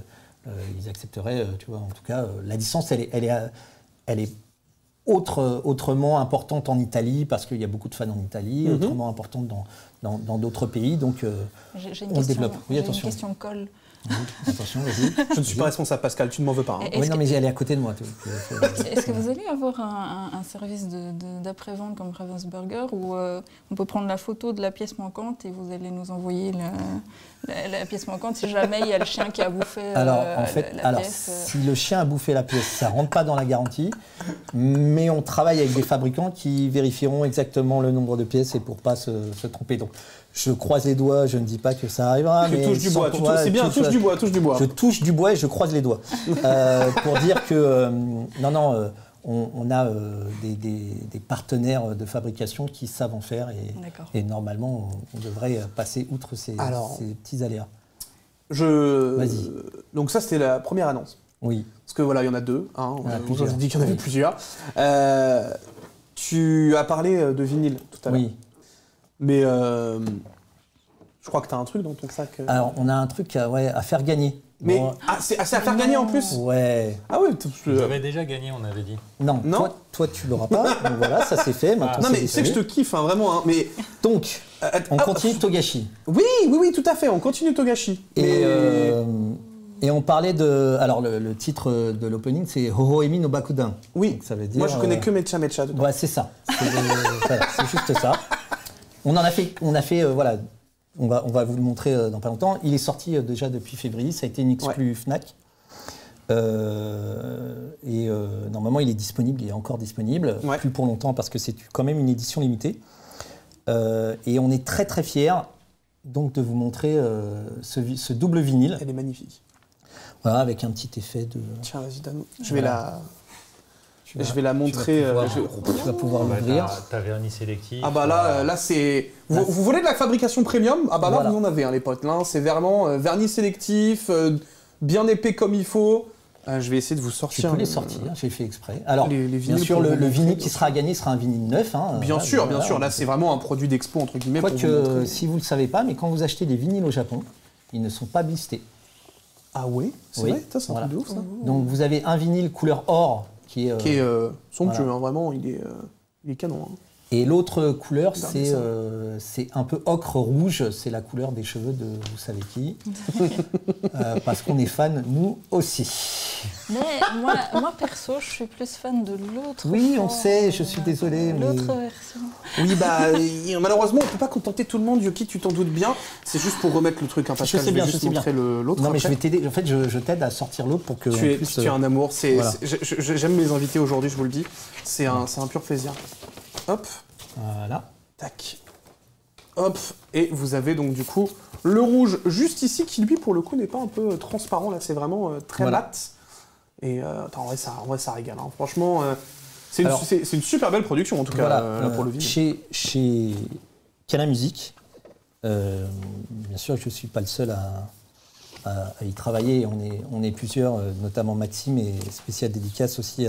ils accepteraient, tu vois, en tout cas, la licence, elle est autrement importante en Italie, parce qu'il y a beaucoup de fans en Italie, autrement importante dans d'autres pays, donc on le développe. Oui, attention. J'ai une question colle. Attention, vas-y. Je ne suis pas responsable, Pascal, tu ne m'en veux pas. Oui, non, mais elle est à côté de moi. Est-ce que vous allez avoir un service d'après-vente comme Ravensburger où on peut prendre la photo de la pièce manquante et vous allez nous envoyer la pièce manquante si jamais il y a le chien qui a bouffé la pièce Si le chien a bouffé la pièce, ça ne rentre pas dans la garantie, mais on travaille avec des fabricants qui vérifieront exactement le nombre de pièces et pour ne pas se tromper. Donc, je croise les doigts, je ne dis pas que ça arrivera. Tu touches du bois, c'est bien, touche du bois. Je touche du bois et je croise les doigts. Pour dire que, on a des partenaires de fabrication qui savent en faire et normalement, on devrait passer outre ces petits aléas. Vas-y. Donc ça, c'était la première annonce. Oui. Parce que voilà, il y en a deux. Hein, on a dit qu'il y en avait plusieurs. Tu as parlé de vinyle tout à l'heure. Oui. Mais je crois que tu as un truc dans ton sac. Alors, on a un truc à faire gagner. Mais Bon. c'est à faire gagner en plus. Ouais. Ah oui. Vous avez déjà gagné, on avait dit. Non. Toi tu l'auras pas. Donc voilà, ça c'est fait. Maintenant, Non mais tu sais que je te kiffe hein, vraiment. Hein, mais donc on continue Togashi. Oui, tout à fait. On continue Togashi. Et on parlait de... Alors, le titre de l'opening, c'est Hohoemi no Bakuden. Oui, donc, ça veut dire... Moi, je connais que Mecha Mecha. Ouais, c'est ça. C'est juste ça. On a fait voilà, on va vous le montrer dans pas longtemps. Il est sorti déjà depuis février, ça a été une exclu Fnac. Normalement, il est disponible, il est encore disponible. Ouais. Plus pour longtemps, parce que c'est quand même une édition limitée. Et on est très, très fiers donc, de vous montrer ce double vinyle. Elle est magnifique. Voilà, avec un petit effet de... Tiens, vas-y, donne. Je vais la montrer. Tu vas pouvoir l'ouvrir. T'as vernis sélectif. Ah bah là c'est... Vous voulez de la fabrication premium? Ah bah là, Voilà. vous en avez, hein, les potes. Là, c'est vraiment vernis sélectif, bien épais comme il faut. Je vais essayer de vous sortir... Tu peux les sortir, j'ai fait exprès. Alors, les bien sûr, le vinyle qui sera gagné sera un vinyle neuf. Hein, bien sûr. Là, c'est vraiment un produit d'expo, entre guillemets. Quoique, si vous ne le savez pas, mais quand vous achetez des vinyles au Japon, ils ne sont pas blistés. Ah ouais? C'est vrai? Ça, c'est un truc de ouf, ça. Donc, vous avez un vinyle couleur or qui est somptueux, voilà. hein, vraiment, il est canon. Hein. Et l'autre couleur, Regardez c'est un peu ocre rouge, c'est la couleur des cheveux de vous savez qui. Parce qu'on est fan, nous aussi. Mais moi perso, je suis plus fan de l'autre. Oui, on sait, je suis désolé. L'autre version. Oui, bah, malheureusement, on peut pas contenter tout le monde, Yoki, tu t'en doutes bien. C'est juste pour remettre le truc, hein, Pascal. Je sais bien, vais juste montrer l'autre. Non, mais je vais t'aider. En fait, je t'aide à sortir l'autre pour que. Tu es un amour. Voilà. J'aime mes invités aujourd'hui, je vous le dis. C'est un pur plaisir. Hop. Voilà. Tac. Hop. Et vous avez donc du coup le rouge juste ici qui lui pour le coup n'est pas un peu transparent. Là c'est vraiment très mat. Et en vrai ça régale. Hein. Franchement c'est une super belle production en tout cas là, pour le vinyle. Chez Kana Music, bien sûr je ne suis pas le seul à y travailler. On est plusieurs, notamment Maxime et spécial dédicace aussi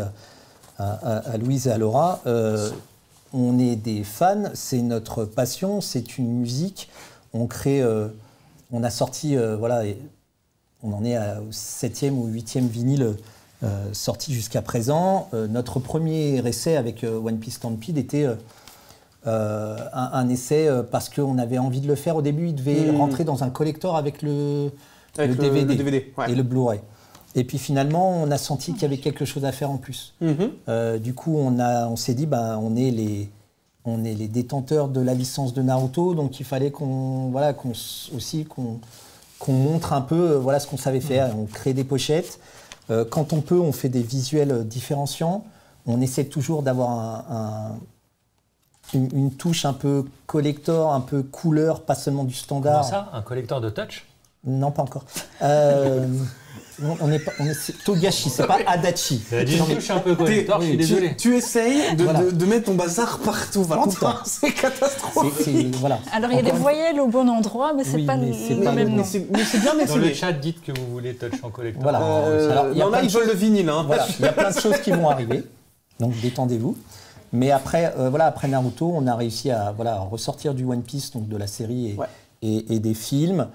à Louise et à Laura. On est des fans, c'est notre passion, c'est une musique. On crée, on a sorti, voilà, on en est au 7e ou 8e vinyle sorti jusqu'à présent. Notre premier essai avec One Piece Stampede était un essai parce qu'on avait envie de le faire. Au début, il devait rentrer dans un collector avec le DVD, ouais. et le Blu-ray. Et puis finalement, on a senti qu'il y avait quelque chose à faire en plus. Du coup, on s'est dit, on est les détenteurs de la licence de Naruto, donc il fallait qu'on montre un peu ce qu'on savait faire. On crée des pochettes. Quand on peut, on fait des visuels différenciants. On essaie toujours d'avoir une touche un peu collector, un peu couleur, pas seulement du standard. Comment ça? Un collector de touch? Non, pas encore. C'est Togashi, c'est pas Adachi. Il a dit une touche un peu collector, je suis désolé. Tu essayes de mettre ton bazar partout, Valentin. C'est catastrophique. Voilà. Alors il y a les voyelles au bon endroit, mais c'est pas le même nom. Mais c'est bien Dans le essayé. chat, dites que vous voulez touch en collector. Voilà. Alors, il y en a, ils veulent le vinyle. Hein. Voilà. Il y a plein de choses qui vont arriver, donc détendez-vous. Mais après, après Naruto, on a réussi à ressortir du One Piece, donc de la série et des films.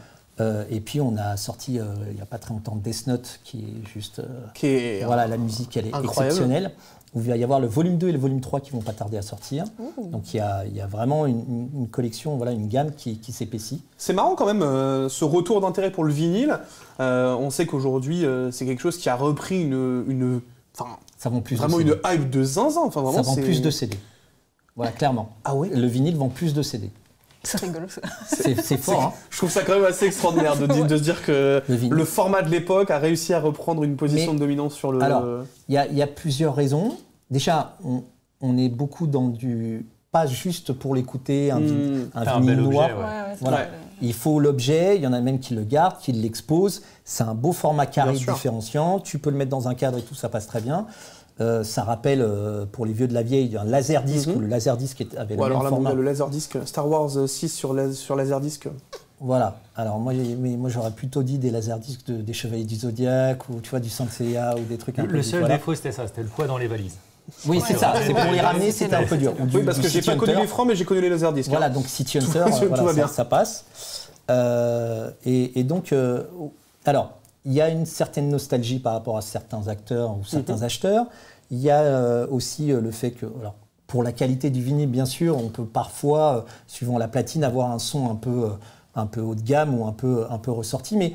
Et puis on a sorti il n'y a pas très longtemps Death Note qui est juste la musique elle est exceptionnelle. Il va y avoir le volume 2 et le volume 3 qui vont pas tarder à sortir. Donc il y a vraiment une collection, une gamme qui s'épaissit. C'est marrant quand même ce retour d'intérêt pour le vinyle. On sait qu'aujourd'hui c'est quelque chose qui a repris ça vend plus vraiment une hype de zinzin. Enfin, vraiment, ça vend plus de CD. Voilà, clairement. Ah ouais. Le vinyle vend plus de CD. C'est rigolo ça. C'est fort. Hein. Je trouve ça quand même assez extraordinaire de se dire que le format de l'époque a réussi à reprendre une position de dominance sur le... Alors, il y a plusieurs raisons. Déjà, on est beaucoup dans du... Pas juste pour l'écouter, un vinyle noir. Voilà. Il faut l'objet, il y en a même qui le gardent, qui l'exposent. C'est un beau format carré différenciant. Tu peux le mettre dans un cadre et tout, ça passe très bien. Ça rappelle, pour les vieux de la vieille, un laserdisc, où le laserdisc avait le même format. Le laserdisc, Star Wars 6 sur laserdisc. Voilà. Alors moi j'aurais plutôt dit des laserdiscs des Chevaliers du Zodiac, ou tu vois, du Sanseiya, ou des trucs un peu... Le seul défaut, c'était ça, c'était le poids dans les valises. Oui, c'est ça. C'est pour les ramener, c'était un peu dur. Oui, parce que j'ai pas connu les francs, mais j'ai connu les laserdiscs. Voilà, donc City Hunter, ça passe. Et donc, alors, il y a une certaine nostalgie par rapport à certains acteurs ou certains acheteurs. Il y a aussi le fait que, alors, pour la qualité du vinyle, bien sûr, on peut parfois, suivant la platine, avoir un son un peu haut de gamme ou un peu ressorti. Mais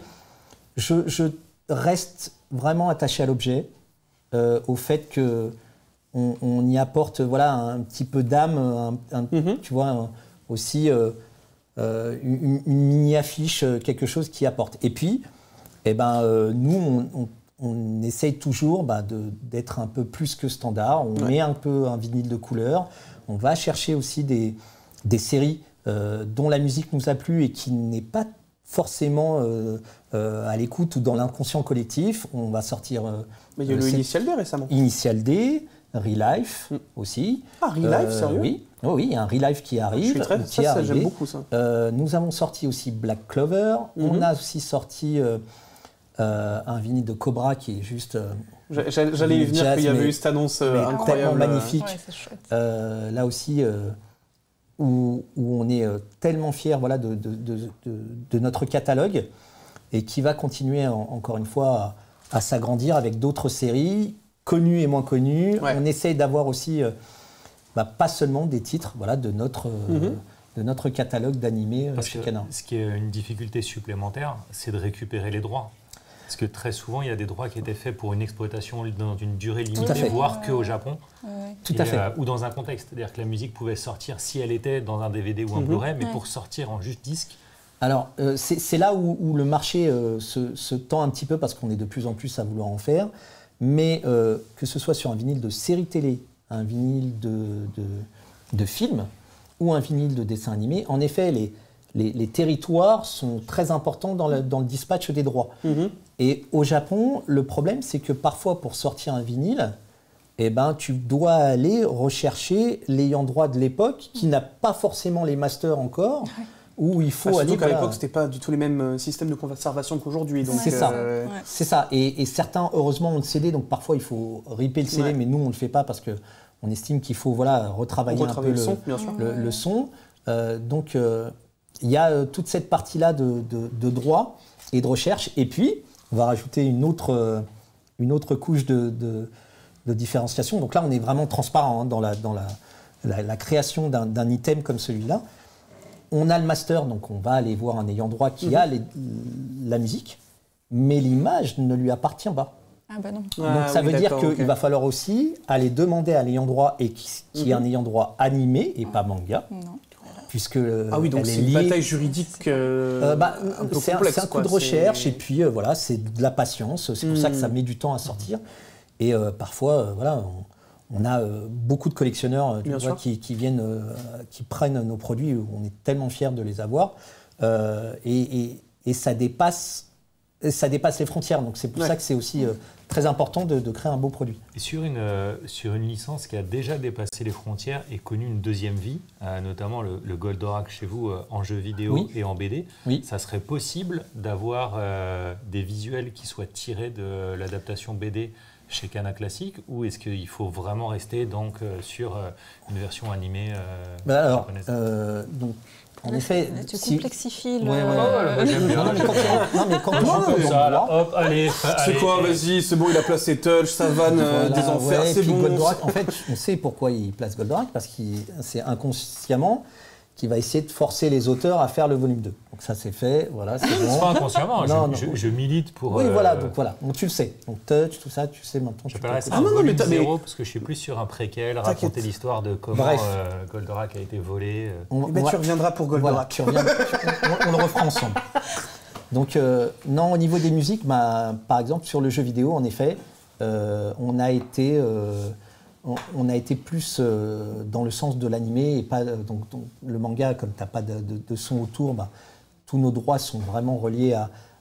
je reste vraiment attaché à l'objet, au fait qu'on y apporte voilà, un petit peu d'âme, tu vois, aussi une mini-affiche, quelque chose qui apporte. Et puis, nous, on essaye toujours d'être un peu plus que standard. On met un peu un vinyle de couleur. On va chercher aussi des séries dont la musique nous a plu et qui n'est pas forcément à l'écoute ou dans l'inconscient collectif. On va sortir... Mais il y a le Initial D récemment. Initial D, Relife aussi. Ah, Relife, sérieux? Oui. Oh, oui, il y a un Relife qui arrive. Ça, j'aime beaucoup ça. Nous avons sorti aussi Black Clover. On a aussi sorti un vinyle de Cobra qui est juste... J'allais y venir qu'il y avait eu cette annonce incroyable. Magnifique. Ouais, c'est chouette. Là aussi... Où on est tellement fiers voilà, de notre catalogue et qui va continuer encore une fois à s'agrandir avec d'autres séries, connues et moins connues. Ouais. On essaye d'avoir aussi pas seulement des titres voilà, de notre catalogue d'animés chez Kana. Ce qui est une difficulté supplémentaire, c'est de récupérer les droits. Parce que très souvent, il y a des droits qui étaient faits pour une exploitation dans une durée limitée, voire qu'au Japon. Tout à fait. Ou dans un contexte. C'est-à-dire que la musique pouvait sortir si elle était dans un DVD ou un Blu-ray, mais pour sortir en juste disque. Alors, c'est là où le marché se tend un petit peu, parce qu'on est de plus en plus à vouloir en faire. Mais que ce soit sur un vinyle de série télé, un vinyle de film ou un vinyle de dessin animé, en effet, les territoires sont très importants dans le dispatch des droits. Et au Japon, le problème, c'est que parfois, pour sortir un vinyle, tu dois aller rechercher l'ayant droit de l'époque, qui n'a pas forcément les masters encore, où il faut aller... Surtout qu'à l'époque, c'était pas du tout les mêmes systèmes de conservation qu'aujourd'hui. C'est ça. C'est ça. Et certains, heureusement, ont le CD, donc parfois, il faut ripper le CD, mais nous, on ne le fait pas parce qu'on estime qu'il faut retravailler un peu le son. Donc, il y a toute cette partie-là de droit et de recherche. Et puis, on va rajouter une autre couche de différenciation. Donc là, on est vraiment transparent dans la création d'un item comme celui-là. On a le master, donc on va aller voir un ayant droit qui a la musique, mais l'image ne lui appartient pas. Ah bah non. Donc ça veut dire qu'il va falloir aussi aller demander à l'ayant droit, et qui est un ayant droit animé et pas manga. Non. Puisque donc c'est une bataille juridique un peu complexe. C'est un coup de recherche, et puis voilà, c'est de la patience. C'est pour ça que ça met du temps à sortir. Et parfois, on a beaucoup de collectionneurs qui viennent, qui prennent nos produits. On est tellement fiers de les avoir. Et ça dépasse les frontières. Donc c'est pour ça que c'est aussi très important de créer un beau produit. Et sur une licence qui a déjà dépassé les frontières et connu une deuxième vie, notamment le Goldorak chez vous en jeu vidéo et en BD, ça serait possible d'avoir des visuels qui soient tirés de l'adaptation BD chez Kana Classique, ou est-ce qu'il faut vraiment rester donc sur une version animée japonaise? Donc, en effet, tu complexifies le... C'est quoi, vas-y, c'est bon, il a placé Touch, Savane, des enfers, c'est bon. Goldorak, en fait, on sait pourquoi il place Goldorak, parce que c'est inconsciemment qu'il va essayer de forcer les auteurs à faire le volume 2. Donc ça, c'est fait, voilà, c'est bon. C'est pas inconsciemment, je milite pour... Oui, voilà, donc tu le sais. Donc Touch, tout ça, tu sais maintenant. Je parlerai ça un volume 0, parce que je suis plus sur un préquel, raconter l'histoire de comment Goldorak a été volé. Tu reviendras pour Goldorak. Voilà, on le refera ensemble. Donc, non, au niveau des musiques, par exemple, sur le jeu vidéo, en effet, on a été plus dans le sens de l'animé et pas donc le manga, comme tu n'as pas de son autour, tous nos droits sont vraiment reliés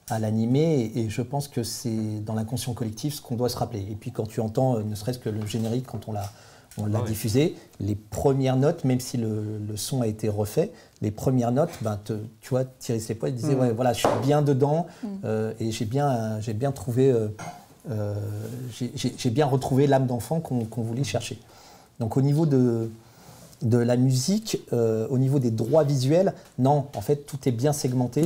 à l'animé, et je pense que c'est dans l'inconscient collectif ce qu'on doit se rappeler. Et puis quand tu entends ne serait-ce que le générique, quand on l'a diffusé, les premières notes, même si le son a été refait, les premières notes, tu vois, Thierry Slepoy disait ouais, voilà, je suis bien dedans, et j'ai bien trouvé... j'ai bien retrouvé l'âme d'enfant qu'on voulait chercher. Donc au niveau de la musique, au niveau des droits visuels, non, en fait tout est bien segmenté.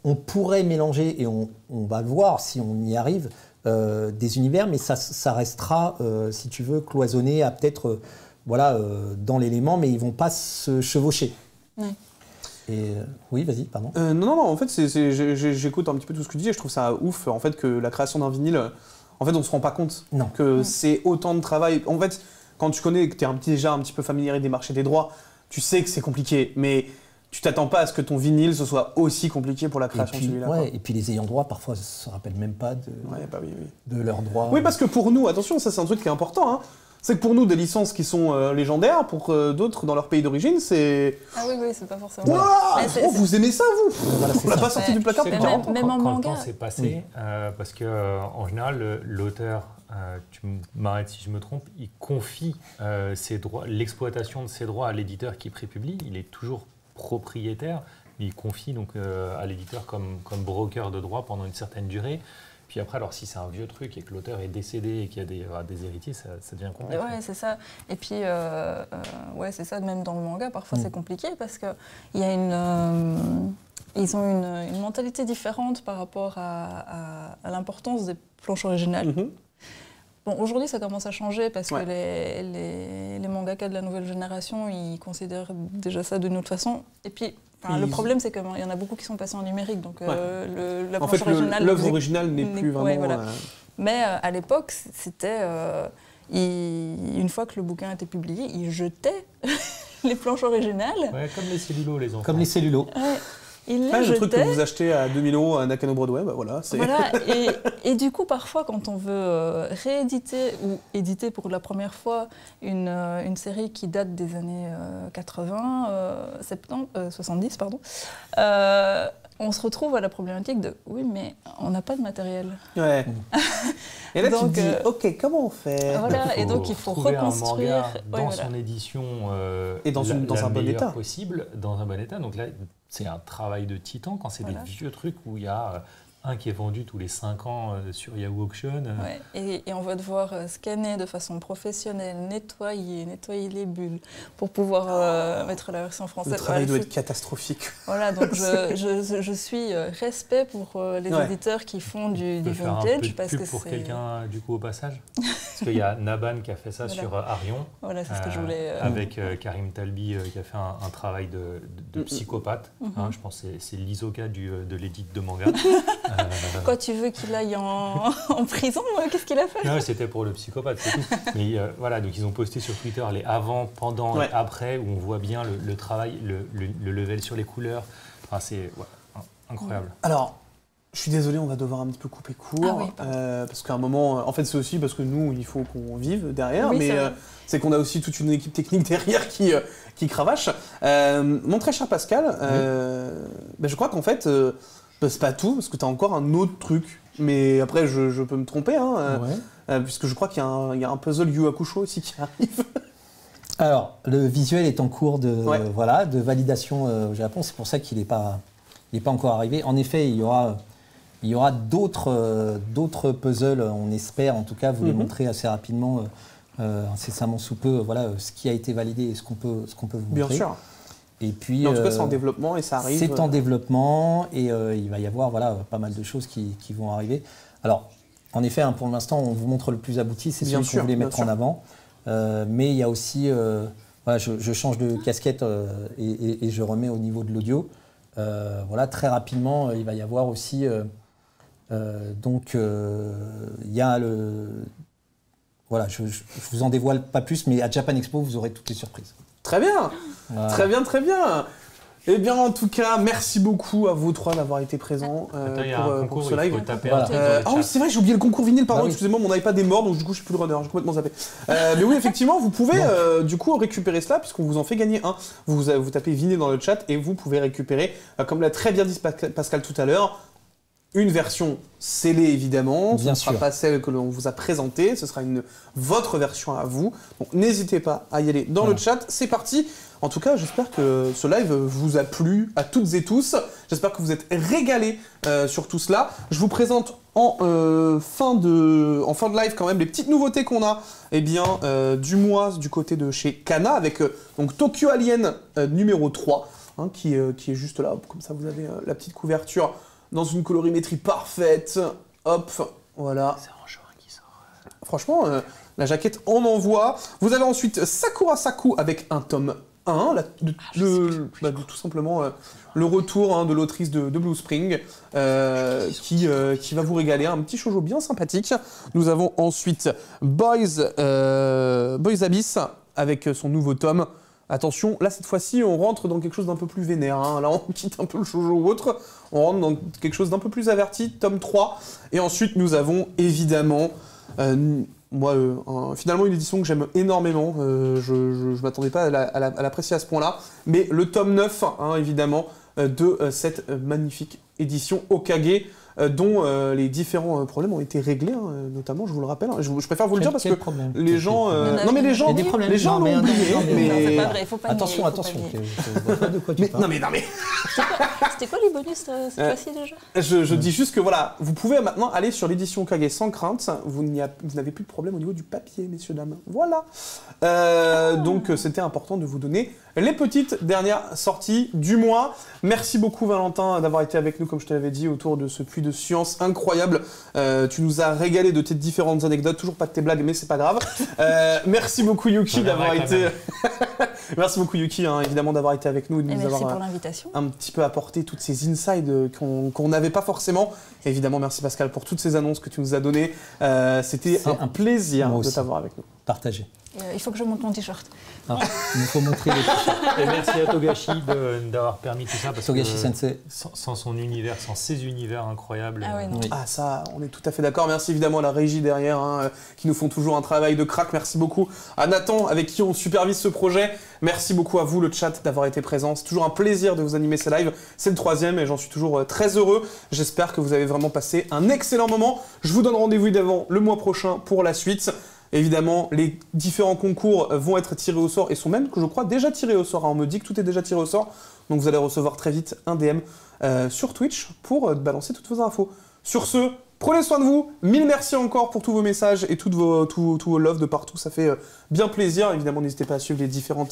on pourrait mélanger, et on va le voir si on y arrive, des univers, mais ça restera, si tu veux, cloisonné à peut-être dans l'élément, mais ils ne vont pas se chevaucher. Ouais. Et oui, vas-y, pardon. Non, en fait, j'écoute un petit peu tout ce que tu dis et je trouve ça ouf, en fait, que la création d'un vinyle, en fait, on ne se rend pas compte que c'est autant de travail. En fait, quand tu connais, que tu es déjà un petit peu familier des marchés des droits, tu sais que c'est compliqué, mais tu t'attends pas à ce que ton vinyle ce soit aussi compliqué pour la création de celui-là. Ouais, et puis les ayants droit, parfois, ne se rappellent même pas de leurs droits. Oui, parce que pour nous, attention, ça c'est un truc qui est important, hein. C'est que pour nous, des licences qui sont légendaires, pour d'autres dans leur pays d'origine, c'est... Ah oui, c'est pas forcément... Wow, vous aimez ça, vous? On l'a pas sorti du placard depuis 40 ans. Même en manga. Quand le temps s'est passé, parce qu'en général, l'auteur, tu m'arrêtes si je me trompe, il confie l'exploitation de ses droits à l'éditeur qui prépublie. Il est toujours propriétaire, mais il confie donc à l'éditeur comme broker de droits pendant une certaine durée. Puis après, alors si c'est un vieux truc et que l'auteur est décédé et qu'il y a des héritiers, ça devient compliqué. Ouais, c'est ça. Et puis, c'est ça, même dans le manga, parfois c'est compliqué parce que il y a ils ont une mentalité différente par rapport à l'importance des planches originales. Bon, aujourd'hui, ça commence à changer parce que les mangakas de la nouvelle génération, ils considèrent déjà ça d'une autre façon. Et puis, le problème, c'est qu'il y en a beaucoup qui sont passés en numérique. Donc, la planche originale... l'œuvre originale n'est plus vraiment... Ouais, voilà. Mais à l'époque, c'était... une fois que le bouquin était publié, ils jetaient les planches originales. Ouais, comme les cellulos, les enfants. Comme les cellulos. Ouais. Le truc que vous achetez à 2000 € à Nakano Broadway, voilà. Et du coup, parfois, quand on veut rééditer ou éditer pour la première fois une série qui date des années 70, on se retrouve à la problématique de « oui, mais on n'a pas de matériel ». Ouais. Et là, donc, tu te dis « ok, comment on fait ?» Voilà, et donc il faut reconstruire... un manga dans son édition et dans un bon état possible, dans un bon état. Donc là, c'est un travail de titan quand c'est des vieux trucs où il y a un qui est vendu tous les 5 ans sur Yahoo Auction. Et on va devoir scanner de façon professionnelle, nettoyer les bulles pour pouvoir mettre la version française. Le travail doit être catastrophique. Voilà, donc je suis respect pour les éditeurs qui font du vintage. Parce que pour quelqu'un, du coup, au passage. Parce qu'il y a Naban qui a fait ça sur Arion. Voilà, c'est ce que je voulais... Avec Karim Talbi qui a fait un travail de psychopathe. Je pense que c'est l'Isoka de l'édite de manga. Quoi, tu veux qu'il aille en prison? Qu'est-ce qu'il a fait? Non, c'était pour le psychopathe, c'est tout. Mais voilà, donc ils ont posté sur Twitter les avant, pendant et après, où on voit bien le travail, le level sur les couleurs. Enfin, c'est incroyable. Alors, je suis désolé, on va devoir un petit peu couper court. Parce qu'à un moment, en fait, c'est aussi parce que nous, il faut qu'on vive derrière. Oui, mais c'est qu'on a aussi toute une équipe technique derrière qui cravache. Mon très cher Pascal, je crois qu'en fait... c'est pas tout, parce que tu as encore un autre truc. Mais après, je peux me tromper, puisque je crois qu'il y a un puzzle Yu Hakusho aussi qui arrive. Alors, le visuel est en cours de validation au Japon. C'est pour ça qu'il n'est pas encore arrivé. En effet, il y aura d'autres puzzles, on espère en tout cas vous les montrer assez rapidement, incessamment sous peu, ce qui a été validé et ce qu'on peut vous montrer. Bien sûr. Et puis, en tout cas, c'est en développement et ça arrive. C'est en développement et il va y avoir pas mal de choses qui vont arriver. Alors, en effet, pour l'instant, on vous montre le plus abouti, c'est celui qu'on voulait mettre en avant. Mais il y a aussi, je change de casquette et je remets au niveau de l'audio. Très rapidement, il va y avoir aussi, il y a le... Voilà, je vous en dévoile pas plus, mais à Japan Expo, vous aurez toutes les surprises. Très bien, très bien. Eh bien, en tout cas, merci beaucoup à vous trois d'avoir été présents pour ce live. Oui, c'est vrai, j'ai oublié le concours vinyle, pardon, excusez-moi, mon iPad est mort, donc du coup, je suis plus le runner, j'ai complètement zappé. Mais oui, effectivement, vous pouvez du coup récupérer cela, puisqu'on vous en fait gagner un. Vous tapez vinyle dans le chat et vous pouvez récupérer, comme l'a très bien dit Pascal tout à l'heure, une version scellée évidemment, ce ne sera pas celle que l'on vous a présentée, ce sera votre version à vous. Donc n'hésitez pas à y aller dans le chat, c'est parti. En tout cas, j'espère que ce live vous a plu à toutes et tous. J'espère que vous êtes régalés sur tout cela. Je vous présente en fin de live quand même les petites nouveautés qu'on a du mois du côté de chez Kana avec donc Tokyo Alien numéro 3 qui est juste là. Comme ça, vous avez la petite couverture dans une colorimétrie parfaite. Hop, voilà. C'est un joueur qui sort. Franchement, la jaquette en envoie. Vous avez ensuite Sakura Saku avec un tome 1, tout simplement le retour de l'autrice de Blue Spring, qui va vous régaler, un petit shoujo bien sympathique. Nous avons ensuite Boys Abyss avec son nouveau tome. Attention, là cette fois-ci on rentre dans quelque chose d'un peu plus vénère, hein. Là on quitte un peu le shoujo ou autre, on rentre dans quelque chose d'un peu plus averti, tome 3. Et ensuite nous avons évidemment... finalement une édition que j'aime énormément, je m'attendais pas à l'apprécier à ce point-là, mais le tome 9, évidemment, de cette magnifique édition Hokage, dont les différents problèmes ont été réglés, notamment, je vous le rappelle. Je préfère vous le dire parce que les gens... non mais les gens l'ont oublié. Mais... C'est pas vrai, il faut pas attention, je vois pas de quoi tu parles. Non mais... C'était quoi les bonus cette fois-ci déjà? Je dis juste que voilà, vous pouvez maintenant aller sur l'édition Hokage sans crainte, vous n'avez plus de problème au niveau du papier, messieurs, dames. Voilà. Donc c'était important de vous donner les petites dernières sorties du mois. Merci beaucoup Valentin d'avoir été avec nous, comme je te l'avais dit, autour de ce puits de science incroyable. Tu nous as régalé de tes différentes anecdotes, toujours pas de tes blagues, mais c'est pas grave. Merci beaucoup Yuki d'avoir été... Merci beaucoup Yuki, évidemment, d'avoir été avec nous, de nous avoir un petit peu apporté toutes ces insides qu'on n'avait pas forcément. Et évidemment, merci Pascal pour toutes ces annonces que tu nous as données. C'était un plaisir de t'avoir avec nous. Partagé. Il faut que je monte mon t-shirt. Il faut montrer les t-shirts. Et merci à Togashi d'avoir permis tout ça. Parce Togashi que Sensei. Sans son univers, sans ses univers incroyables. Ça, on est tout à fait d'accord. Merci évidemment à la régie derrière, qui nous font toujours un travail de crack. Merci beaucoup à Nathan, avec qui on supervise ce projet. Merci beaucoup à vous, le chat, d'avoir été présent. C'est toujours un plaisir de vous animer ces lives. C'est le 3e et j'en suis toujours très heureux. J'espère que vous avez vraiment passé un excellent moment. Je vous donne rendez-vous évidemment le mois prochain pour la suite. Évidemment, les différents concours vont être tirés au sort et sont même, je crois, déjà tirés au sort. On me dit que tout est déjà tiré au sort. Donc vous allez recevoir très vite un DM sur Twitch pour balancer toutes vos infos. Sur ce, prenez soin de vous. 1000 merci encore pour tous vos messages et tous vos loves de partout. Ça fait bien plaisir. Évidemment, n'hésitez pas à suivre les différents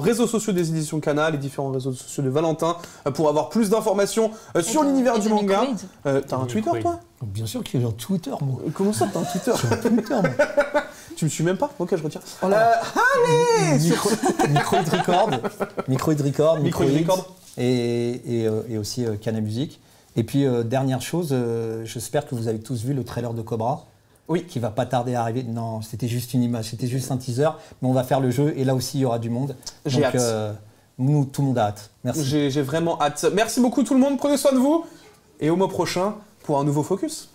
réseaux sociaux des éditions Kana, les différents réseaux sociaux de Valentin pour avoir plus d'informations sur l'univers du manga. T'as un Twitter, toi ? Bien sûr que j'ai un Twitter, moi. Comment ça, t'as un Twitter? J'ai un Twitter, moi. Tu me suis même pas? Ok, je retire. Allez Microïd Record. Et aussi Kana Music. Et puis, dernière chose, j'espère que vous avez tous vu le trailer de Cobra. Oui. Qui va pas tarder à arriver. Non, c'était juste une image, c'était juste un teaser. Mais on va faire le jeu et là aussi, il y aura du monde. J'ai hâte. Nous, tout le monde a hâte. Merci. J'ai vraiment hâte. Merci beaucoup tout le monde, prenez soin de vous. Et au mois prochain pour un nouveau focus.